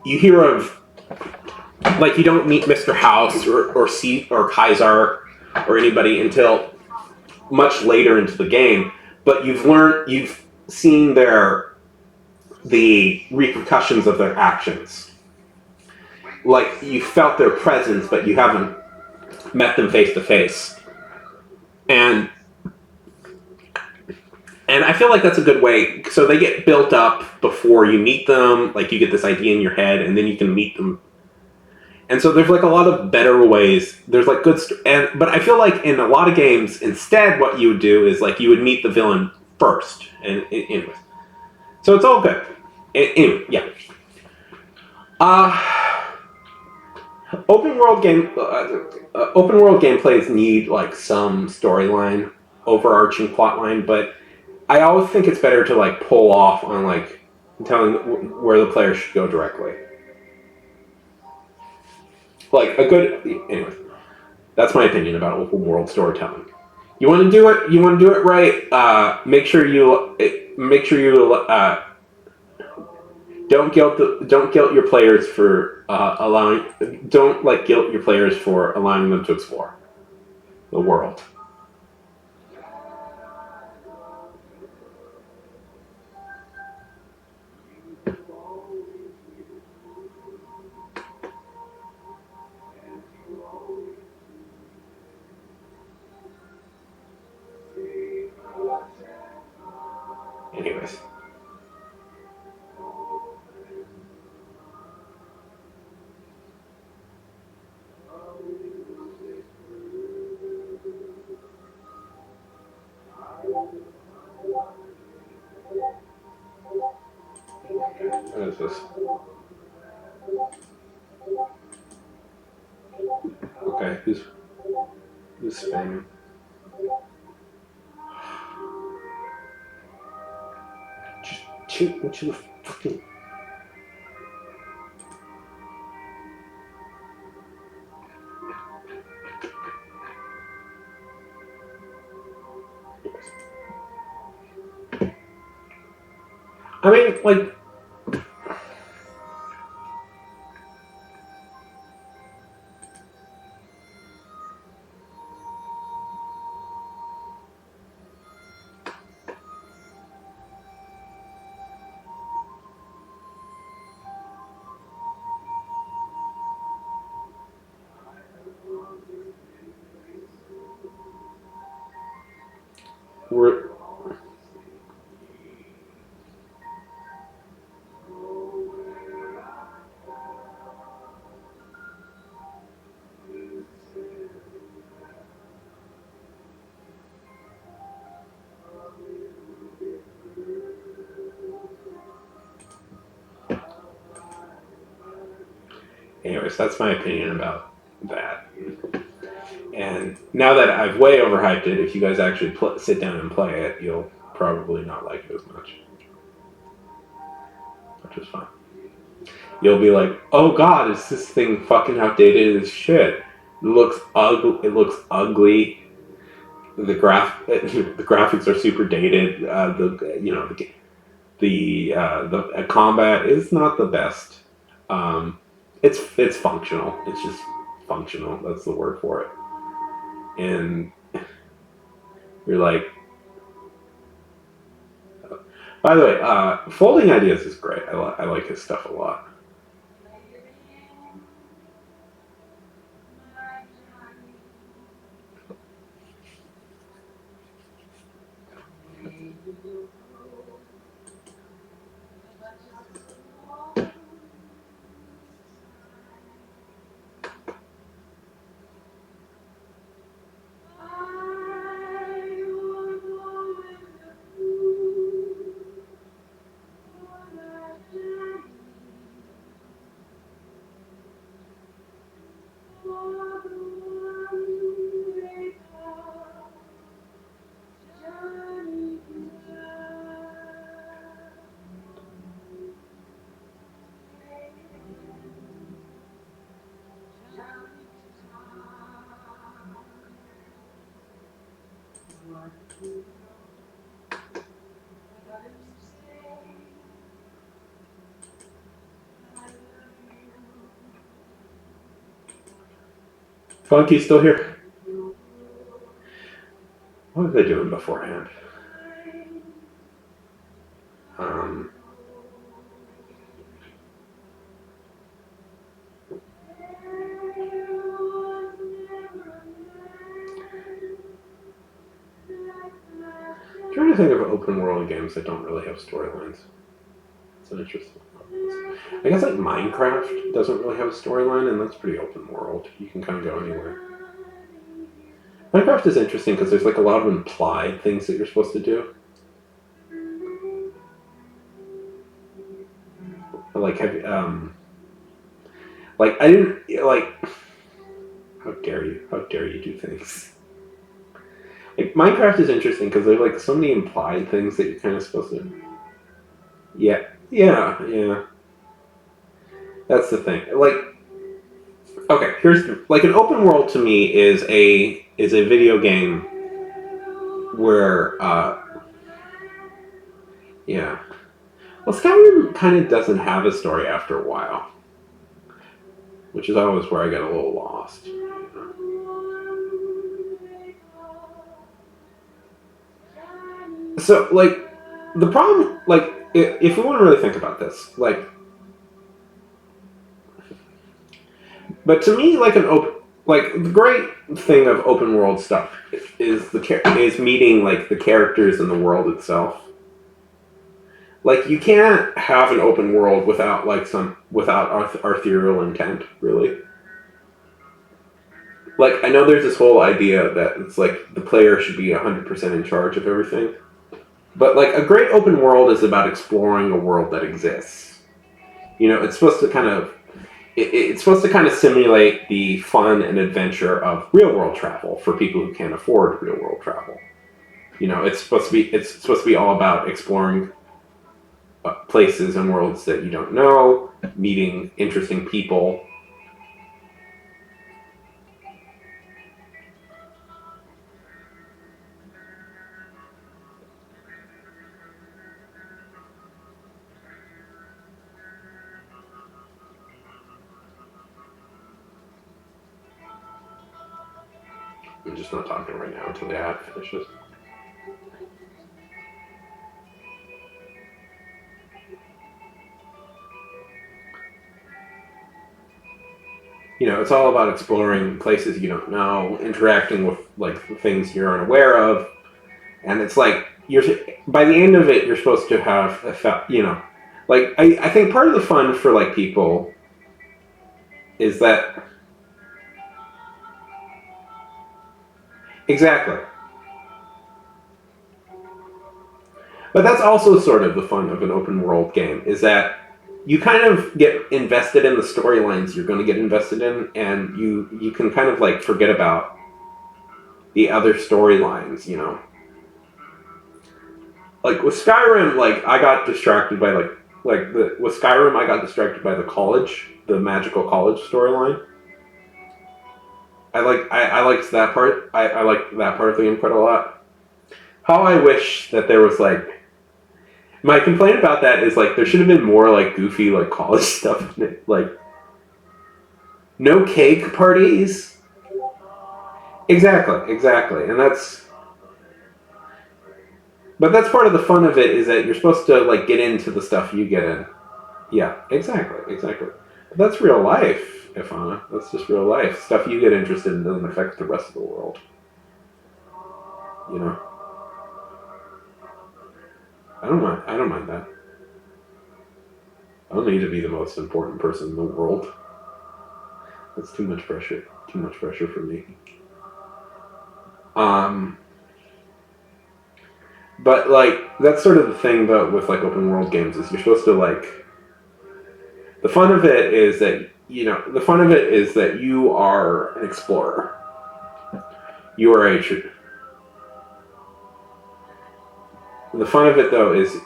You hear of like you don't meet Mr. House or Kaiser or anybody until much later into the game. But you've seen the repercussions of their actions. Like you felt their presence, but you haven't met them face to face. And I feel like that's a good way. So they get built up before you meet them. Like you get this idea in your head, and then you can meet them. And so there's like a lot of better ways. There's like good, but I feel like in a lot of games, instead, what you would do is like you would meet the villain first, and anyway. So it's all good. Anyway, yeah. Open world gameplays need like some storyline, overarching plot line, but I always think it's better to like pull off on like telling where the player should go directly. Like a good, anyway. That's my opinion about open world storytelling. You want to do it. You want to do it right. Make sure you don't guilt your players for Don't like guilt your players for allowing them to explore the world. Anyways. What is this? Okay, who's spamming? Just shoot into the fucking. I mean, like. We're. Anyways, that's my opinion about that. And now that I've way overhyped it, if you guys actually sit down and play it, you'll probably not like it as much. Which is fine. You'll be like, oh god, is this thing fucking outdated as shit? It looks ugly. The graphics are super dated. The combat is not the best. It's functional. It's just functional. That's the word for it. And you're like, by the way, Folding Ideas is great. I like his stuff a lot. Funky's still here. What was I doing beforehand? I'm trying to think of open world games that don't really have storylines. It's an interesting one. I guess like Minecraft doesn't really have a storyline, and that's pretty open world. You can kind of go anywhere. Minecraft is interesting because there's like a lot of implied things that you're supposed to do. Like I didn't like. How dare you? How dare you do things? Like Minecraft is interesting because there's like so many implied things that you're kind of supposed to. Yeah. That's the thing. Like, okay, here's like an open world to me is a video game where yeah. Well, Skyrim kind of doesn't have a story after a while, which is always where I get a little lost. So, like, the problem, like, if we want to really think about this, like, but to me, like the great thing of open world stuff is meeting like the characters in the world itself. Like, you can't have an open world without arterial intent, really. Like, I know there's this whole idea that it's like the player should be 100% in charge of everything. But, like, a great open world is about exploring a world that exists. You know, it's supposed to kind of simulate the fun and adventure of real-world travel for people who can't afford real-world travel. You know, it's supposed to be all about exploring places and worlds that you don't know, meeting interesting people. I'm just not talking right now until the ad finishes. You know, it's all about exploring places you don't know, interacting with like things you're unaware of, and it's like by the end of it, you're supposed to have like I think part of the fun for like people is that exactly, but that's also sort of the fun of an open world game is that you kind of get invested in the storylines you're going to get invested in, and you can kind of like forget about the other storylines, you know. Like with Skyrim, like I got distracted by with Skyrim, I got distracted by the magical college storyline. I liked that part. I liked that part of the game quite a lot. How I wish that there was like my complaint about that is like there should have been more like goofy like college stuff in it. Like no cake parties. Exactly, and but that's part of the fun of it is that you're supposed to like get into the stuff you get in. Yeah, exactly. But that's real life, Ifana. That's just real life. Stuff you get interested in doesn't affect the rest of the world. You know? I don't mind that. I don't need to be the most important person in the world. That's too much pressure. Too much pressure for me. But like that's sort of the thing though with like open world games is you're supposed to like the fun of it is that you are an explorer. You are the fun of it though is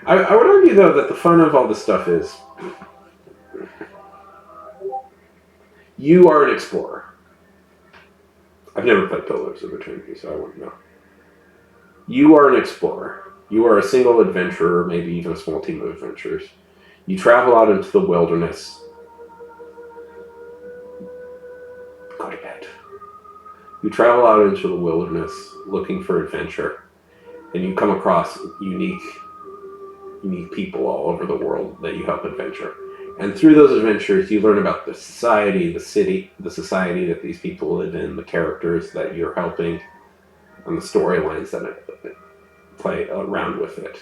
I would argue though that the fun of all this stuff is you are an explorer. I've never played Pillars of Eternity, so I wouldn't know. You are an explorer. You are a single adventurer, maybe even a small team of adventurers. You travel out into the wilderness. Go to bed. You travel out into the wilderness looking for adventure, and you come across unique people all over the world that you help adventure. And through those adventures, you learn about the society, the city, the society that these people live in, the characters that you're helping, and the storylines that play around with it.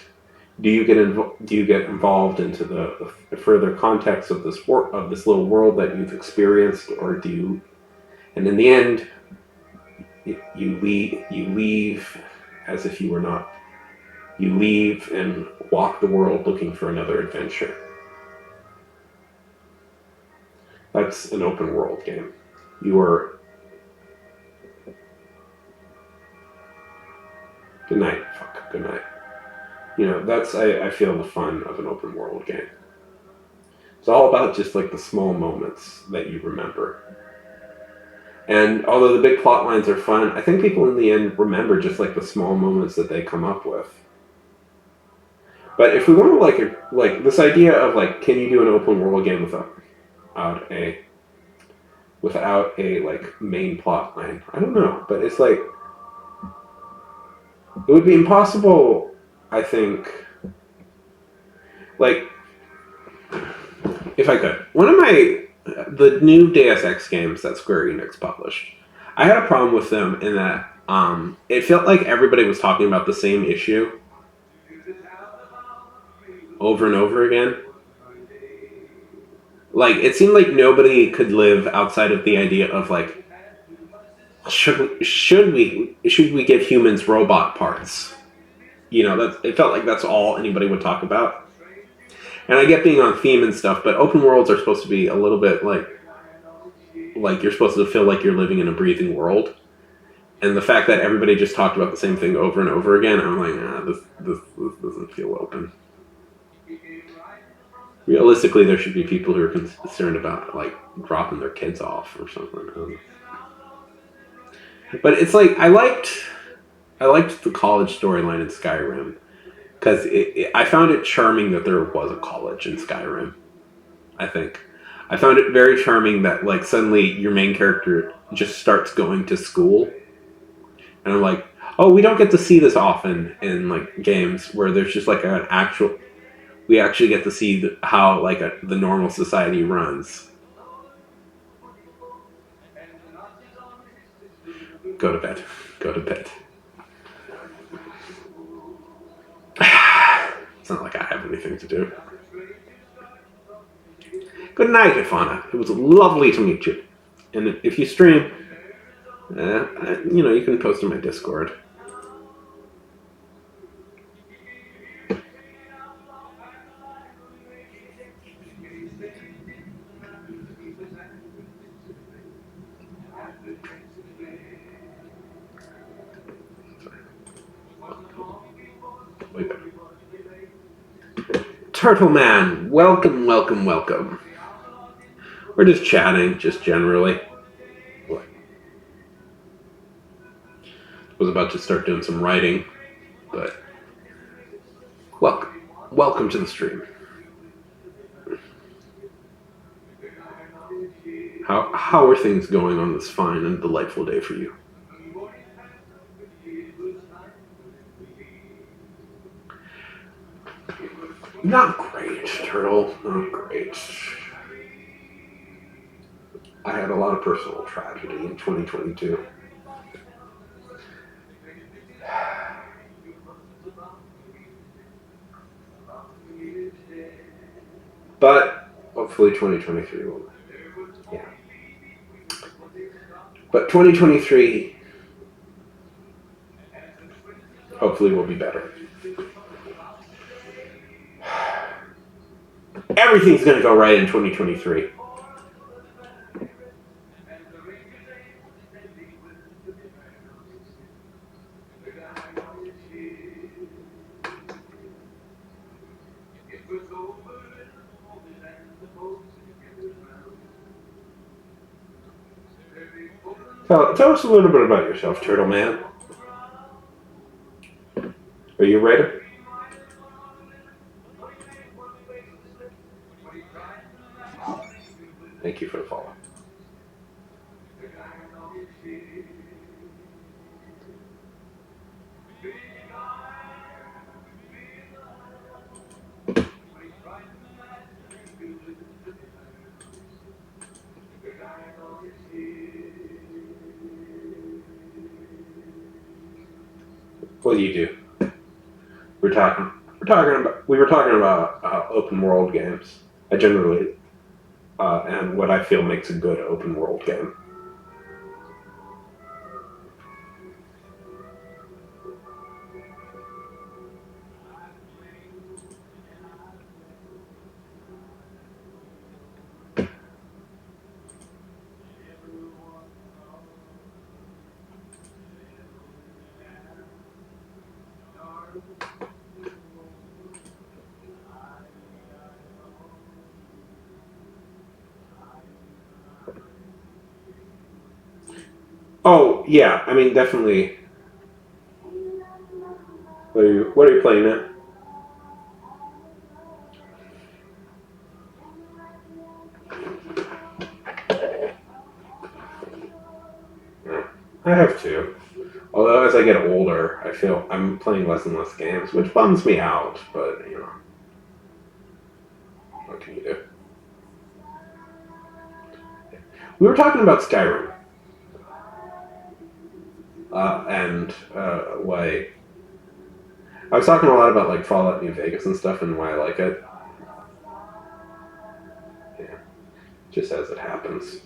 Do you get involved into the further context of this little world that you've experienced, or do you? And in the end, you leave as if you were not. You leave and walk the world looking for another adventure. That's an open world game. You are. Good night. Fuck. Good night. You know, that's I feel the fun of an open world game. It's all about just like the small moments that you remember. And although the big plot lines are fun, I think people in the end remember just like the small moments that they come up with. But if we want to like this idea of like, can you do an open world game without a like main plot line? I don't know, but it's like it would be impossible, I think. Like, if I could, the new Deus Ex games that Square Enix published, I had a problem with them in that it felt like everybody was talking about the same issue over and over again. Like, it seemed like nobody could live outside of the idea of like, should we give humans robot parts? You know, it felt like that's all anybody would talk about. And I get being on theme and stuff, but open worlds are supposed to be a little bit like you're supposed to feel like you're living in a breathing world. And the fact that everybody just talked about the same thing over and over again, I'm like, this doesn't feel open. Realistically, there should be people who are concerned about like dropping their kids off or something. But it's like I liked the college storyline in Skyrim because I found it charming that there was a college in Skyrim. I think I found it very charming that like suddenly your main character just starts going to school, and I'm like, oh, we don't get to see this often in like games where there's just like we actually get to see how like the normal society runs. Go to bed. Go to bed. It's not like I have anything to do. Good night, Ifana. It was lovely to meet you. And if you stream, you can post in my Discord. way better. Turtle Man, welcome, welcome, welcome. We're just chatting, just generally. What? Was about to start doing some writing, but welcome to the stream. How are things going on this fine and delightful day for you? Not great, Turtle. Not great. I had a lot of personal tragedy in 2022. But hopefully 2023 will. Yeah. But 2023 hopefully will be better. Everything's going to go right in 2023. Tell us a little bit about yourself, Turtle Man. Are you ready? Thank you for the follow. What do you do? We were talking about open world games. I generally, and what I feel makes a good open world game. Oh yeah, I mean definitely. What are you playing now? I have two. Although as I get older, I feel I'm playing less and less games, which bums me out. But you know, what can you do? We were talking about Skyrim, and why I was talking a lot about like Fallout New Vegas and stuff, and why I like it. Yeah, just as it happens.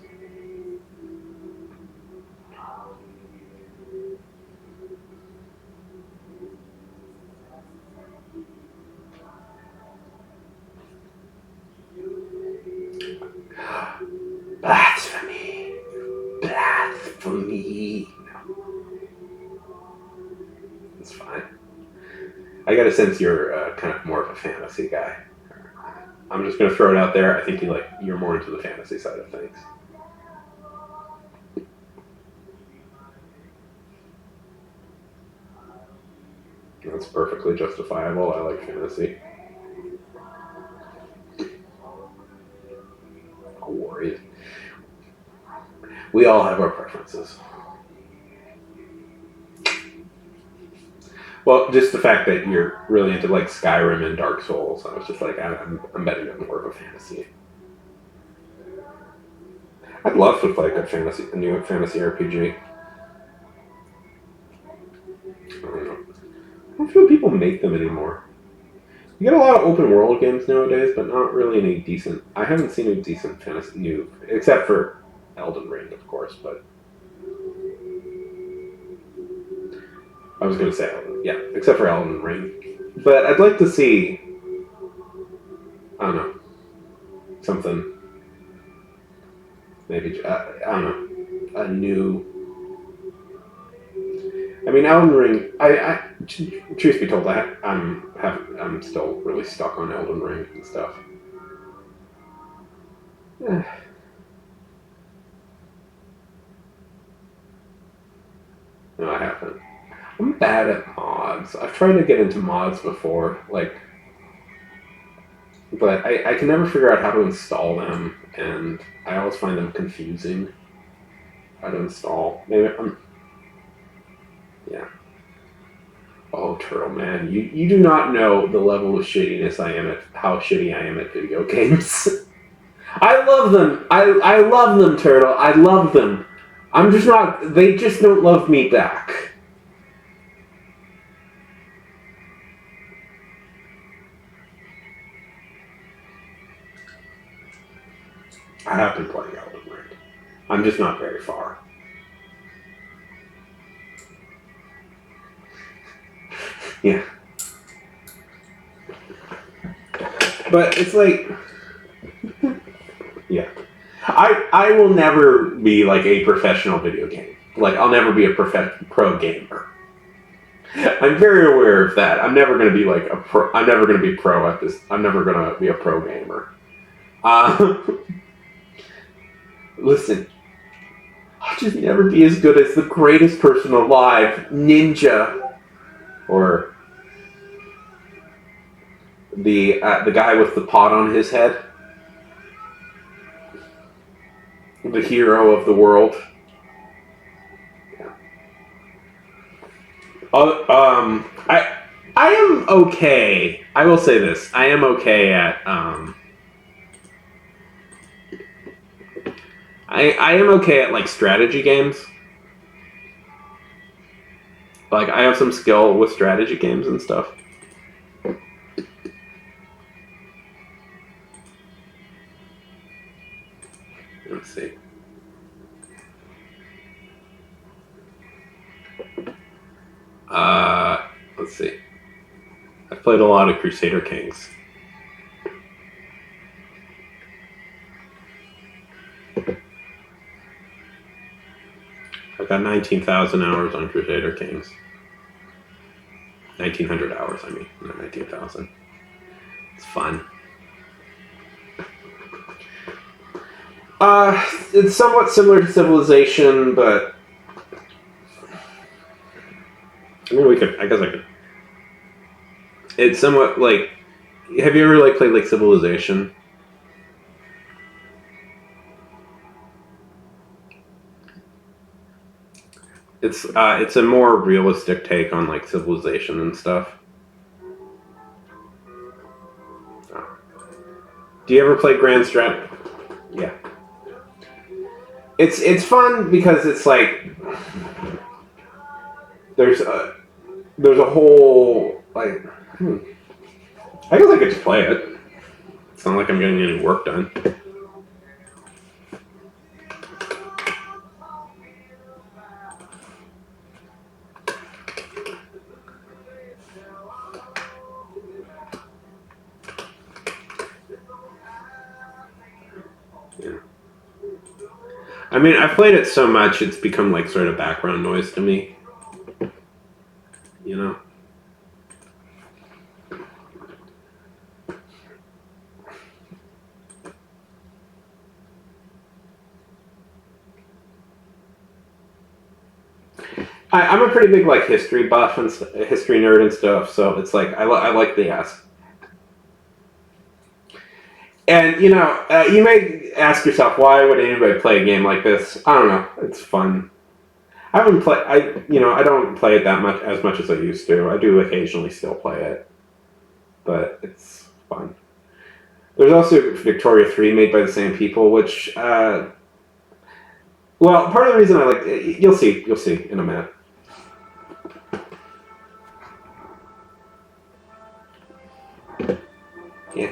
Blasphemy. Blasphemy. No. It's fine. I got a sense you're kind of more of a fantasy guy. I'm just going to throw it out there. I think you're more into the fantasy side of things. That's perfectly justifiable. I like fantasy. No worries. We all have our preferences. Well, just the fact that you're really into like Skyrim and Dark Souls, I was just like, I'm betting on more of a fantasy. I'd love to play a new fantasy RPG. I don't know. I don't feel people make them anymore. You get a lot of open world games nowadays, but not really any decent. I haven't seen a decent fantasy new, except for Elden Ring, of course. But I was going to say, yeah, except for Elden Ring. But I'd like to see, I don't know, something. Maybe I don't know, a new. I mean, Elden Ring. Truth be told, I'm still really stuck on Elden Ring and stuff. Eh. No, I haven't. I'm bad at mods. I've tried to get into mods before, but I can never figure out how to install them, and I always find them confusing. How to install? Yeah. Oh, Turtle Man, you do not know the level of shittiness I am at how shitty I am at video games. I love them. I love them, Turtle. I love them. I'm just not. They just don't love me back. I have been playing Elden Ring. I'm just not very far. Yeah. But it's like... Yeah. I will never be like a professional video game. Like, I'll never be a pro gamer. I'm very aware of that. I'm never going to be like a pro... I'm never going to be pro at this. I'm never going to be a pro gamer. Listen, I'll just never be as good as the greatest person alive, Ninja, or the guy with the pot on his head, the hero of the world. Yeah. I am okay. I will say this: I am okay at I am okay at like strategy games. Like, I have some skill with strategy games and stuff. Let's see. Let's see. I've played a lot of Crusader Kings. I've got 19,000 hours on Crusader Kings. 1,900 hours, I mean, not 19,000. It's fun. It's somewhat similar to Civilization, but... I mean, I guess I could... It's somewhat like... Have you ever, like, played, like, Civilization? It's a more realistic take on like Civilization and stuff. Oh. Do you ever play Grand Strat? Yeah. It's fun because it's like there's a whole like I guess I could just play it. It's not like I'm getting any work done. I mean, I've played it so much, it's become like sort of background noise to me. You know? I'm a pretty big like history buff and history nerd and stuff, so it's like I like the ask. And, you know, you may ask yourself, why would anybody play a game like this? I don't know. It's fun. I don't play it that much as I used to. I do occasionally still play it, but it's fun. There's also Victoria 3 made by the same people, which, well, part of the reason I like it, you'll see in a minute. Yeah.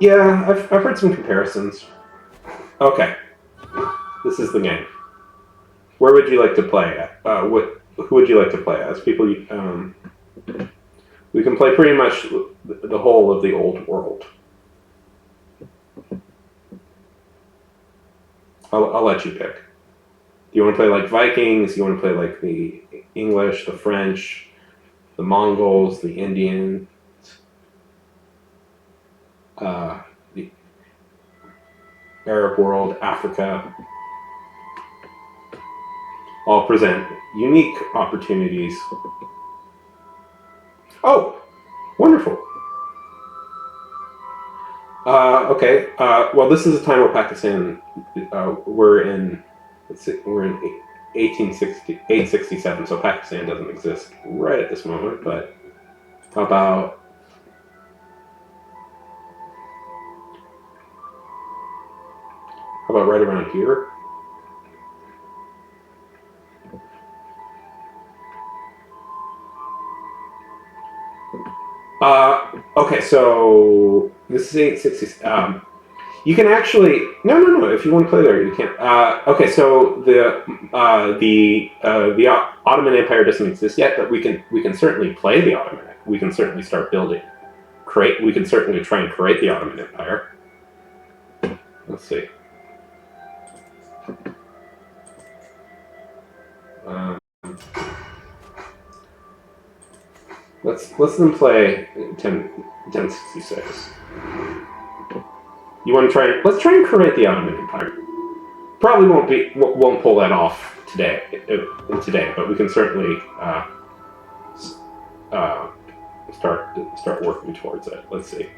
Yeah, I've heard some comparisons. Okay, this is the game. Where would you like to play at? Who would you like to play as? We can play pretty much the whole of the old world. I'll let you pick. Do you want to play like Vikings? Do you want to play like the English, the French, the Mongols, the Indians, the Arab world, Africa? All present unique opportunities. Oh, wonderful. Okay. Well, this is a time where Pakistan. We're in 867, so Pakistan doesn't exist right at this moment. But how about right around here? Okay, so this is 860. You can actually no. If you want to play there, you can. Okay, so the Ottoman Empire doesn't exist yet, but we can certainly play the Ottoman. We can certainly start building. We can certainly try and create the Ottoman Empire. Let's see. Let's them play 1066. You want to try? Let's try and create the Ottoman Empire. Probably won't pull that off today, but we can certainly start working towards it. Let's see.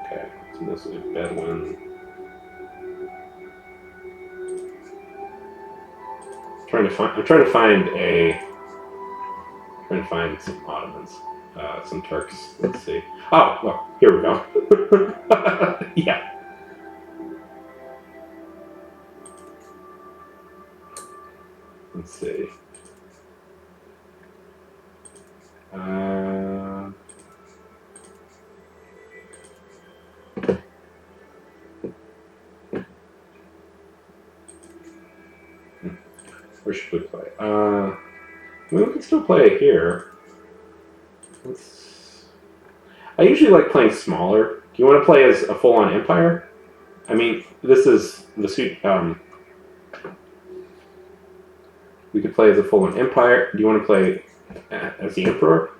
Okay, so this is Bedouin. I'm trying to find some Ottomans, some Turks. Let's see. Oh, well, here we go. Yeah. Let's see. Where should we play? We can still play it here. I usually like playing smaller. Do you want to play as a full-on Empire? I mean, this is the suit. We could play as a full-on Empire. Do you want to play as the Emperor?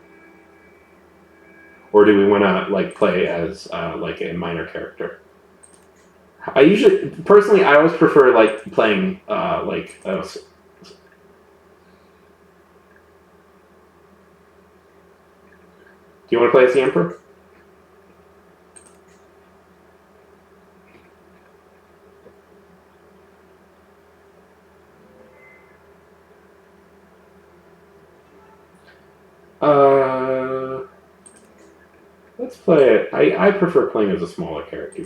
Or do we want to play as like a minor character? I always prefer playing Do you want to play as the Emperor? Let's play it. I prefer playing as a smaller character.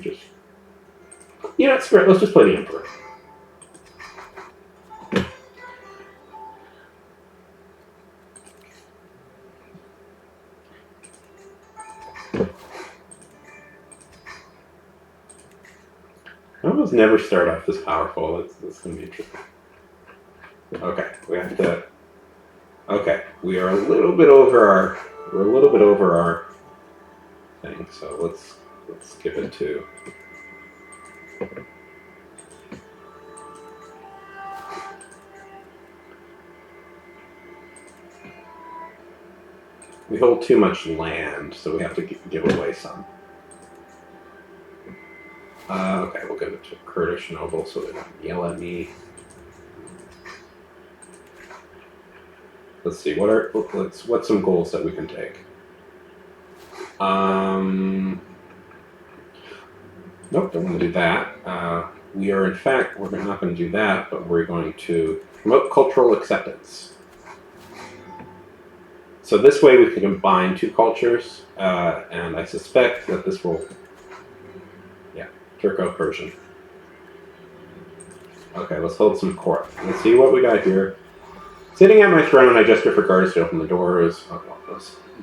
It's great. Let's just play the Emperor. I almost never start off this powerful. It's going to be interesting. Okay, we have to. Okay, we are a little bit over our. We're a little bit over our thing, so let's skip it to. We hold too much land, so we have to give away some. Okay, we'll give it to Kurdish noble so they don't yell at me. Let's see, what's some goals that we can take? Nope, don't want to do that. We're not going to do that, but we're going to promote cultural acceptance. So this way we can combine two cultures, and I suspect that this will, Turco-Persian. Okay, let's hold some court. Let's see what we got here. Sitting at my throne, I gesture for guards to open the doors.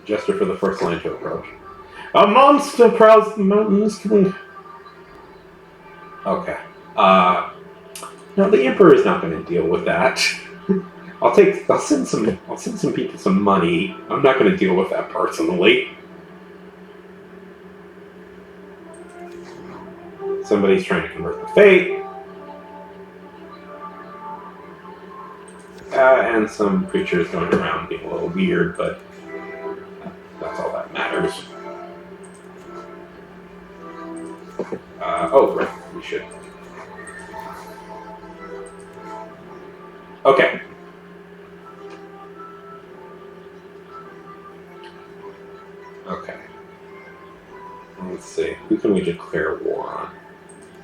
Gesture for the first line to approach. A monster prowls the mountains. Okay. No, the Emperor is not going to deal with that. I'll send some people some money. I'm not going to deal with that personally. Somebody's trying to convert the fate. And some preachers going around being a little weird, but that's all that matters. Oh, right, we should. Okay. Okay. Let's see. Who can we declare war on?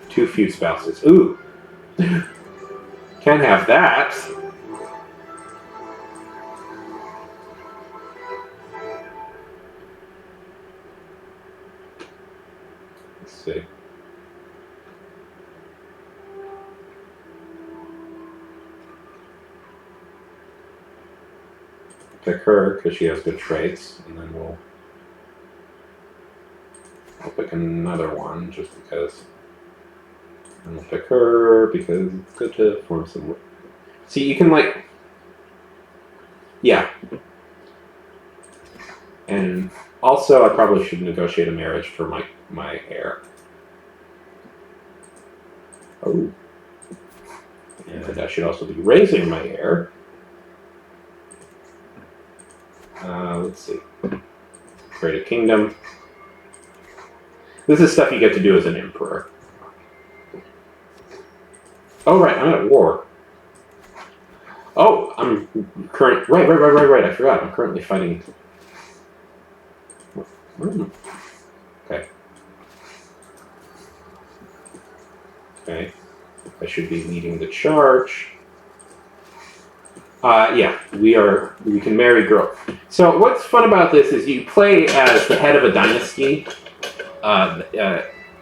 Too few spouses. Ooh! Can't have that. Let's see. Pick her because she has good traits, and then I'll pick another one just because. And we'll pick her because it's good to form some. See, you can like. Yeah. And also, I probably should negotiate a marriage for my heir. Oh. And I should also be raising my heir. Let's see. Create a kingdom. This is stuff you get to do as an emperor. Oh, right, I'm at war. Oh, I'm current. Right. I forgot. I'm currently fighting. Okay. Okay. I should be leading the charge. Yeah, we can marry girls. So what's fun about this is you play as the head of a dynasty.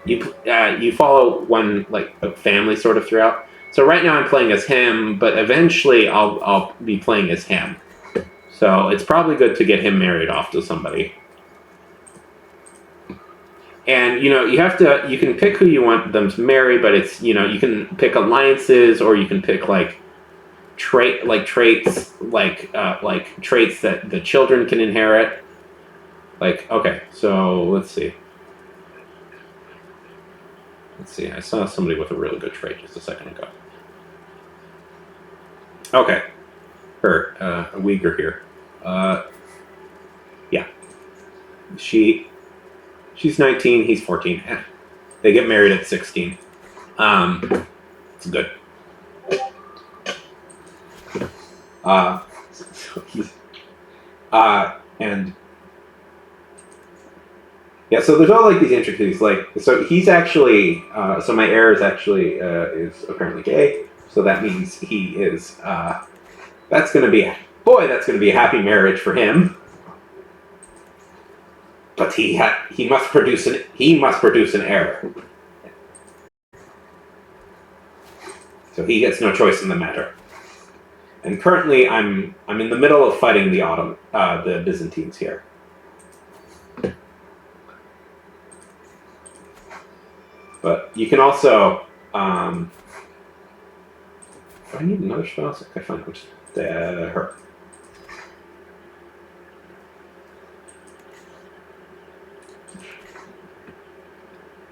You follow one like a family sort of throughout. So right now I'm playing as him, but eventually I'll be playing as him. So it's probably good to get him married off to somebody. And you can pick who you want them to marry, but it's you can pick alliances or you can pick traits that the children can inherit. Okay, so let's see. I saw somebody with a really good trait just a second ago. Okay, her, a Uyghur here. Yeah, she's 19, he's 14. They get married at 16. It's good. And yeah, so there's all these intricacies. So he's actually, so my heir is actually is apparently gay. So that means he is. That's going to be a happy marriage for him. But he must produce an heir. So he gets no choice in the matter. And currently, I'm in the middle of fighting the Byzantines here. But you can also. Do I need another spouse? Okay, fine. I'll just her.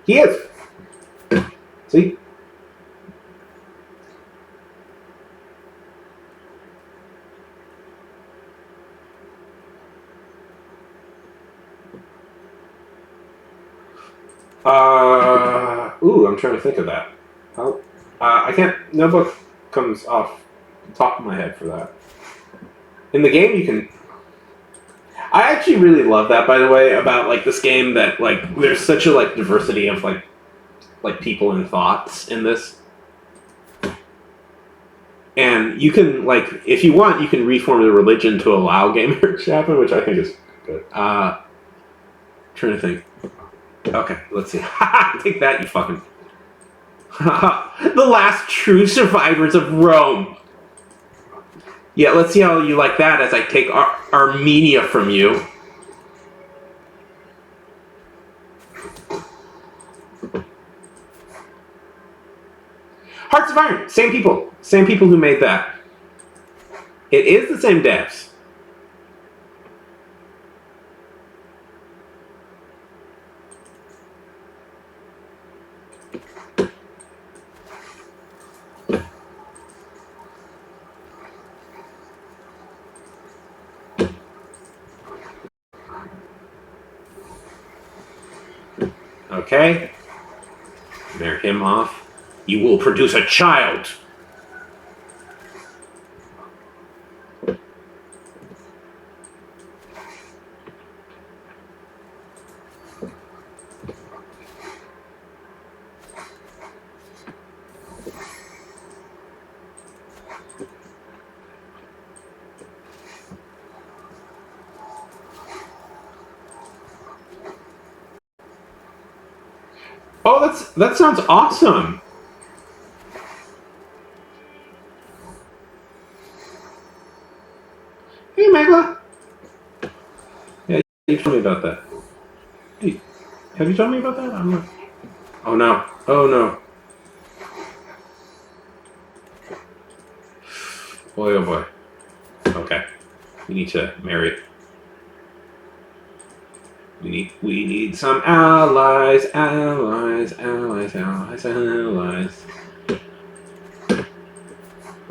He is. See. I'm trying to think of that. I can't. No book comes off the top of my head for that. In the game, you can. I actually really love that, by the way, about this game that there's such a diversity of people and thoughts in this, and you can if you want, you can reform the religion to allow gay marriage to happen, which I think is good. Trying to think. Okay, let's see. Take that, you fucking. The last true survivors of Rome. Yeah, let's see how you like that as I take Armenia from you. Hearts of Iron, same people who made that. It is the same devs. Okay. Marry him off. You will produce a child. Oh, that sounds awesome. Hey, Magla. Yeah, you told me about that. Hey, have you told me about that? I'm not... Oh no. Oh no. Boy, oh boy. Okay. We need to marry. We need some allies. We're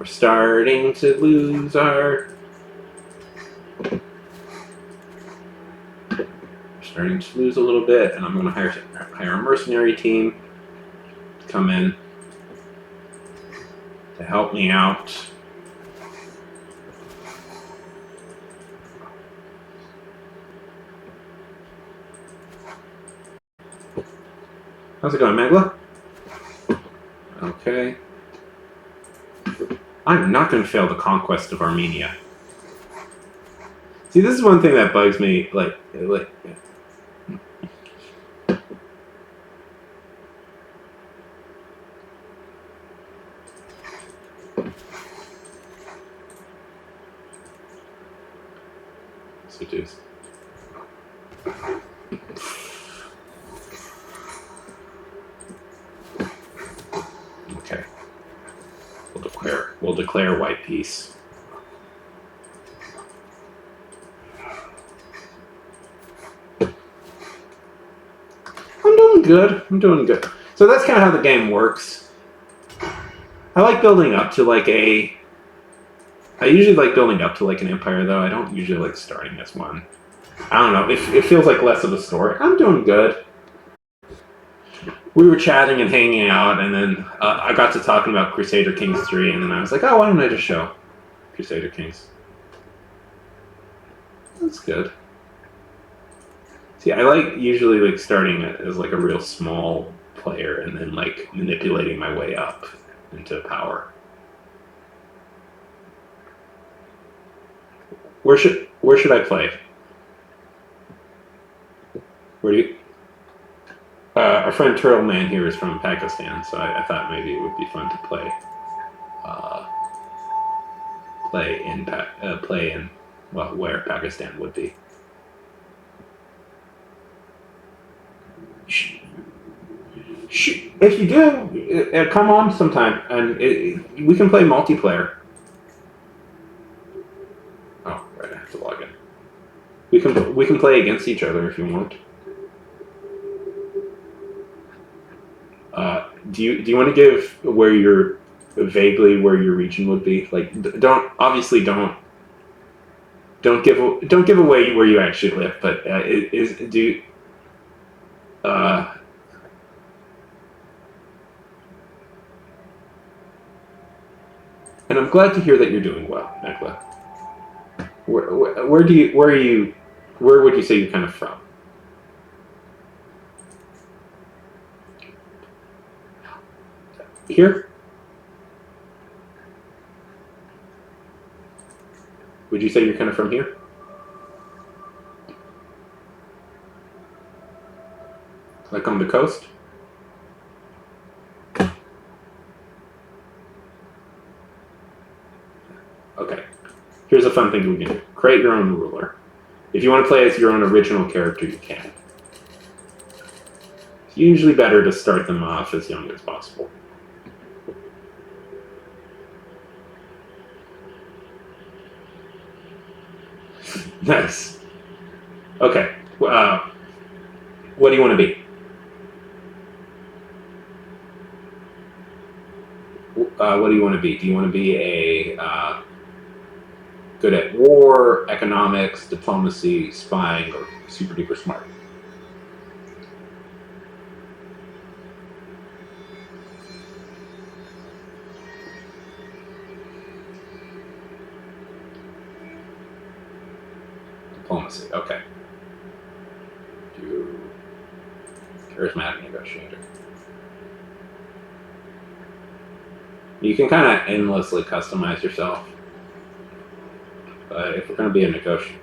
starting to lose our... Starting to lose a little bit, and I'm going to hire a mercenary team to come in to help me out. How's it going, Magla? Okay. I'm not going to fail the conquest of Armenia. See, this is one thing that bugs me. Like. Switches. Okay. We'll declare white peace. I'm doing good. So that's kind of how the game works. I like building up to like a... I usually like building up to like an empire, though. I don't usually like starting as one. I don't know. It feels like less of a story. I'm doing good. We were chatting and hanging out, and then I got to talking about Crusader Kings 3, and then I was like, oh, why don't I just show Crusader Kings? That's good. See, I like usually like starting as like a real small player and then like manipulating my way up into power. Where should I play? Where do you? Our friend Turtle Man here is from Pakistan, so I thought maybe it would be fun to play. Play in well, where Pakistan would be. If you do, come on sometime, and we can play multiplayer. Oh, right, I have to log in. We can play against each other if you want. Do you want to give where your region would be? Like, don't give away where you actually live, but and I'm glad to hear that you're doing well, Nekla. Where would you say you're kind of from? Here? Would you say you're kind of from here? Like on the coast? Okay. Here's a fun thing we can do. Create your own ruler. If you want to play as your own original character, you can. It's usually better to start them off as young as possible. Nice. Okay. What do you want to be? What do you want to be? Do you want to be a good at war, economics, diplomacy, spying, or super duper smart? Diplomacy. Okay. Do charismatic negotiator. You can kind of endlessly customize yourself. But if we're going to be a negotiator,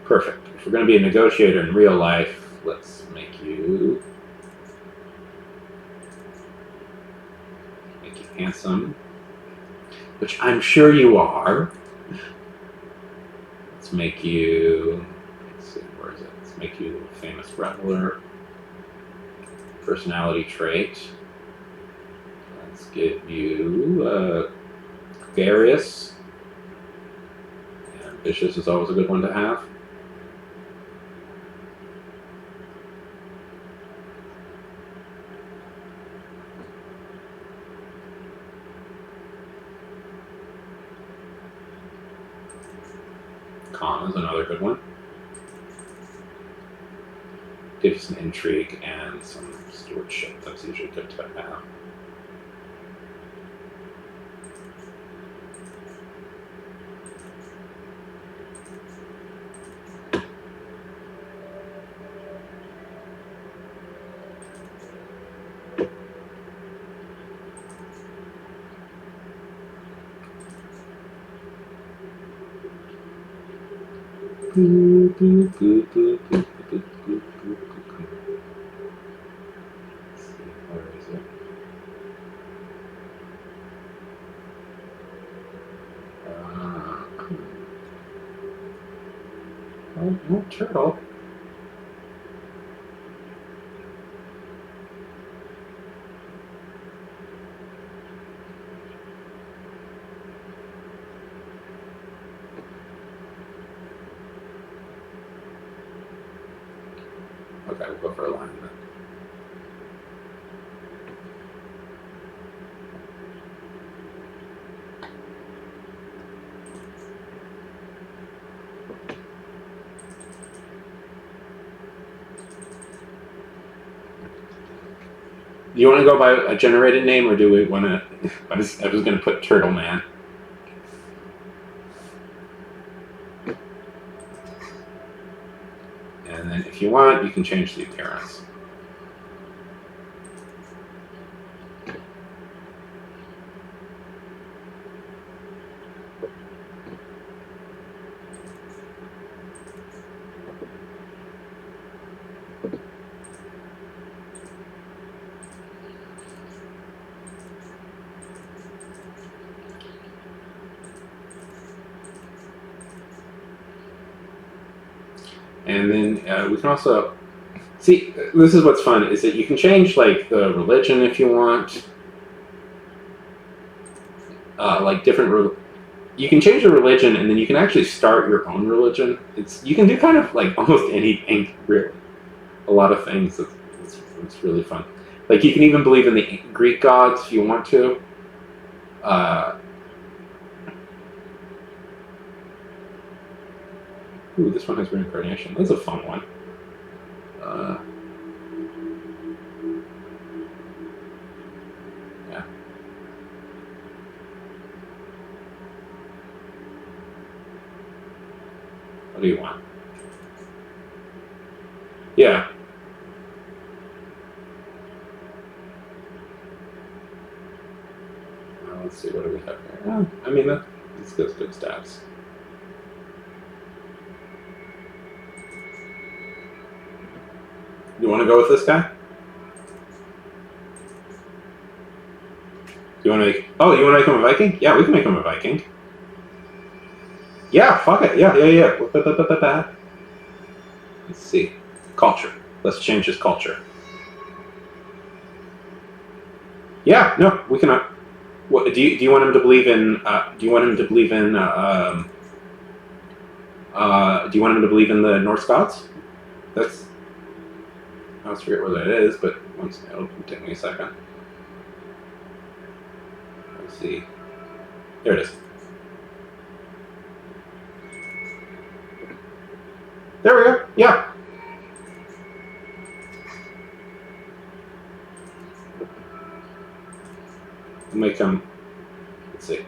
perfect. If we're going to be a negotiator in real life, let's make you handsome, which I'm sure you are. Let's make you. Let's see, where is it? Let's make you a famous reveler. Personality trait. Let's give you gregarious. Ambitious is always a good one to have. Calm is another good one. Gives some intrigue and some stewardship. That's usually good to have. Where is it? Oh, no turtle. Okay, we'll go for alignment. Do you want to go by a generated name, or do we want to? I was going to put Turtle Man. And then, if you want, you can change the appearance. And then we can also see. This is what's fun is that you can change like the religion if you want, like different. You can change the religion, and then you can actually start your own religion. You can do kind of like almost anything, really. A lot of things. It's really fun. Like you can even believe in the Greek gods if you want to. Ooh, this one has reincarnation. That's a fun one. Yeah. What do you want? Yeah. Let's see, what do we have here? Oh, I mean, that's good stats. You want to go with this guy? You want to make? Oh, you want to make him a Viking? Yeah, we can make him a Viking. Yeah, fuck it. Yeah. Let's see. Culture. Let's change his culture. Yeah, no, we cannot. What do you want him to believe in? Do you want him to believe in Do you want him to believe in the Norse gods? That's... I always forget what that is, but it'll take me a second. Let's see. There it is. There we go. Yeah. Make them. Let's see.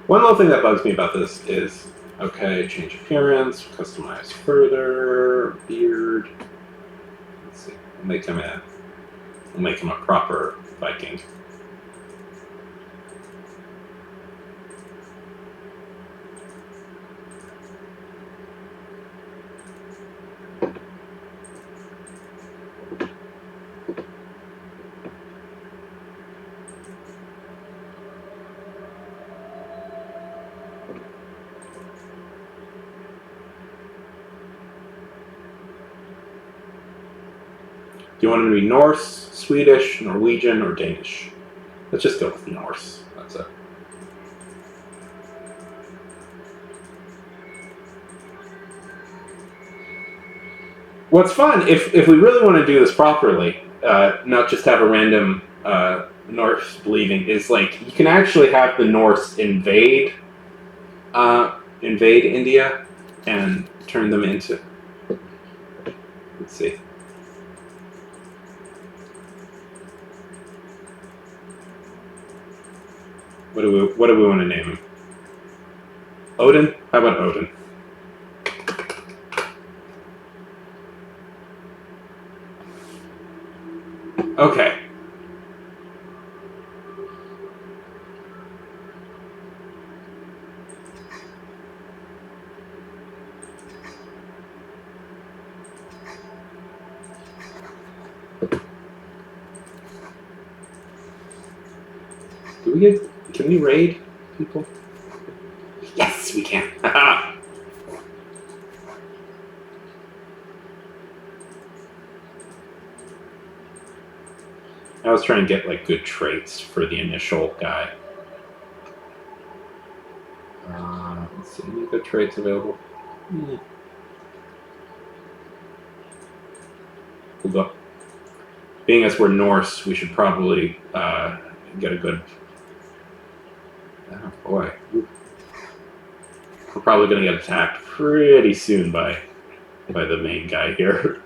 One little thing that bugs me about this is, okay, change appearance, customize further, beard. Let's see. We'll make him a proper Viking. Do you want him to be Norse, Swedish, Norwegian, or Danish? Let's just go with Norse. That's it. What's fun, if we really want to do this properly, not just have a random Norse believing, is like you can actually have the Norse invade India and turn them into. Let's see. What do we want to name him? Odin? How about Odin? Okay. Can we raid people? Yes, we can. I was trying to get like good traits for the initial guy. Let's see, any good traits available? Hold up. Being as we're Norse, we should probably get a good. Oh boy, we're probably going to get attacked pretty soon by the main guy here.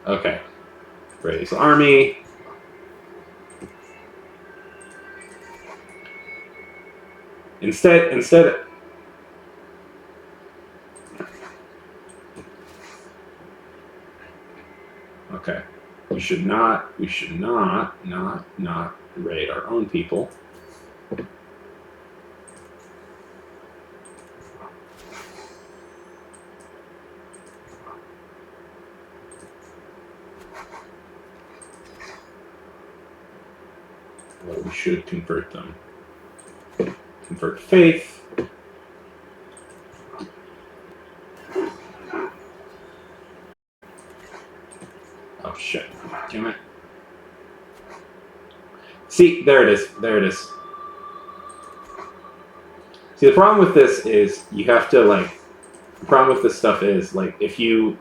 Okay, raise army. Instead. Okay, we should not raid our own people. Well, we should convert them. Convert faith. Oh shit. Damn it. See, there it is. There it is. See, the problem with this is you have to the problem with this stuff is if you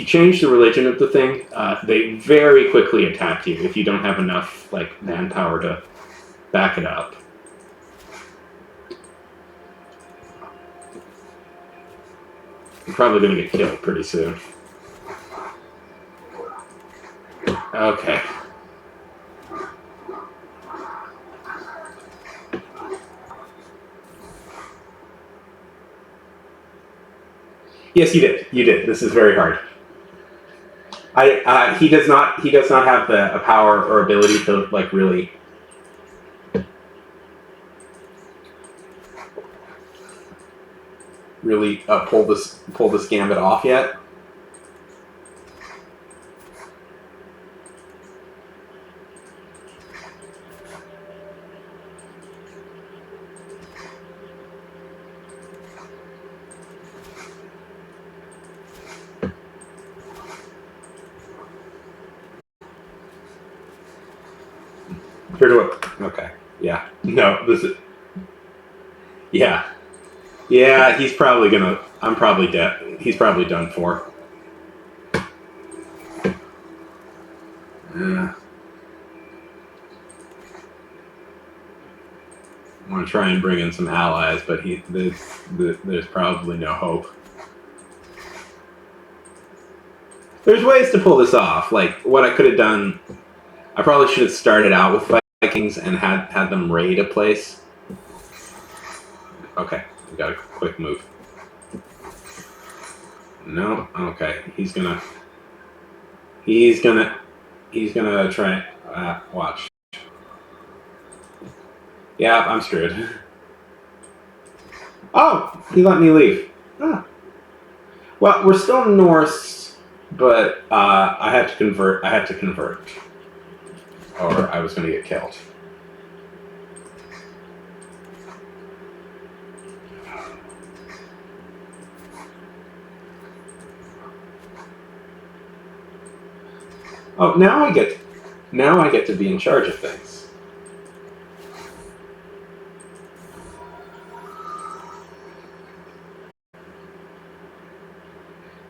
change the religion of the thing, they very quickly attack you if you don't have enough manpower to back it up. You're probably going to get killed pretty soon. Okay. Yes, you did. You did. This is very hard. He does not have the power or ability to really pull this gambit off yet. Here's what. Okay. Yeah. No. This is. Yeah. Yeah. He's probably gonna. I'm probably dead. He's probably done for. Yeah. I want to try and bring in some allies, but there's probably no hope. There's ways to pull this off. Like what I could have done, I probably should have started out with Vikings and had them raid a place. Okay, we got a quick move. No, okay, he's gonna try. Watch. Yeah, I'm screwed. Oh, he let me leave. Ah. Well, we're still Norse, but I had to convert. Or I was going to get killed. Oh, now I get to be in charge of things.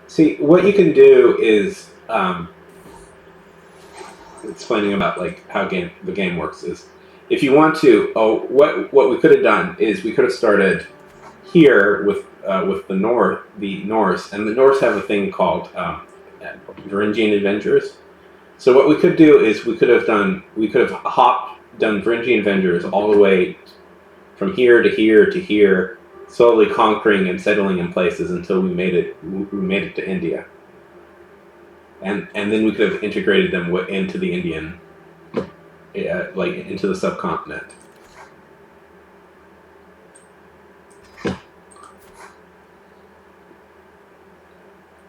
See, what you can do is explaining about like how the game works is if you want to. Oh, what we could have done is we could have started here with the Norse, and the Norse have a thing called Varangian Avengers. So what we could do is we could have done Varangian Avengers all the way from here to here to here, slowly conquering and settling in places until we made it to India. And then we could have integrated them into the Indian, like into the subcontinent.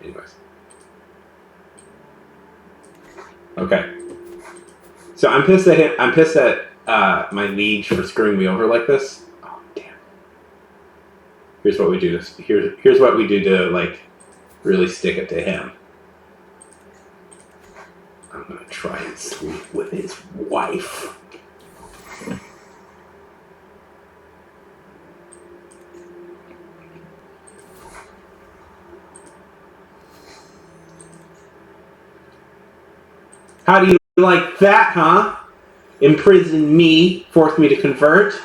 Anyways. Okay. So I'm pissed at him. I'm pissed at my liege for screwing me over like this. Oh damn. Here's what we do. Here's what we do to like really stick it to him. I'm gonna try and sleep with his wife. How do you like that, huh? Imprison me, force me to convert.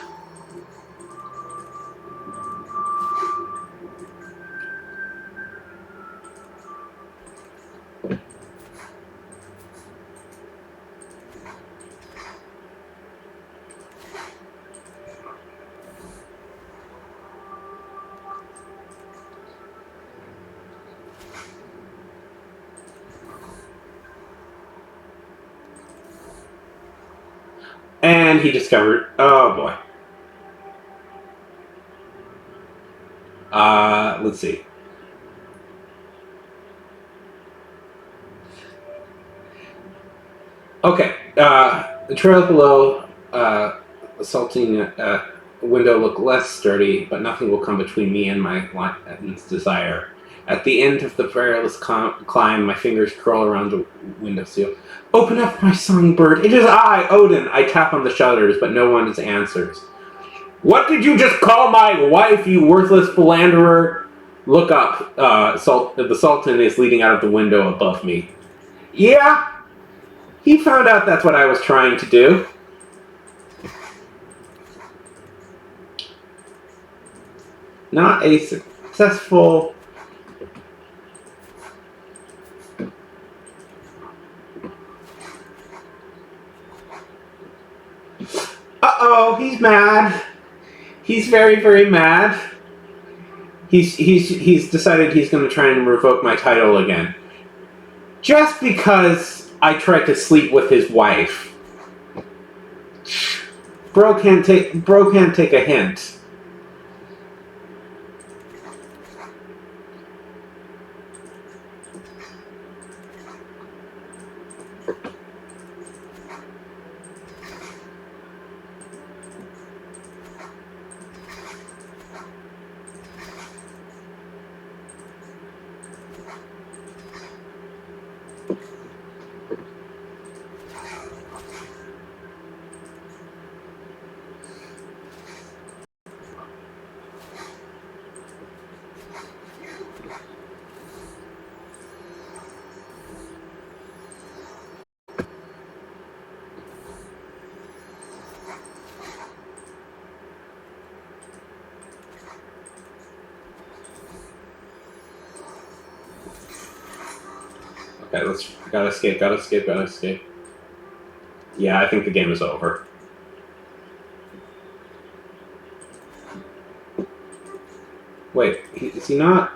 And he discovered, oh boy. Let's see. Okay, the trail below, assaulting window look less sturdy, but nothing will come between me and my desire. At the end of the perilous climb, my fingers curl around the windowsill. Open up, my songbird. It is I, Odin. I tap on the shutters, but no one answers. What did you just call my wife, you worthless philanderer? Look up. The Sultan is leading out of the window above me. Yeah, he found out that's what I was trying to do. Not a successful... Uh-oh, he's mad. He's very, very mad. He's decided he's going to try and revoke my title again. Just because I tried to sleep with his wife. Bro can't take a hint. Okay, gotta escape. Yeah, I think the game is over. Wait, is he not?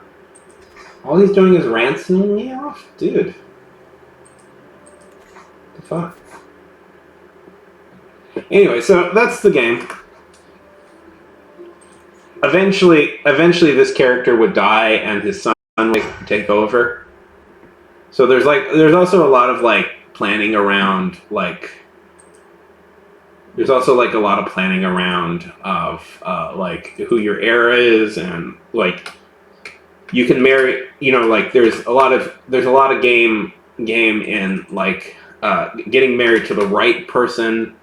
All he's doing is ransoming me off? Dude. What the fuck? Anyway, so that's the game. Eventually this character would die and his son would take over. So there's also a lot of planning around there's also a lot of planning around of who your heir is, and you can marry, there's a lot of game in getting married to the right person.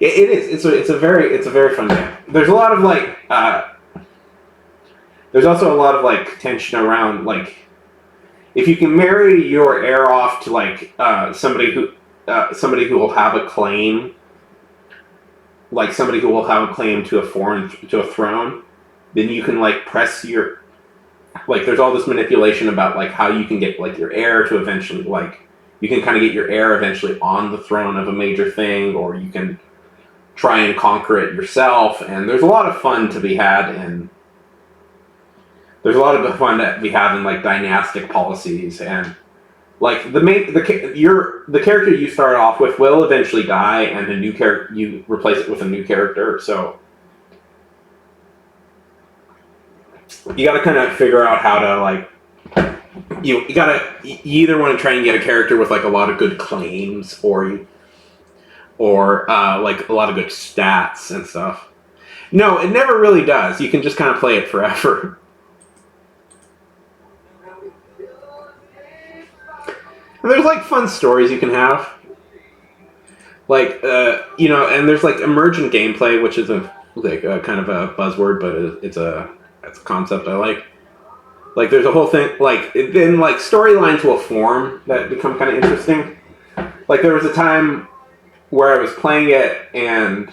It is. It's a very fun game. There's a lot of there's also a lot of tension around if you can marry your heir off to somebody who will have a claim, somebody who will have a claim to a throne, then you can press your there's all this manipulation about how you can get your heir to eventually you can kind of get your heir eventually on the throne of a major thing, or you can try and conquer it yourself. And there's a lot of fun to be had in dynastic policies, and the character you start off with will eventually die, and a new character, you replace it with a new character. So you got to kind of figure out how to you either want to try and get a character with a lot of good claims, or a lot of good stats and stuff. No, it never really does. You can just kind of play it forever. And there's fun stories you can have. And there's emergent gameplay, which is a kind of a buzzword, but it's a concept I like. There's a whole thing, then storylines will form that become kind of interesting. There was a time where I was playing it, and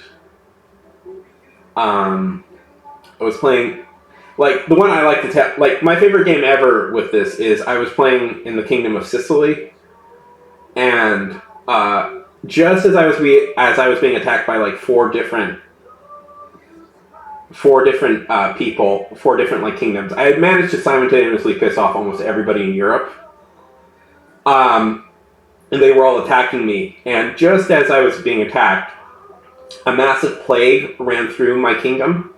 I was playing the one I like to tell. My favorite game ever with this is I was playing in the Kingdom of Sicily, and just as I was being attacked by four different people, four different kingdoms, I had managed to simultaneously piss off almost everybody in Europe. And they were all attacking me. And just as I was being attacked, a massive plague ran through my kingdom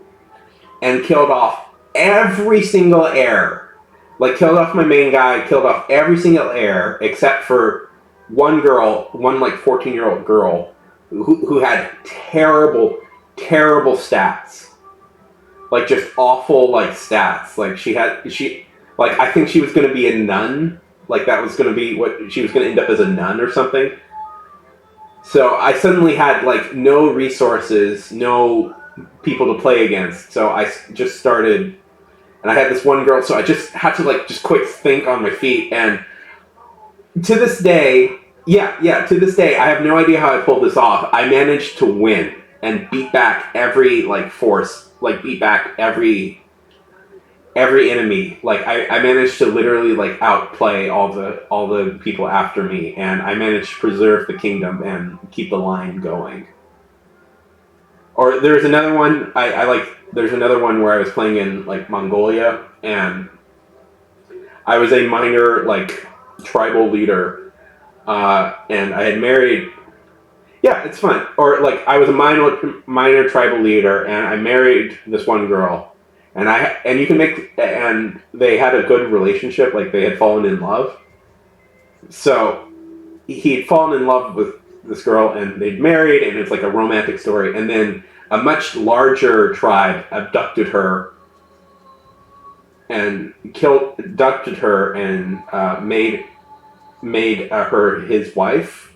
and killed off every single heir. Killed off my main guy, killed off every single heir, except for one girl, one 14-year-old girl, who had terrible, terrible stats. Just awful, stats. I think she was going to be a nun. That was going to be what she was going to end up as, a nun or something. So I suddenly had no resources, no people to play against. So I just started, and I had this one girl. So I just had to just quick think on my feet. And to this day, to this day, I have no idea how I pulled this off. I managed to win and beat back every force, beat back every enemy. I managed to literally outplay all the people after me, and I managed to preserve the kingdom and keep the line going. Or there's another one there's another one where I was playing in Mongolia, and I was a minor tribal leader, and I had married. Yeah, it's fun. Or I was a minor tribal leader, and I married this one girl. And you can make, and they had a good relationship, they had fallen in love. So he had fallen in love with this girl, and they'd married, and it's a romantic story. And then a much larger tribe abducted her and made her his wife.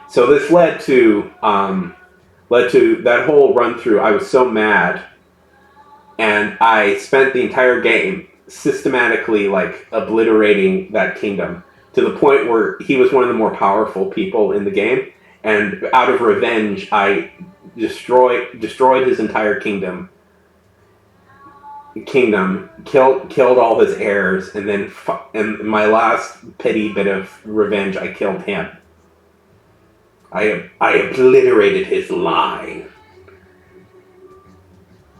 So this led to that whole run through. I was so mad. And I spent the entire game systematically obliterating that kingdom, to the point where he was one of the more powerful people in the game. And out of revenge, I destroyed his entire kingdom. kingdom, killed all his heirs, and then and my last petty bit of revenge, I killed him. I obliterated his line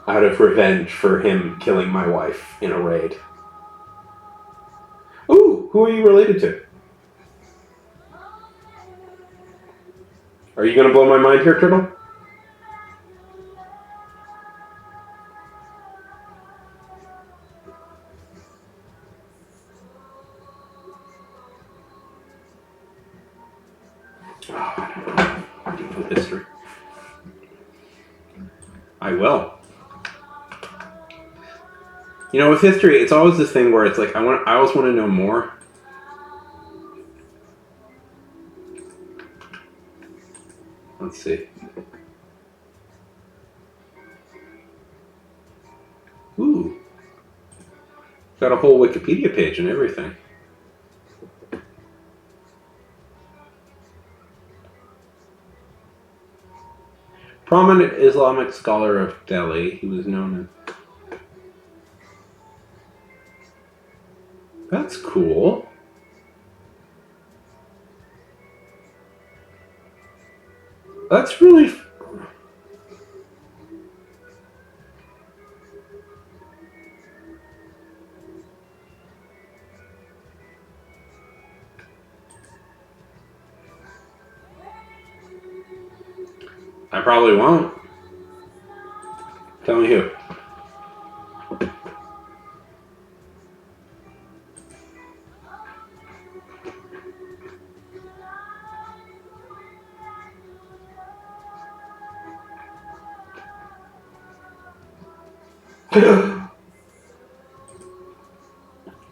out of revenge for him killing my wife in a raid. Ooh, who are you related to? Are you gonna blow my mind here, Turtle? History. I will. You know, with history, it's always this thing where it's like I always want to know more. Let's see. Ooh. Got a whole Wikipedia page and everything. Prominent Islamic scholar of Delhi, he was known as... That's cool. That's really... I probably won't. Tell me who.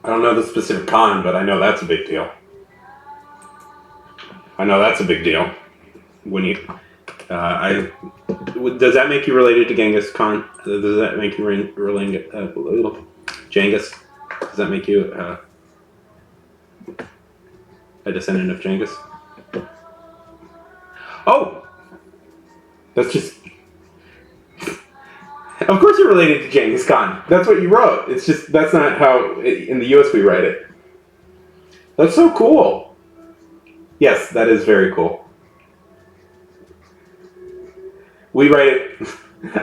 I don't know the specific con, but I know that's a big deal. I know that's a big deal. When you... does that make you related to Genghis Khan? Does that make you related Genghis? Does that make you a descendant of Genghis? Oh, that's just. Of course, you're related to Genghis Khan. That's what you wrote. It's just that's not how in the U.S. we write it. That's so cool. Yes, that is very cool. We write it.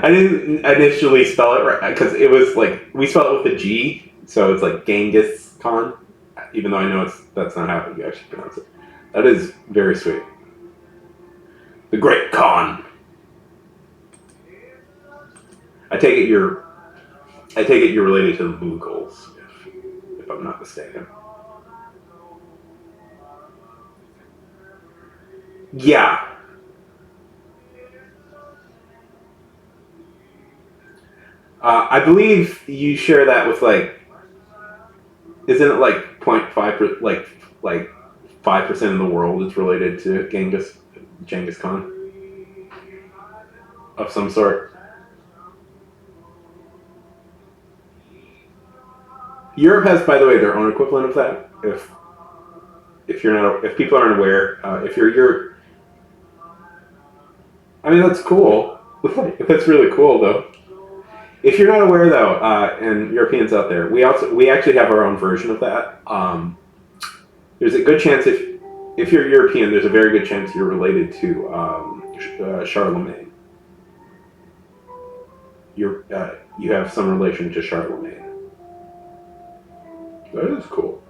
I didn't initially spell it right because it was like we spell it with a G, so it's like Genghis Khan. Even though I know that's not how you actually pronounce it. That is very sweet. The Great Khan. I take it you're related to the Mughals, if I'm not mistaken. Yeah. I believe you share that with like, isn't it like 0.5 like 5% of the world is related to Genghis Khan of some sort. Europe has, by the way, their own equivalent of that. If people aren't aware, if you're Europe, I mean that's cool. That's really cool though. If you're not aware, though, and Europeans out there, we actually have our own version of that. There's a good chance if you're European, there's a very good chance you're related to Charlemagne. You have some relation to Charlemagne. That is cool.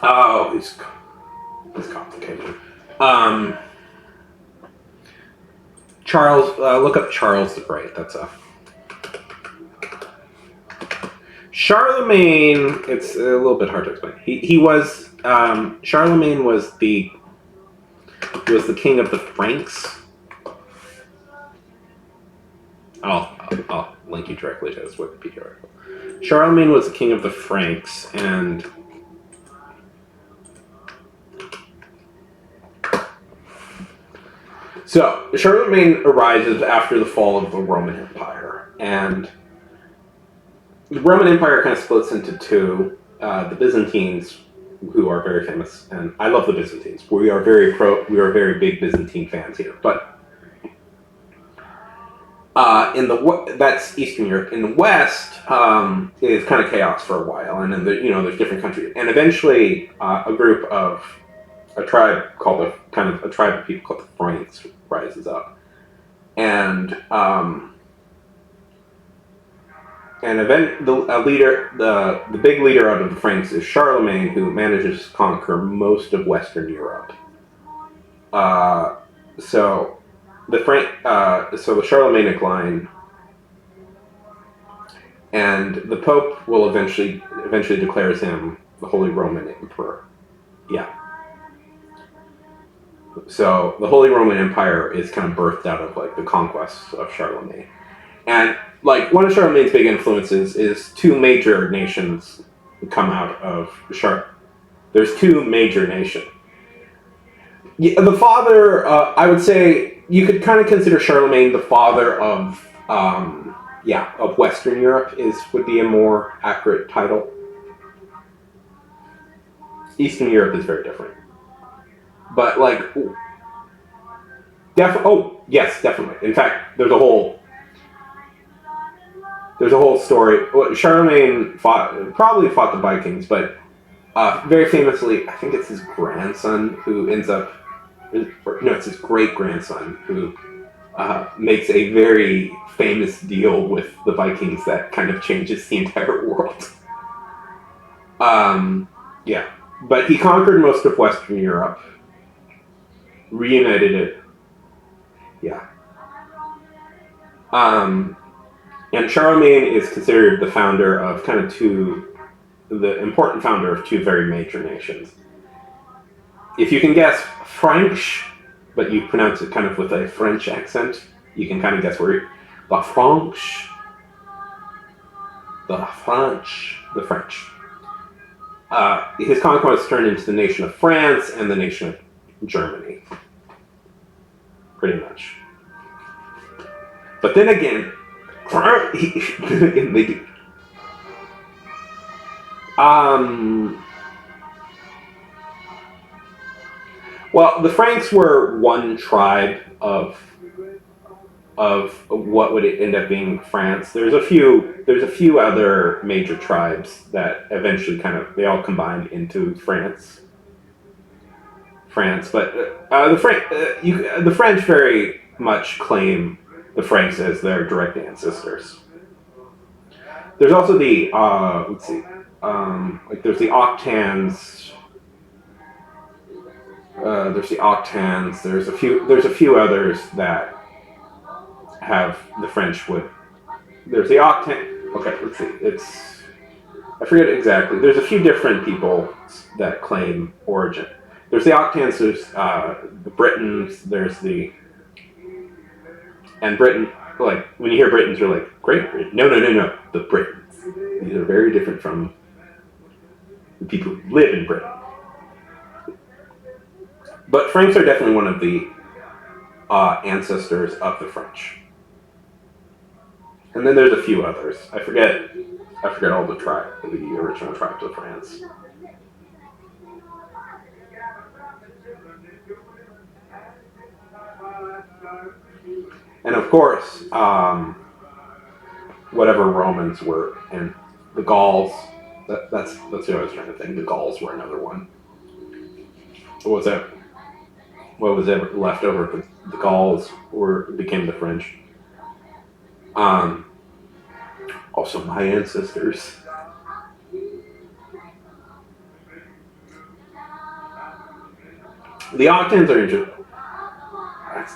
Oh, it's complicated. Charles, look up Charles the Great. That's a Charlemagne. It's a little bit hard to explain. He was Charlemagne was the king of the Franks. I'll link you directly to this Wikipedia article. Charlemagne was the king of the Franks, and so Charlemagne arises after the fall of the Roman Empire, and the Roman Empire kind of splits into two. The Byzantines, who are very famous, and I love the Byzantines. We are very big Byzantine fans here. But That's Eastern Europe. In the West, is kind of chaos for a while, and then there's different countries, and eventually a tribe a tribe of people called the Franks rises up, and the big leader out of the Franks is Charlemagne, who manages to conquer most of Western Europe. So the Charlemagne line, and the Pope will eventually declares him the Holy Roman Emperor. Yeah. So the Holy Roman Empire is kind of birthed out of like the conquests of Charlemagne, and like one of Charlemagne's big influences is two major nations come out of There's two major nations. Yeah, the father, I would say, you could kind of consider Charlemagne the father of Western Europe would be a more accurate title. Eastern Europe is very different, but like, yes, definitely. In fact, there's a whole story. Charlemagne probably fought the Vikings, but very famously, I think it's his grandson who ends up. No, it's his great-grandson who makes a very famous deal with the Vikings that kind of changes the entire world. Yeah, but he conquered most of Western Europe, reunited it. Yeah. And Charlemagne is considered the founder of the important founder of two very major nations. If you can guess French, but you pronounce it kind of with a French accent, you can kind of guess where the French. His conquest turned into the nation of France and the nation of Germany. Pretty much. But then again, they do. Well, the Franks were one tribe of what would end up being France. There's a few other major tribes that eventually they all combined into France. But the French very much claim the Franks as their direct ancestors. There's also the there's the Octans. There's the Octans. There's a few others that have the French would. There's the Octan. Okay, let's see. I forget exactly. There's a few different people that claim origin. There's the Octans. There's the Britons. And Britain. Like when you hear Britons, you're like Great Britain. No. The Britons. These are very different from the people who live in Britain. But Franks are definitely one of the ancestors of the French. And then there's a few others. I forget all the original tribes of France. And of course, whatever Romans were, and the Gauls. That's what I was trying to think. The Gauls were another one. What was that? What was ever left over? But the Gauls became the French. Also, my ancestors. The Octans are interesting.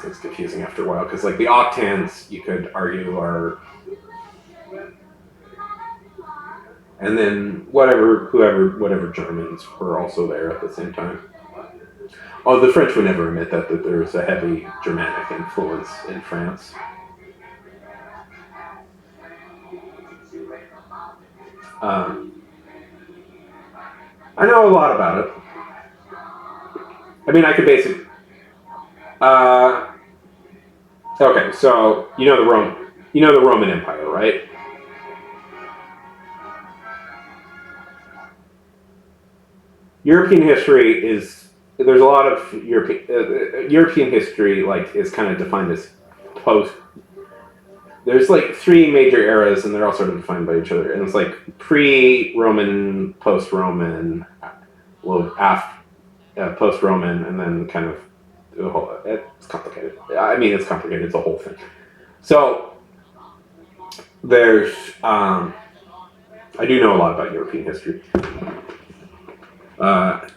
It's confusing after a while because, like, the Octans, you could argue are, and then whatever Germans were also there at the same time. Oh, the French would never admit that there's a heavy Germanic influence in France. I know a lot about it. I mean, I could basically. Okay, so you know the Roman Empire, right? European history there's a lot of European history, like, is kind of defined as there's like three major eras, and they're all sort of defined by each other. And it's like pre-Roman, post-Roman, well, post-Roman, and then kind of the whole. It's complicated. I mean, it's complicated. It's a whole thing. So there's. I do know a lot about European history. I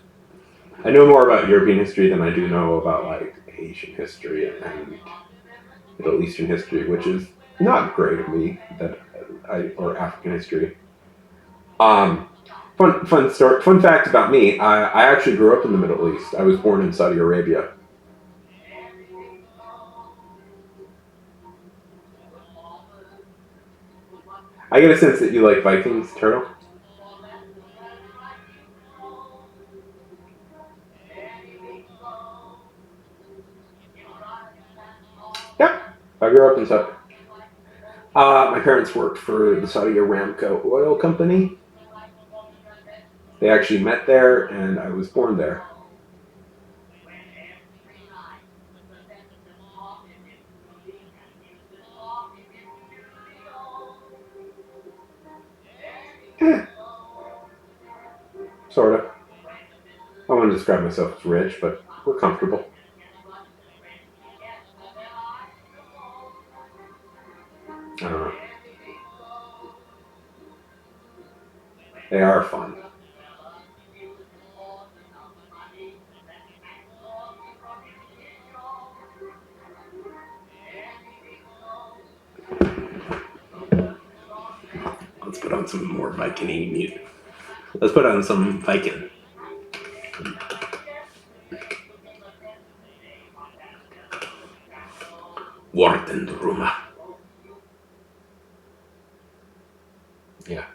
know more about European history than I do know about like Asian history and Middle Eastern history, which is not great of me. Or African history. Fun story. Fun fact about me: I actually grew up in the Middle East. I was born in Saudi Arabia. I get a sense that you like Vikings, Turtle. Yep, I grew up in Saudi. My parents worked for the Saudi Aramco oil company. They actually met there, and I was born there. Sort of. I wouldn't describe myself as rich, but we're comfortable. I don't know. They are fun. Let's put on some more Viking music. Let's put on some Viking. Wartenruma. Yeah.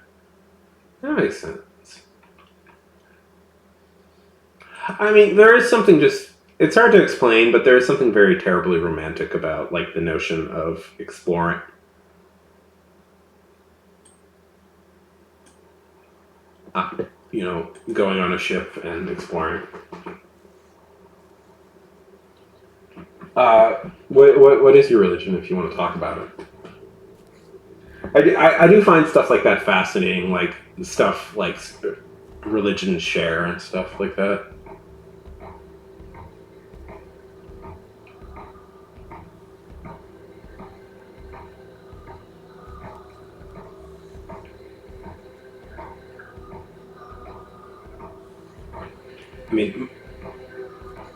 That makes sense. I mean, there is something just... It's hard to explain, but there is something very terribly romantic about, like, the notion of exploring. You know, going on a ship and exploring. What is your religion, if you want to talk about it? I do find stuff like that fascinating, like stuff like religion share and stuff like that. I mean,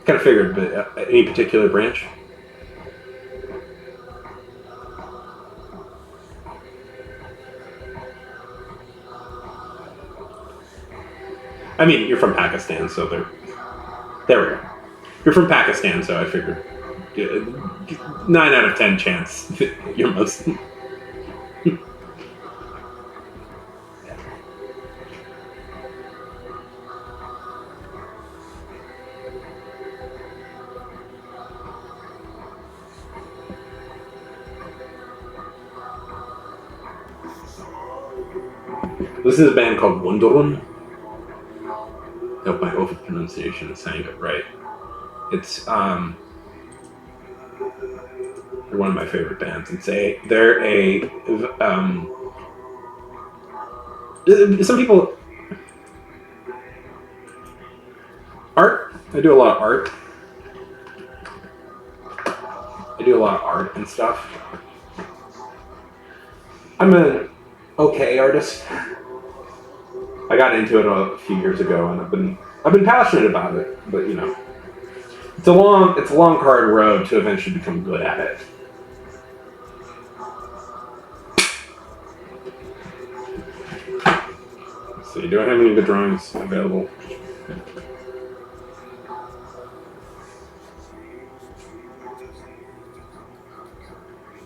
kind of figured, but any particular branch? I mean, you're from Pakistan, so there we go. You're from Pakistan, so I figured 9 out of 10 chance that you're Muslim. This is a band called Wonderun. I hope my awful pronunciation is saying it right. It's they're one of my favorite bands. They're a some people art. I do a lot of art. I do a lot of art and stuff. I'm an okay artist. I got into it a few years ago, and I've been passionate about it. But you know, it's a long, hard road to eventually become good at it. So, do I have any good drawings available?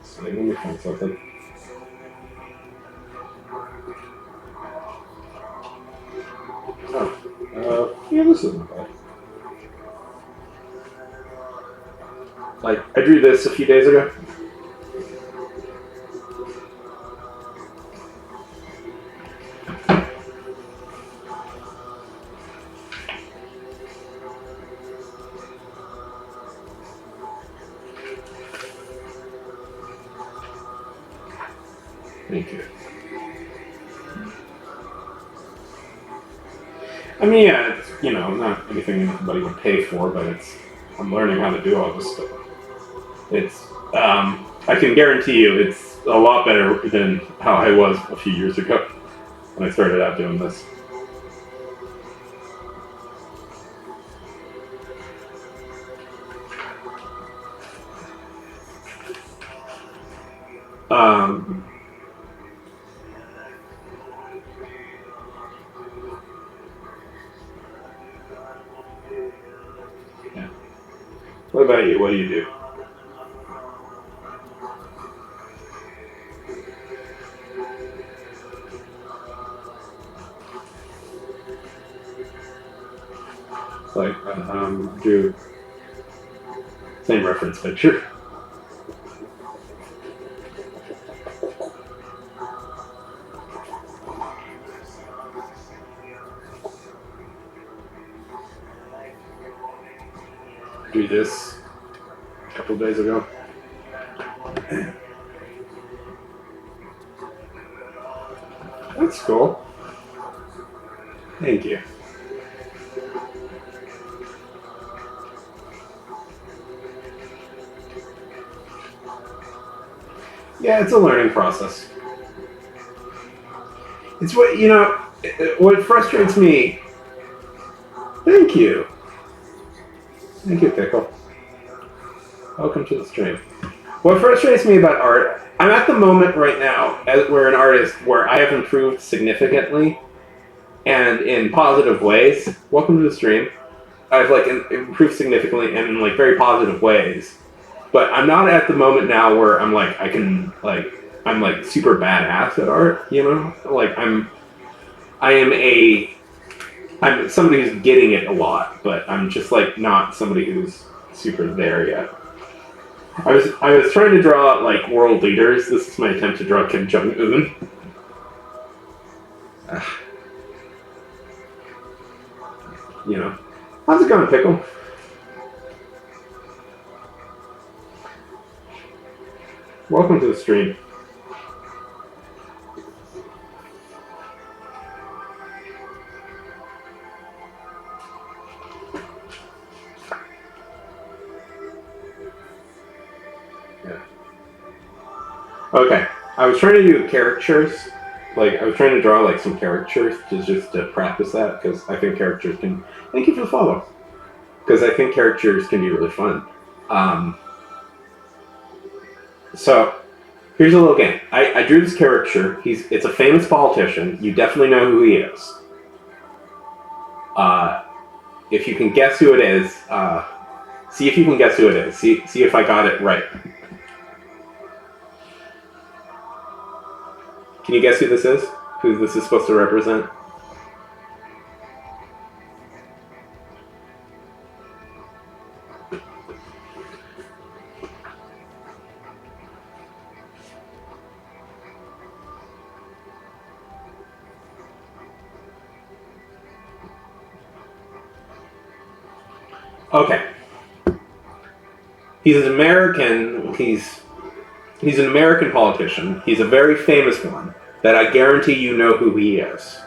So, let me find something. Yeah, this isn't bad. Like, I drew this a few days ago. Thank you. I mean, yeah, it's, not anything anybody would pay for, but I'm learning how to do all this stuff. I can guarantee you it's a lot better than how I was a few years ago when I started out doing this. Yeah. What about you? What do you do? Like, do same reference picture. Do this a couple days ago. That's cool. Thank you. Yeah, it's a learning process. It's what frustrates me. Thank you. Thank you, Pickle. Welcome to the stream. What frustrates me about art, I'm at the moment right now where an artist where I have improved significantly and in positive ways. Welcome to the stream. I've improved significantly and in very positive ways. But I'm not at the moment now where I'm I'm super badass at art, I'm somebody who's getting it a lot, but I'm just not somebody who's super there yet. I was trying to draw world leaders. This is my attempt to draw Kim Jong-un. How's it going, Pickle? Welcome to the stream. Yeah. Okay, I was trying to do caricatures. I was trying to draw some caricatures just to practice that because I think caricatures can. Thank you for the follow. Because I think caricatures can be really fun. So, here's a little game. I drew this caricature. It's a famous politician. You definitely know who he is. If you can guess who it is, see if you can guess who it is. See if I got it right. Can you guess who this is? Who this is supposed to represent? Okay. He's an American. He's an American politician. He's a very famous one that I guarantee you know who he is.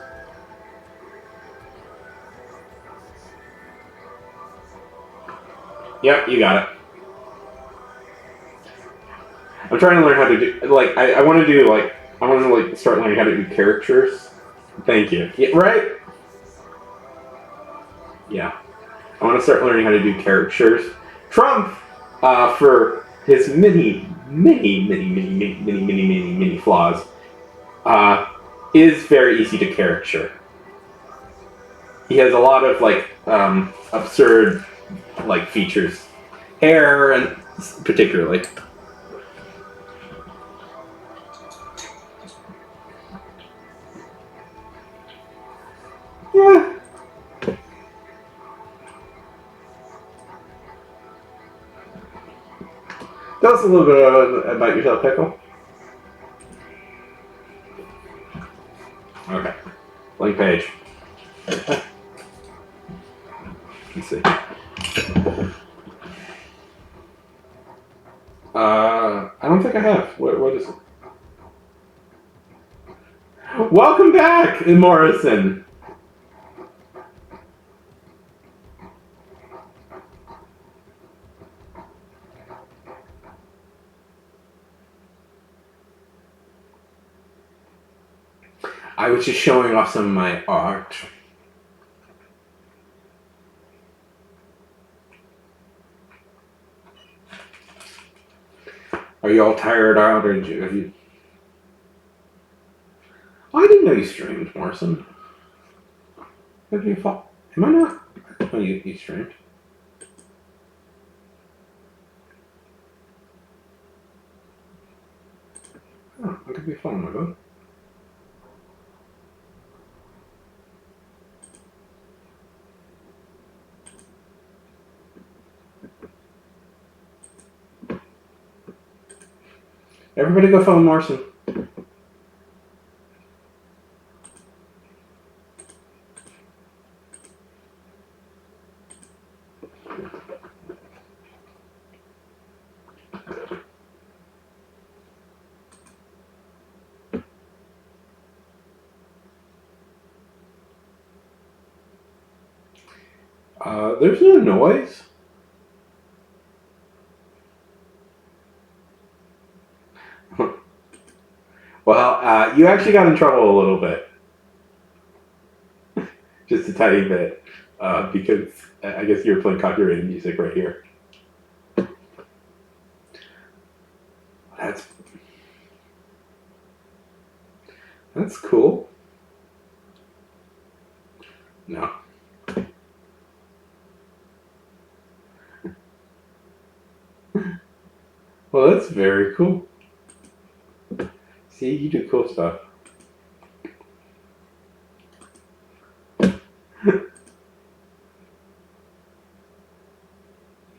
Yep, you got it. I'm trying to learn how to do I want to start learning how to do caricatures. Thank you. Yeah, right? Yeah. I want to start learning how to do caricatures. Trump, for his many flaws, is very easy to caricature. He has a lot of absurd features, hair and particularly. Yeah. Tell us a little bit about yourself, Pickle. Okay. Blank page. Let's see. I don't think I have. What is it? Welcome back, Morrison. I was just showing off some of my art. Are you all tired out, or have you? Oh, I didn't know you streamed, Morrison. How did you fall? Am I not? Oh, you streamed. Oh, I could be following my phone. Everybody go follow Morrison. There's no noise. Well, you actually got in trouble a little bit. Just a tiny bit. Because I guess you were playing copyrighted music right here. That's cool. No. Well, that's very cool. See, you do cool stuff.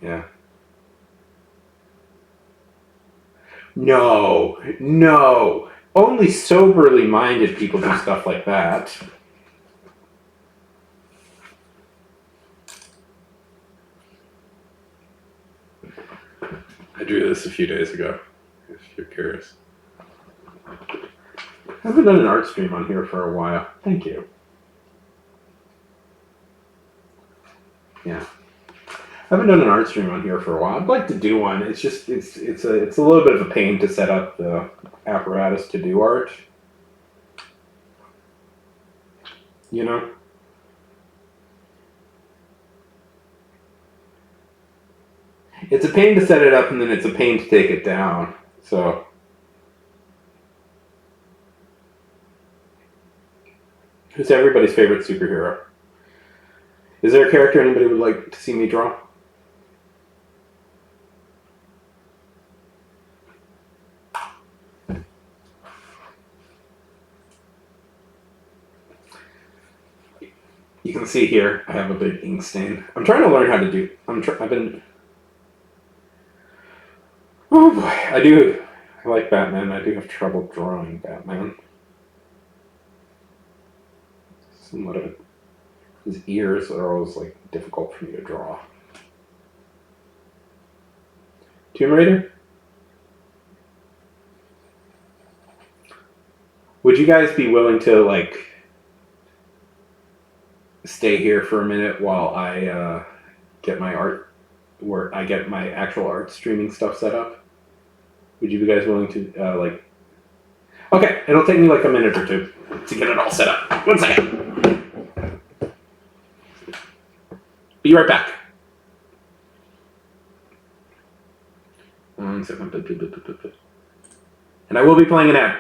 Yeah. No. Only soberly minded people do stuff like that. I drew this a few days ago, if you're curious. I haven't done an art stream on here for a while. Thank you. Yeah. I haven't done an art stream on here for a while. I'd like to do one. It's just it's a little bit of a pain to set up the apparatus to do art. You know? It's a pain to set it up and then it's a pain to take it down. So who's everybody's favorite superhero? Is there a character anybody would like to see me draw? You can see here, I have a big ink stain. I'm trying to learn how to do. I've been. Oh boy, I like Batman. I do have trouble drawing Batman. Somewhat of it. His ears are always like difficult for me to draw. Tomb Raider. Would you guys be willing to like stay here for a minute while I get my art, where I get my actual art streaming stuff set up? Would you be guys willing to like? Okay, it'll take me like a minute or two to get it all set up. 1 second. Be right back. 1 second. And I will be playing an ad.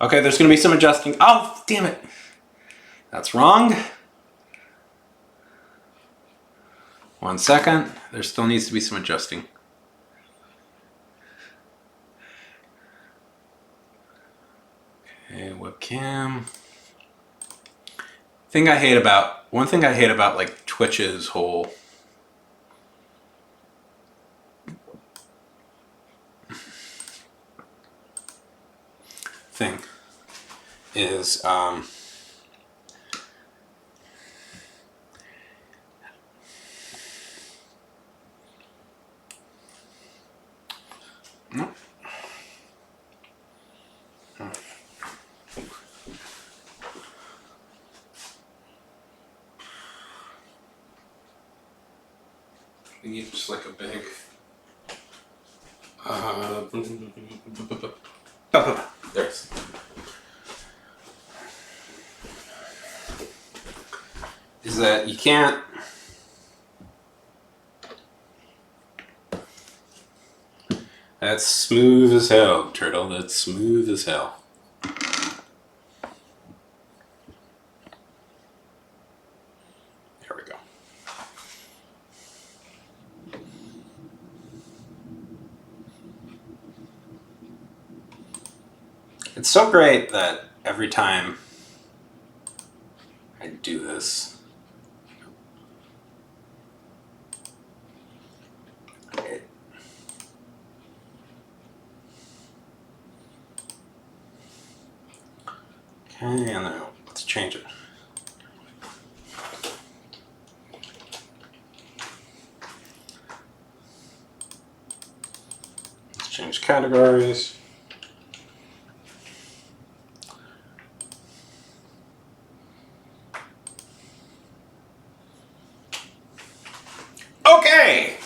Okay, there's going to be some adjusting. Oh, damn it. That's wrong. 1 second. There still needs to be some adjusting. Okay, webcam. One thing I hate about like Twitch's whole thing is no. We need just like a big there's is that you can't that's smooth as hell, Turtle. That's smooth as hell. There we go. It's so great that every time I do this, okay, and now let's change it. Let's change categories. Okay.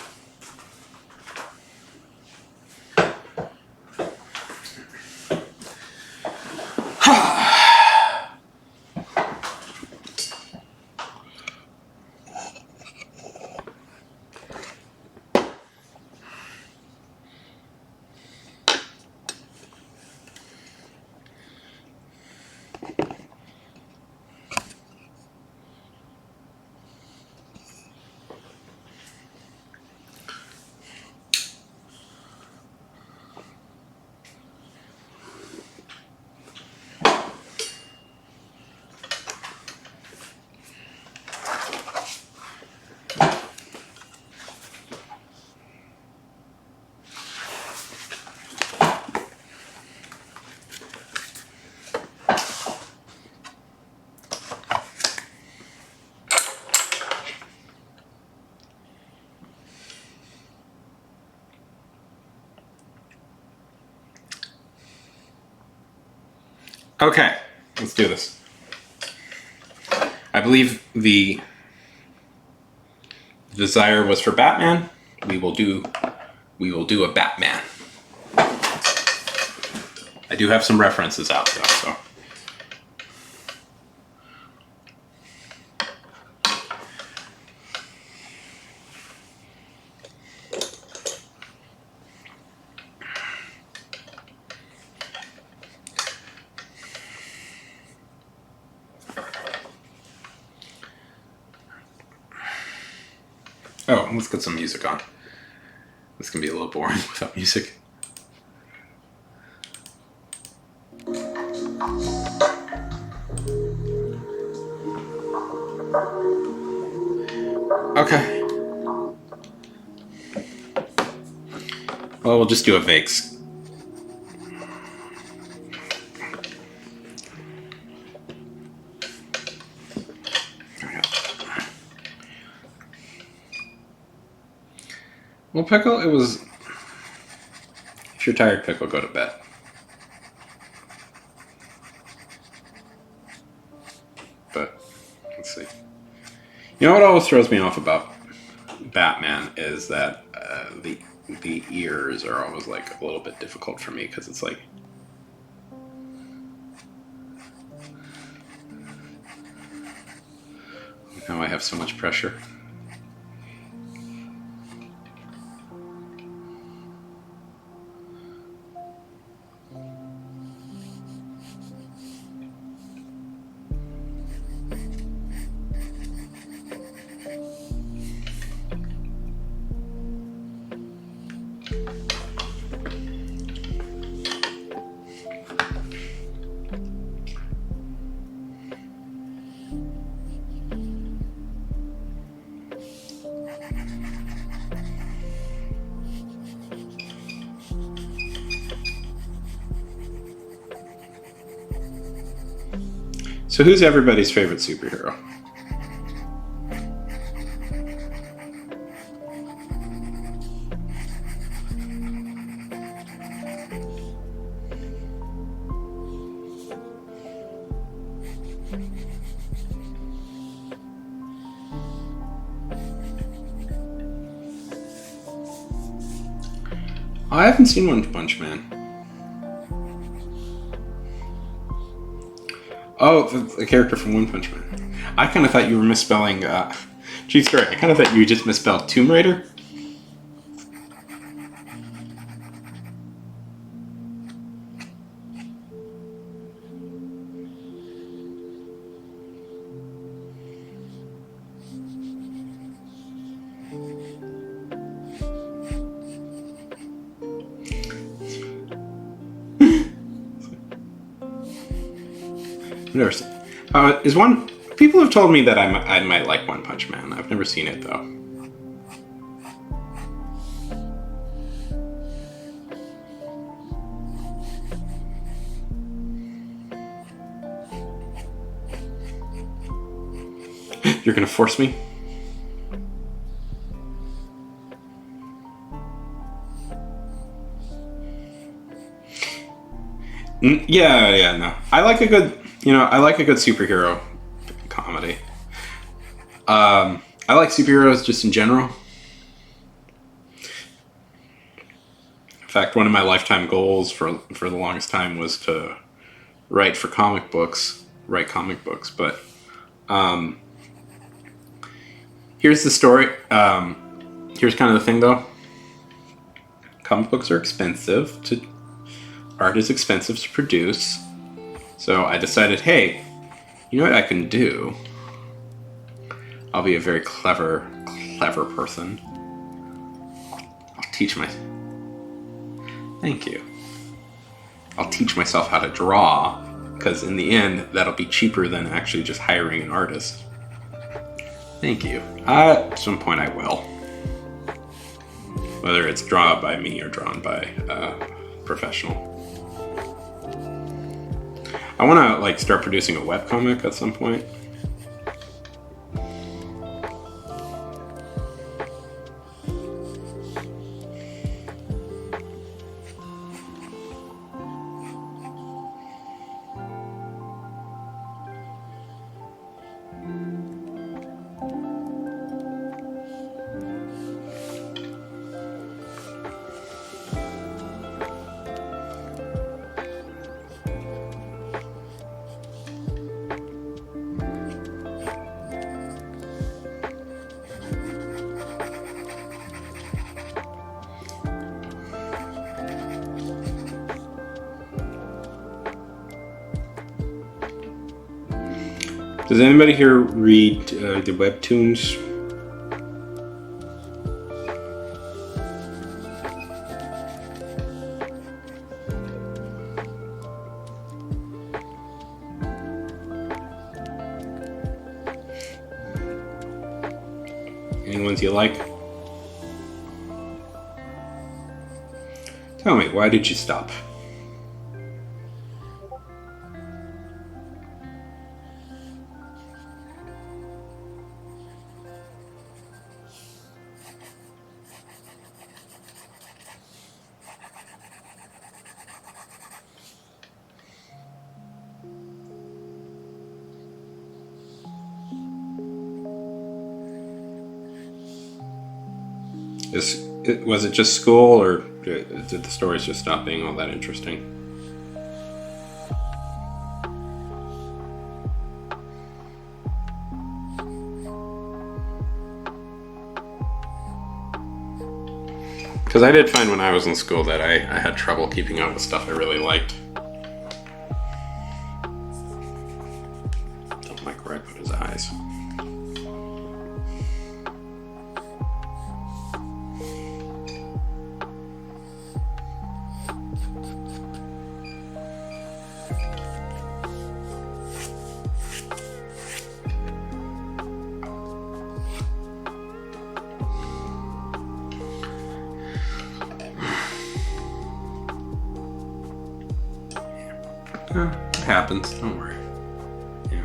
Okay, let's do this. I believe the desire was for Batman. We will do a Batman. I do have some references out though, so. Oh, let's get some music on. This can be a little boring without music. Okay. Well, we'll just do a Vakes. Well, Pickle, it was... If you're tired, Pickle, go to bed. But, let's see. You know what always throws me off about Batman is that the ears are always like a little bit difficult for me because it's like now I have so much pressure. So who's everybody's favorite superhero? I haven't seen One Punch Man. Oh, the character from One Punch Man. I kind of thought you were misspelling. True story. I kind of thought you just misspelled Tomb Raider. Never seen. Is one? People have told me that I might like One Punch Man. I've never seen it though. You're gonna force me? Yeah, no. I like a good superhero comedy. I like superheroes just in general. In fact, one of my lifetime goals for the longest time was to write comic books. But here's the story. Here's kind of the thing, though. Comic books are expensive art is expensive to produce. So I decided, hey, you know what I can do? I'll be a very clever person. I'll teach myself how to draw, because in the end, that'll be cheaper than actually just hiring an artist. Thank you. At some point I will. Whether it's drawn by me or drawn by a professional. I want to start producing a webcomic at some point. Does anybody here read the webtoons? Any ones you like? Tell me, why did you stop? Was it just school, or did the stories just stop being all that interesting? Because I did find when I was in school that I had trouble keeping up with stuff I really liked. Don't like where I put his eyes. It happens. Don't worry. Yeah.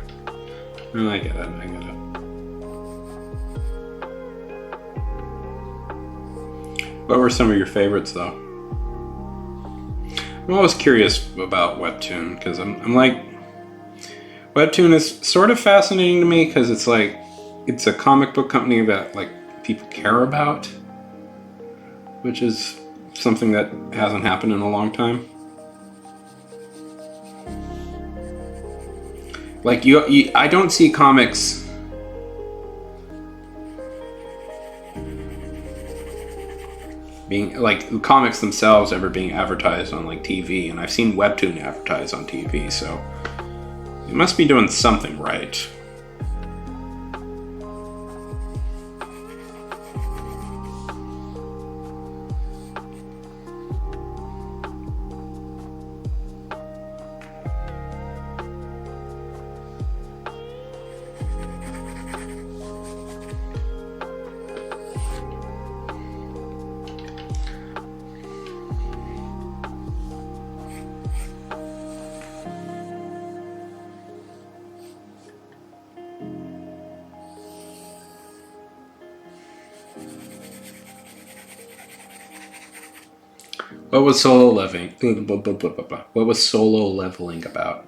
No, I get it. I get it. What were some of your favorites, though? I'm always curious about Webtoon because I'm like, Webtoon is sort of fascinating to me because it's like it's a comic book company that like people care about, which is something that hasn't happened in a long time. Like I don't see comics being like the comics themselves ever being advertised on like TV, and I've seen Webtoon advertised on TV, so it must be doing something right. What was solo leveling? What was solo leveling about?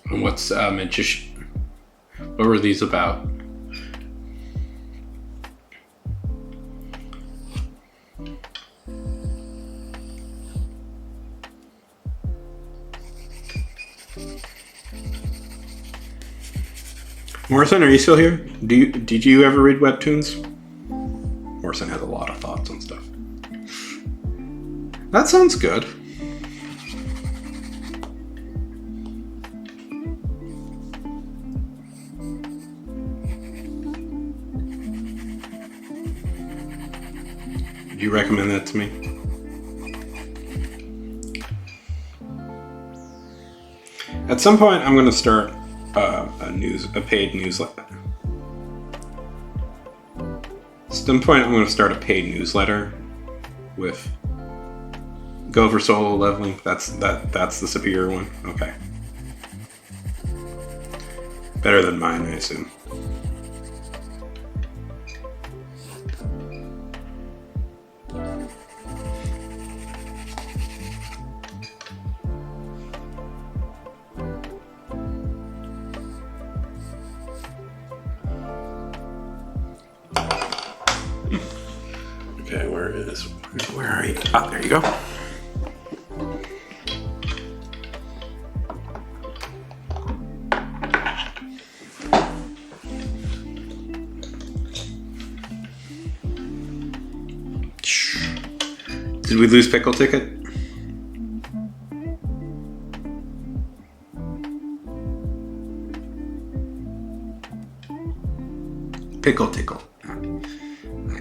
And what's magician? What were these about? Morrison, are you still here? Did you ever read Webtoons? Morrison has a lot of thoughts on stuff. That sounds good. Would you recommend that to me? At some point, I'm going to start a paid newsletter. At some point, I'm going to start a paid newsletter with Go for Solo Leveling. That's the superior one. Okay, better than mine, I assume. Okay, where are you? Ah, there you go. Did we lose Pickle Ticket? Pickle Tickle. I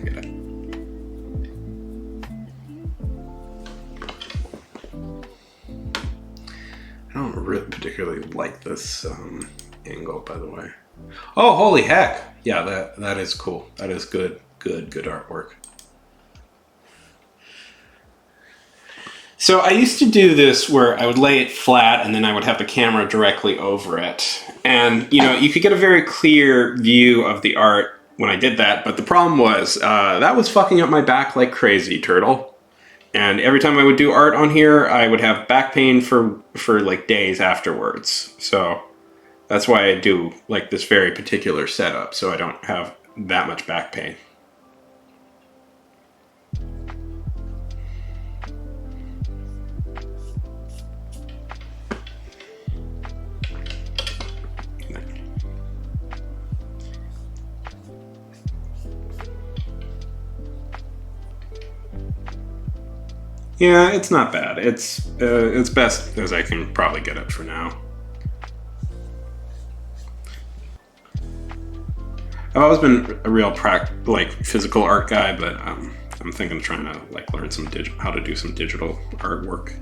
get it. I don't really particularly like this angle, by the way. Oh, holy heck! Yeah, that is cool. That is good artwork. So I used to do this where I would lay it flat and then I would have the camera directly over it. And, you could get a very clear view of the art when I did that. But the problem was that was fucking up my back like crazy, Turtle. And every time I would do art on here, I would have back pain for like days afterwards. So that's why I do like this very particular setup, so I don't have that much back pain. Yeah, it's not bad. It's best as I can probably get it for now. I've always been a real physical art guy, but I'm thinking of trying to like learn how to do some digital artwork.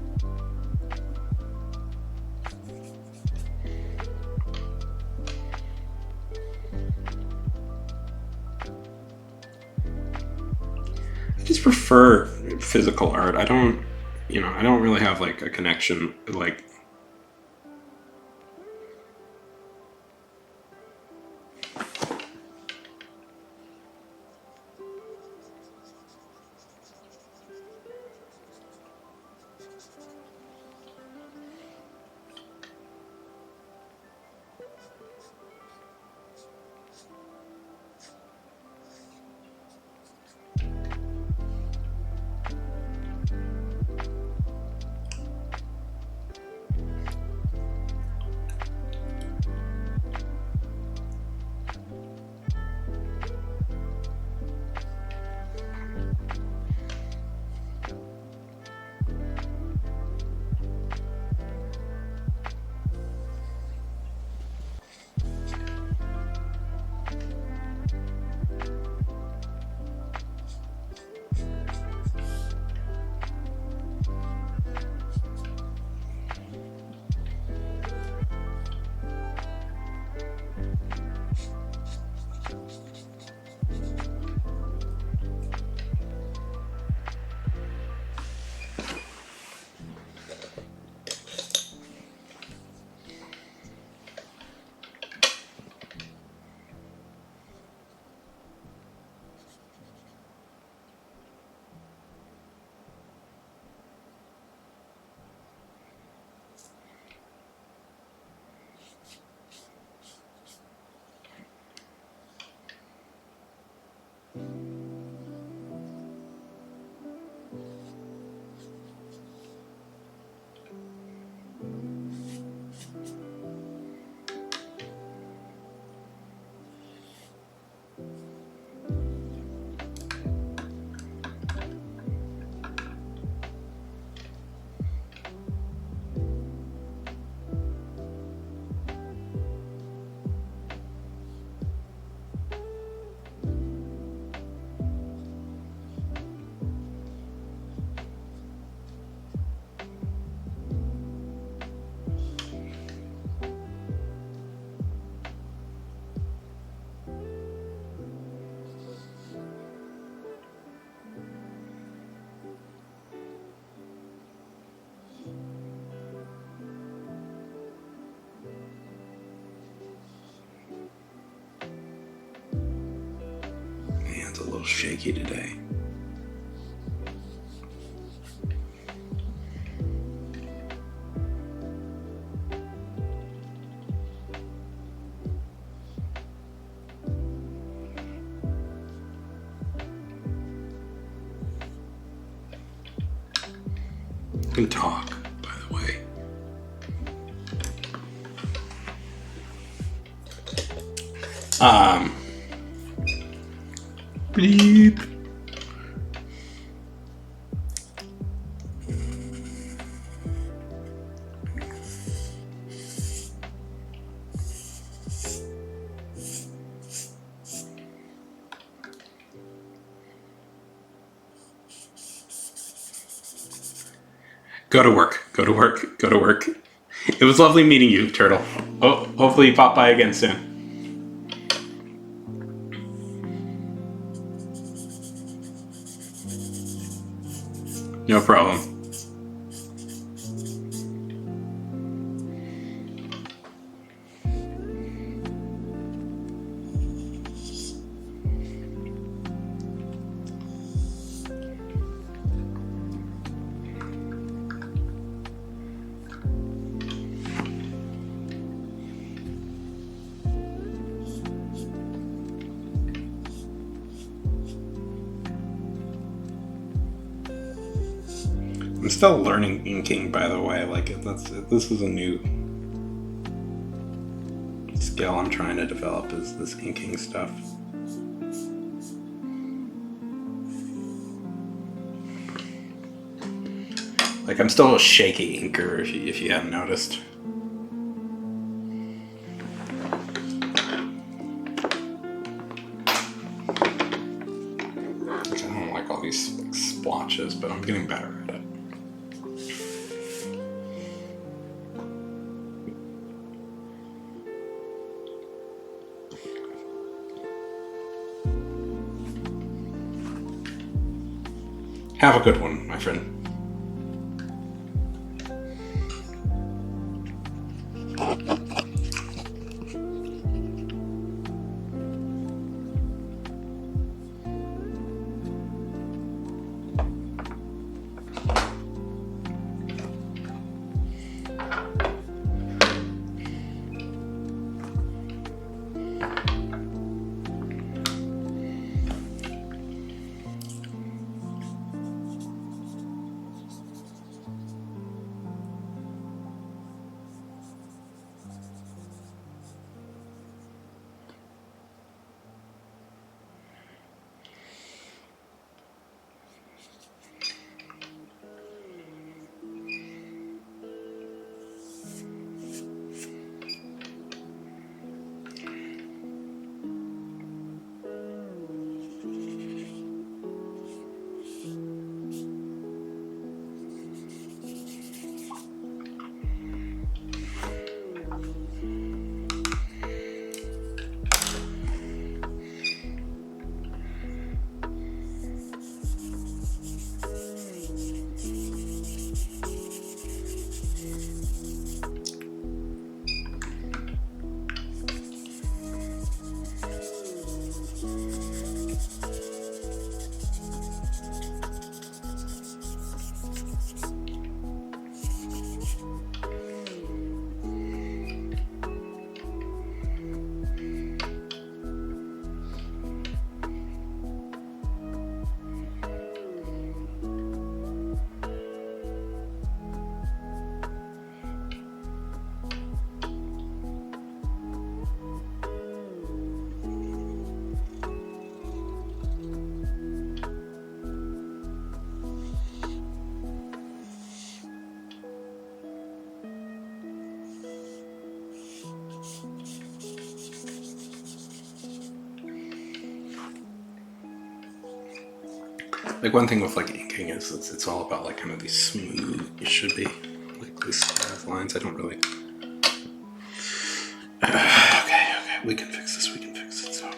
I just prefer physical art. I don't really have like a connection like. It's a little shaky today. You can talk, by the way. Bleep. Go to work. Go to work. Go to work. It was lovely meeting you, Turtle. Oh, hopefully you pop by again soon. No problem. I'm still learning inking, by the way. Like, this is a new skill I'm trying to develop, is this inking stuff. Like, I'm still a shaky inker, if you haven't noticed. Like, I don't like all these splotches, but I'm getting better at it. Have a good one, my friend. Like one thing with like inking is it's all about like kind of these smooth, it should be like these smooth lines. I don't really. Okay, we can fix this. We can fix it. So.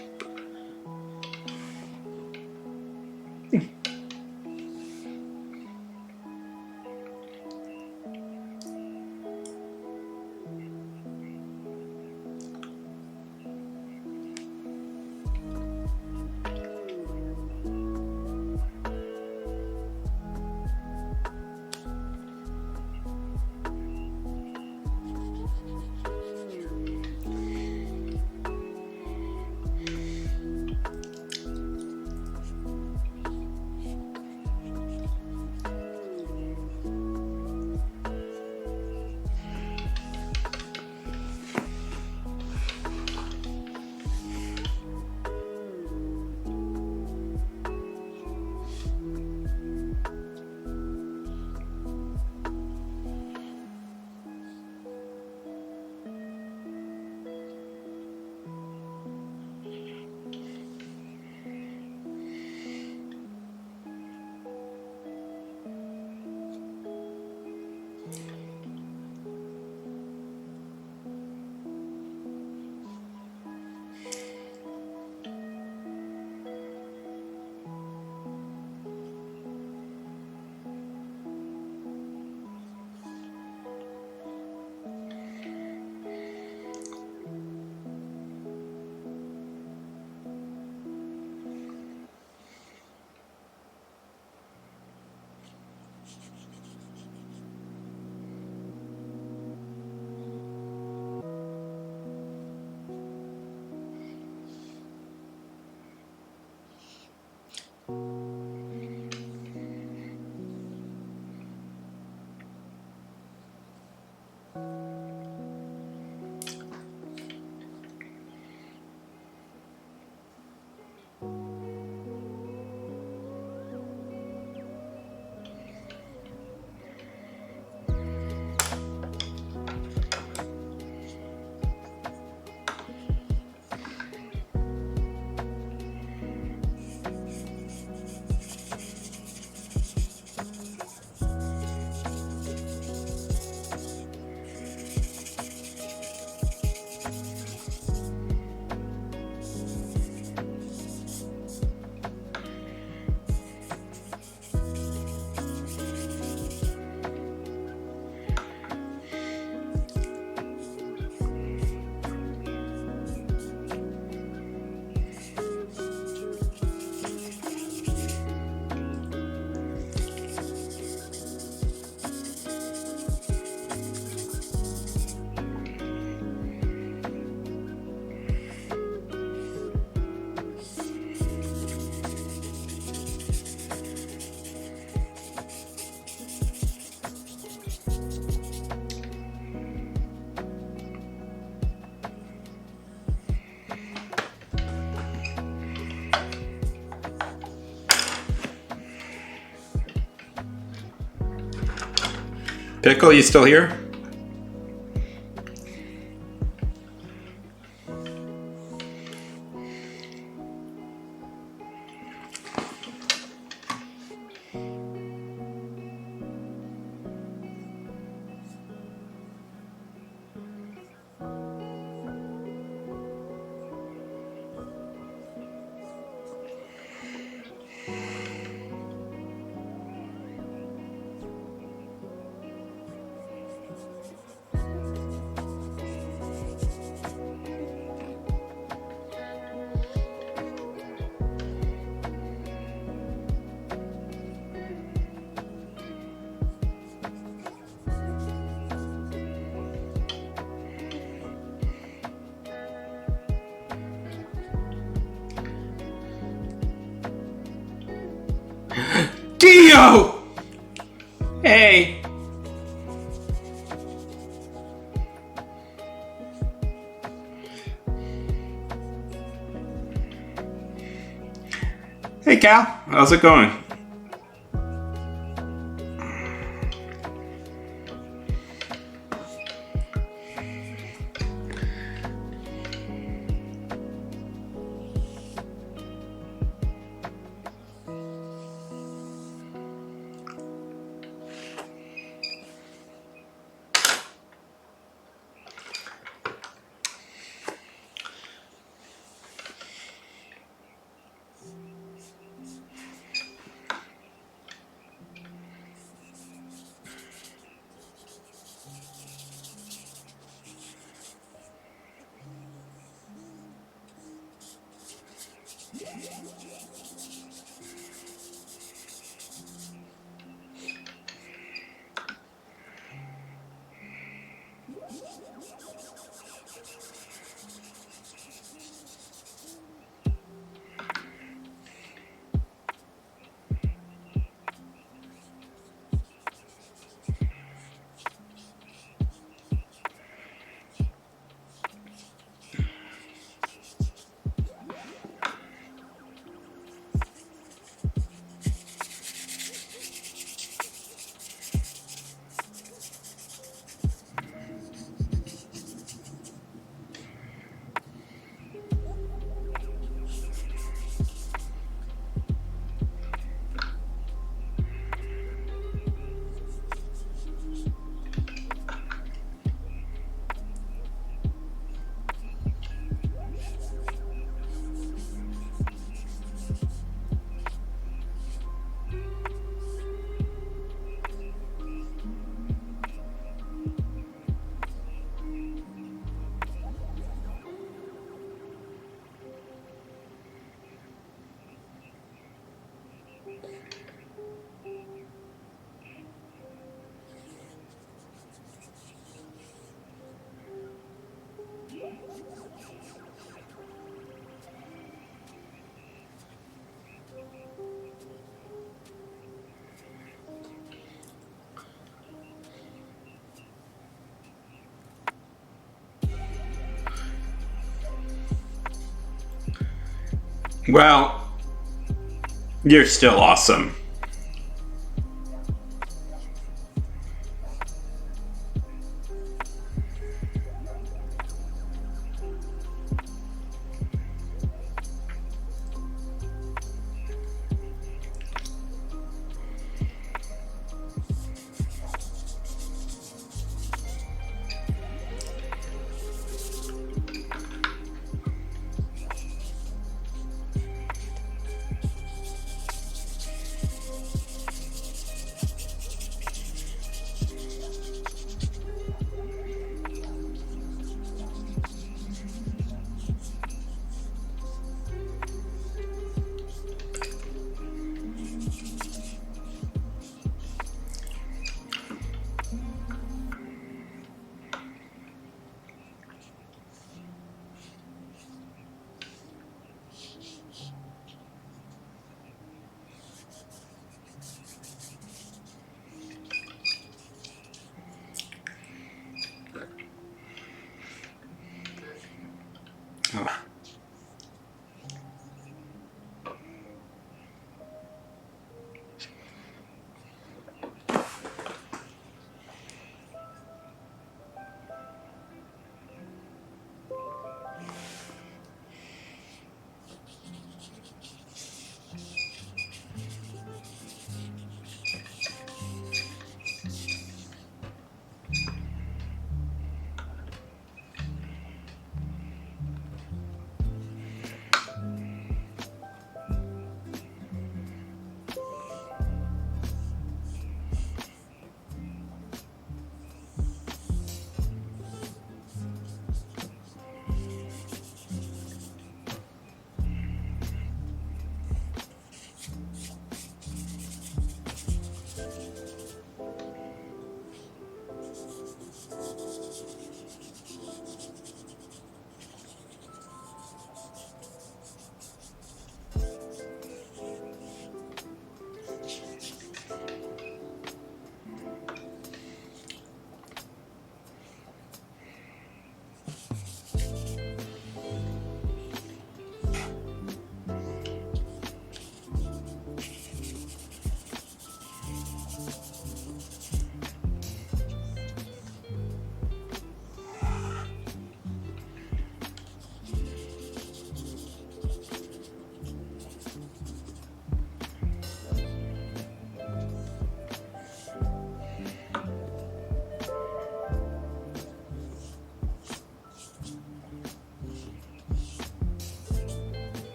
Pickle, you still here? Dio! Hey! Hey Cal, how's it going? Well, you're still awesome.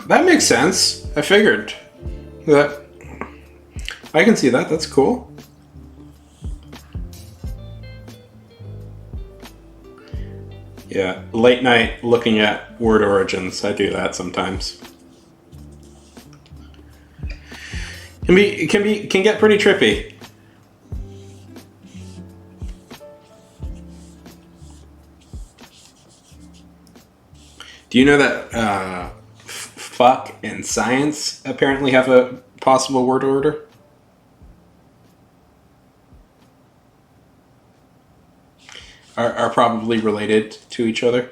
That makes sense. I figured that. I can see that. That's cool. Yeah, late night looking at word origins. I do that sometimes. Can get pretty trippy. Do you know that fuck and science apparently have a possible word order? Are probably related to each other.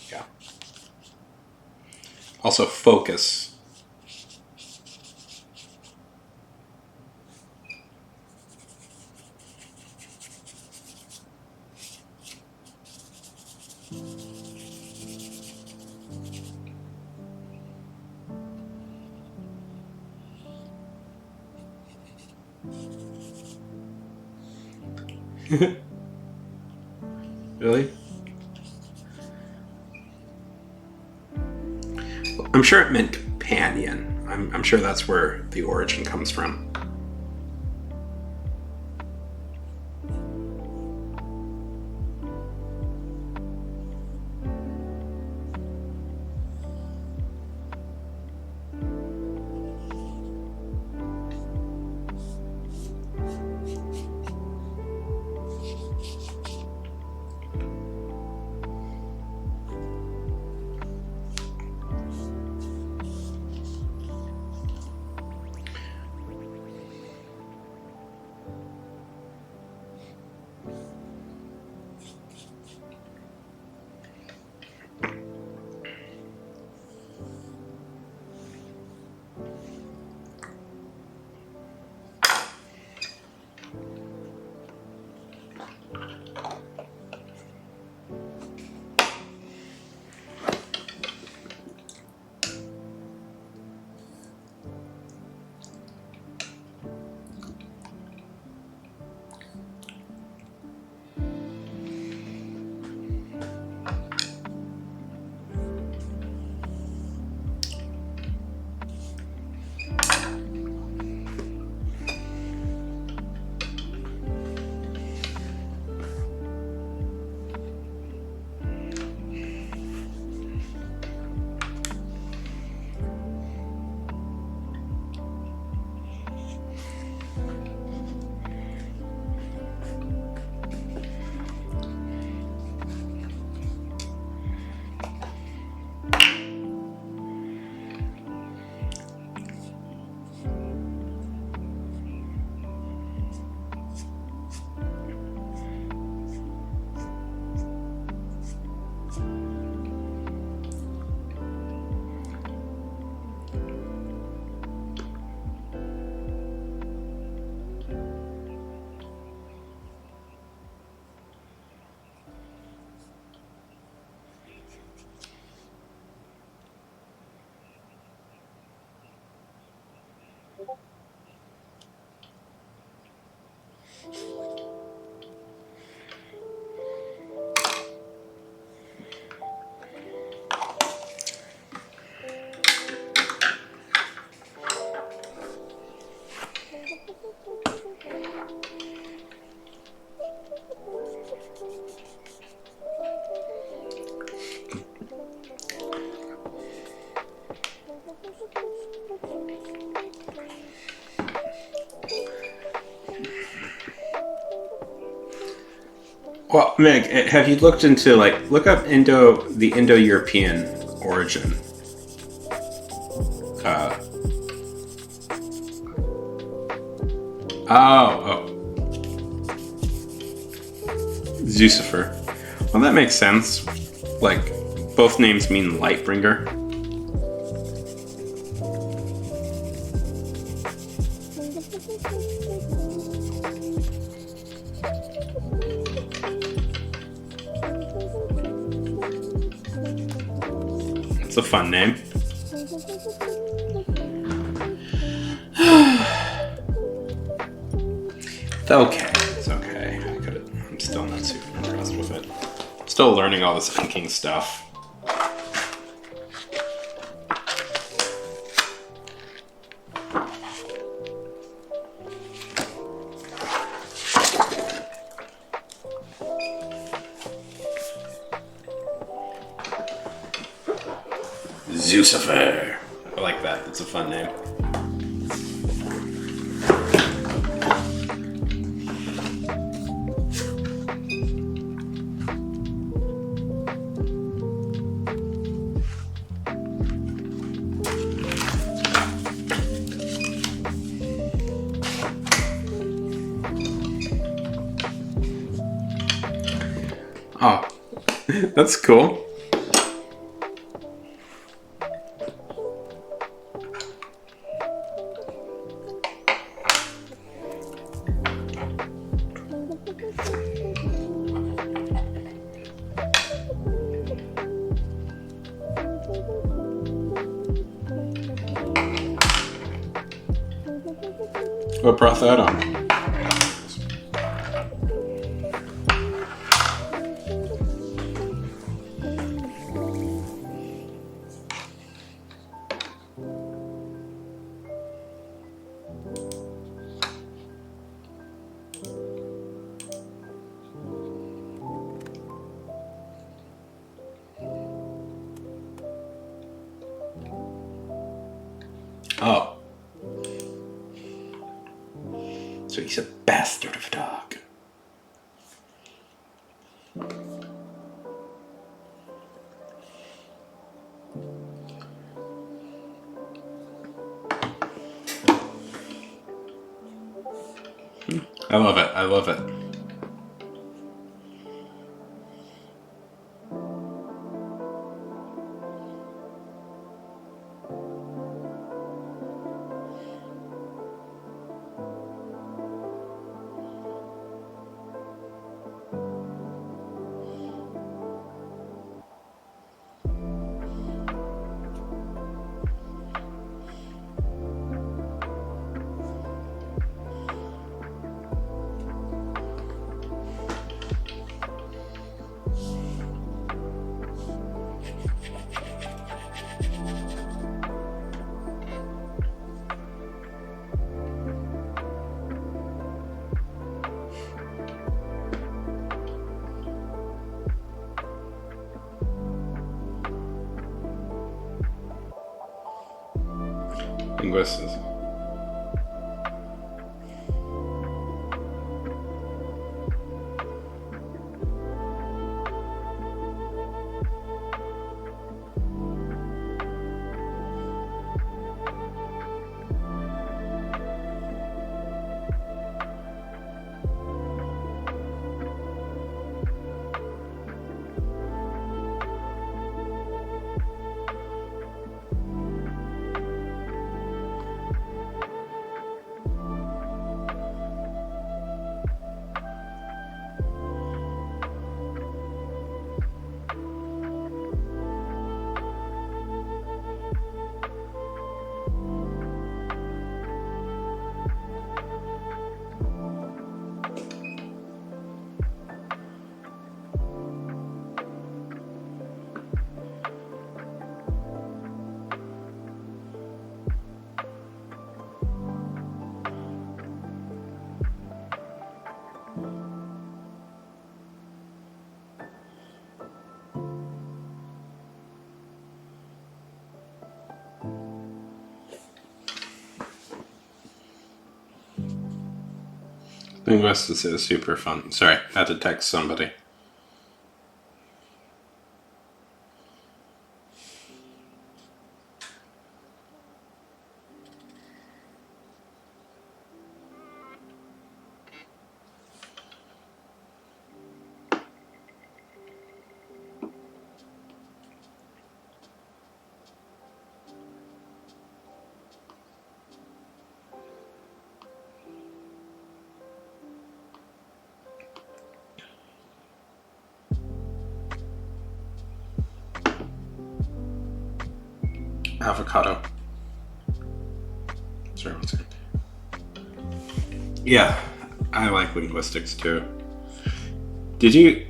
Yeah. Also, focus. Really? I'm sure it meant companion. I'm sure that's where the origin comes from. Well, Meg, have you looked into look up the Indo-European origin? Zucifer. Well, that makes sense. Like, both names mean Lightbringer. It's a fun name. It's okay. It's okay. I could have still learning all this inking stuff. Zucifer. I like that. It's a fun name. Oh, that's cool. What brought that on? Oh. So he's a bastard of a dog. I love it. I love it. Linguistics. Linguistics is super fun. Sorry, I had to text somebody. Avocado. Sorry, one second. Yeah, I like linguistics too. Did you...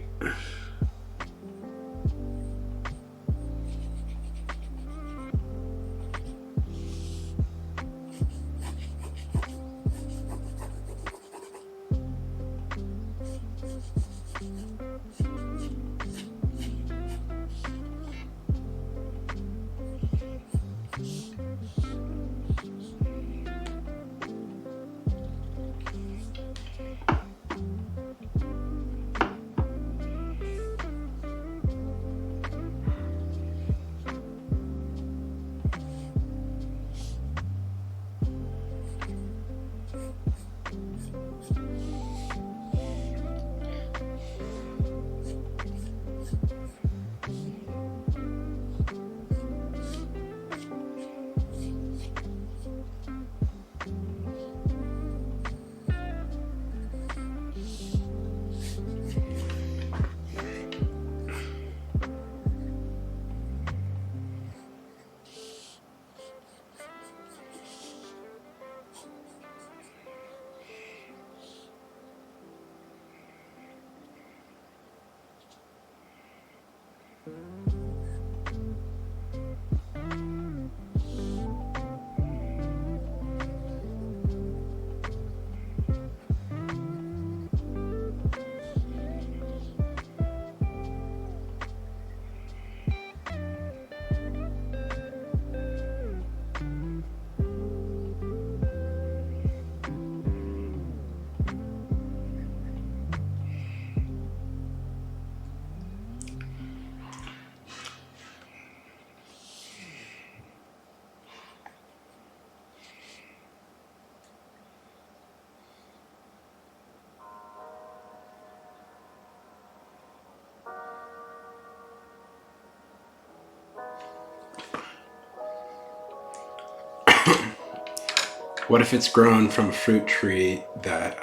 What if it's grown from a fruit tree that?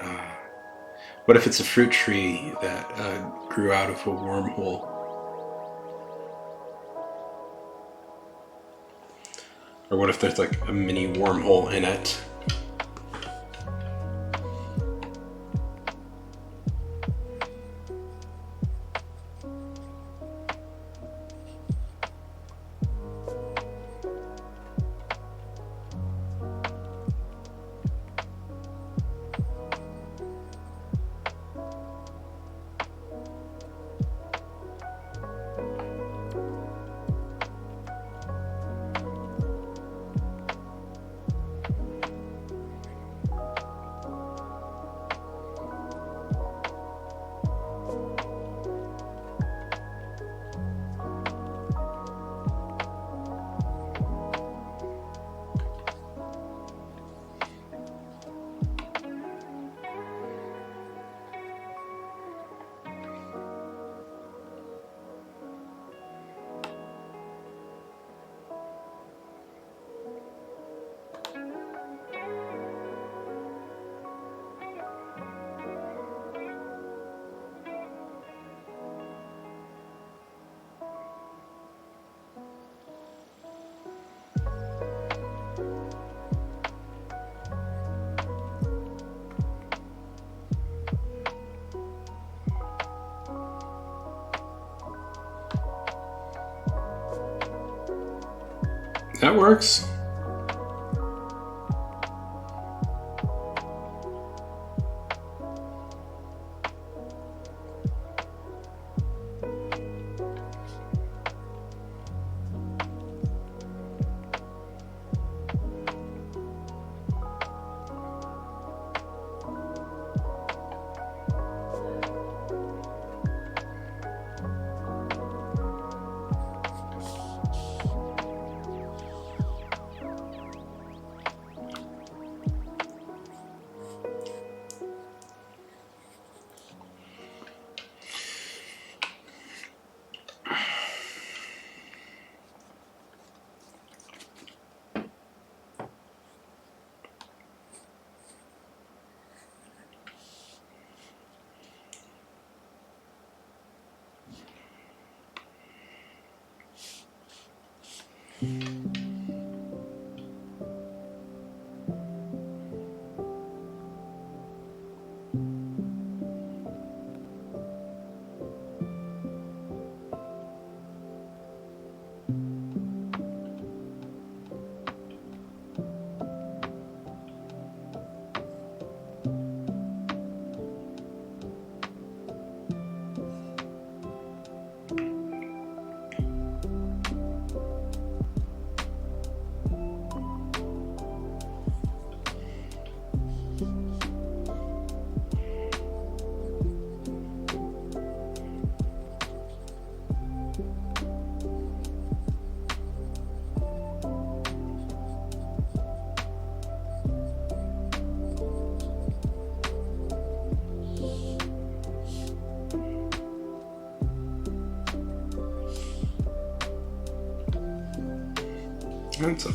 What if it's a fruit tree that grew out of a wormhole? Or what if there's like a mini wormhole in it? That works. That's a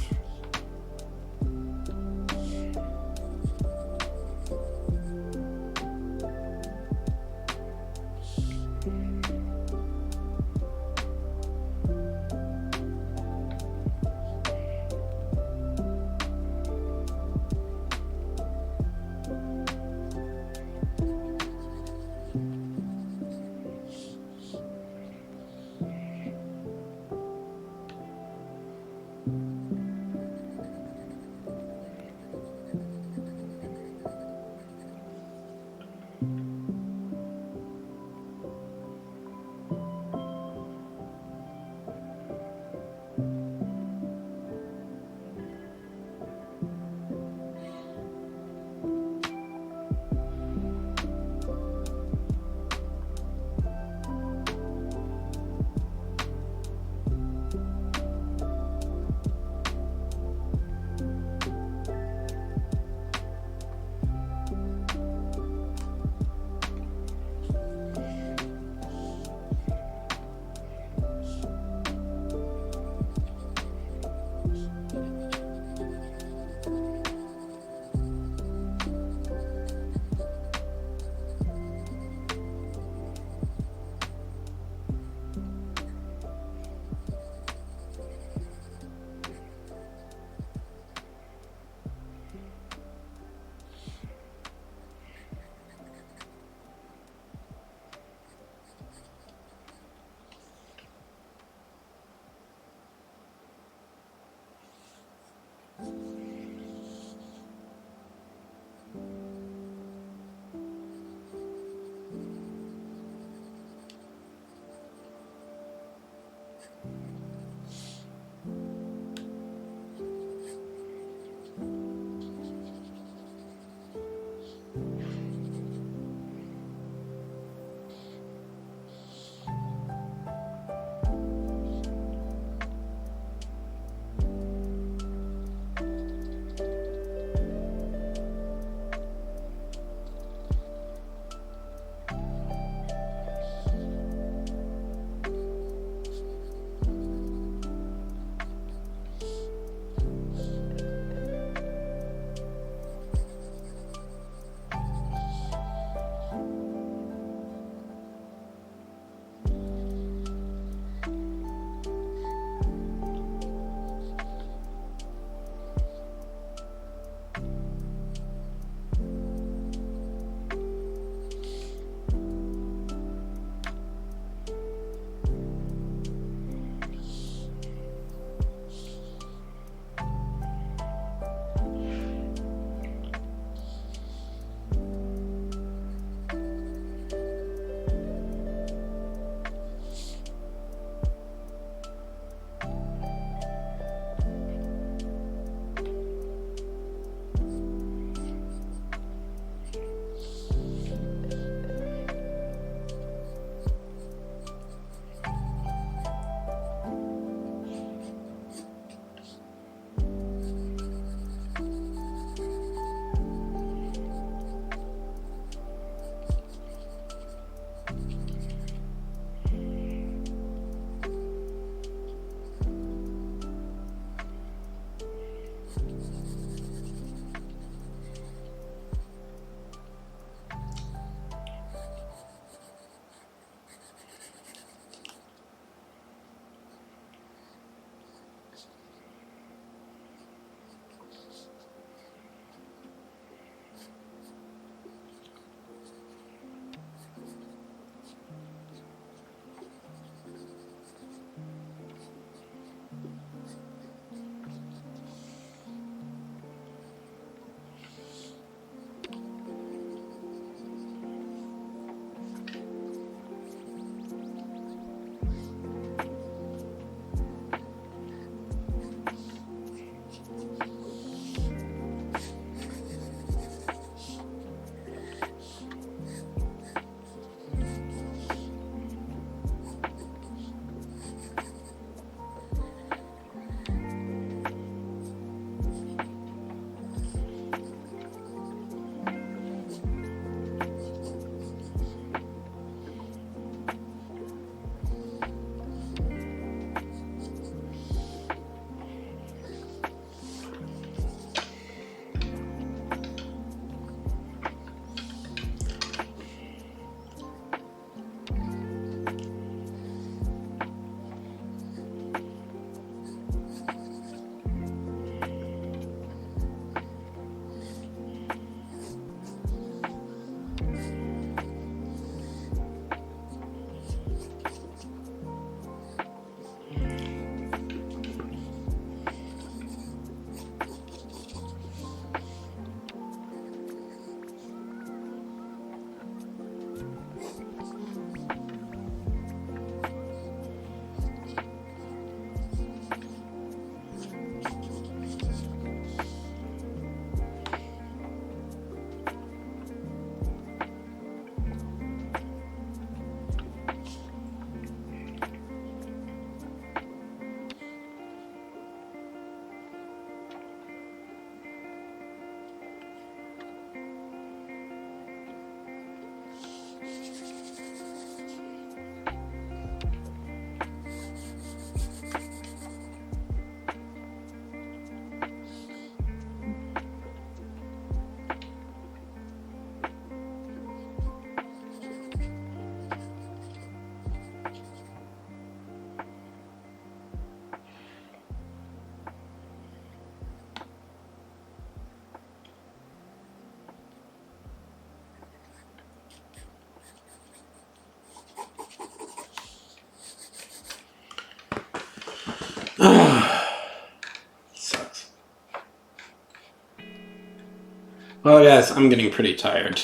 Well, guys, I'm getting pretty tired.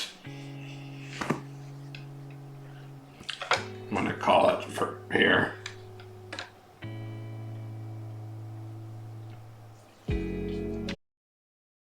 I'm gonna call it for here.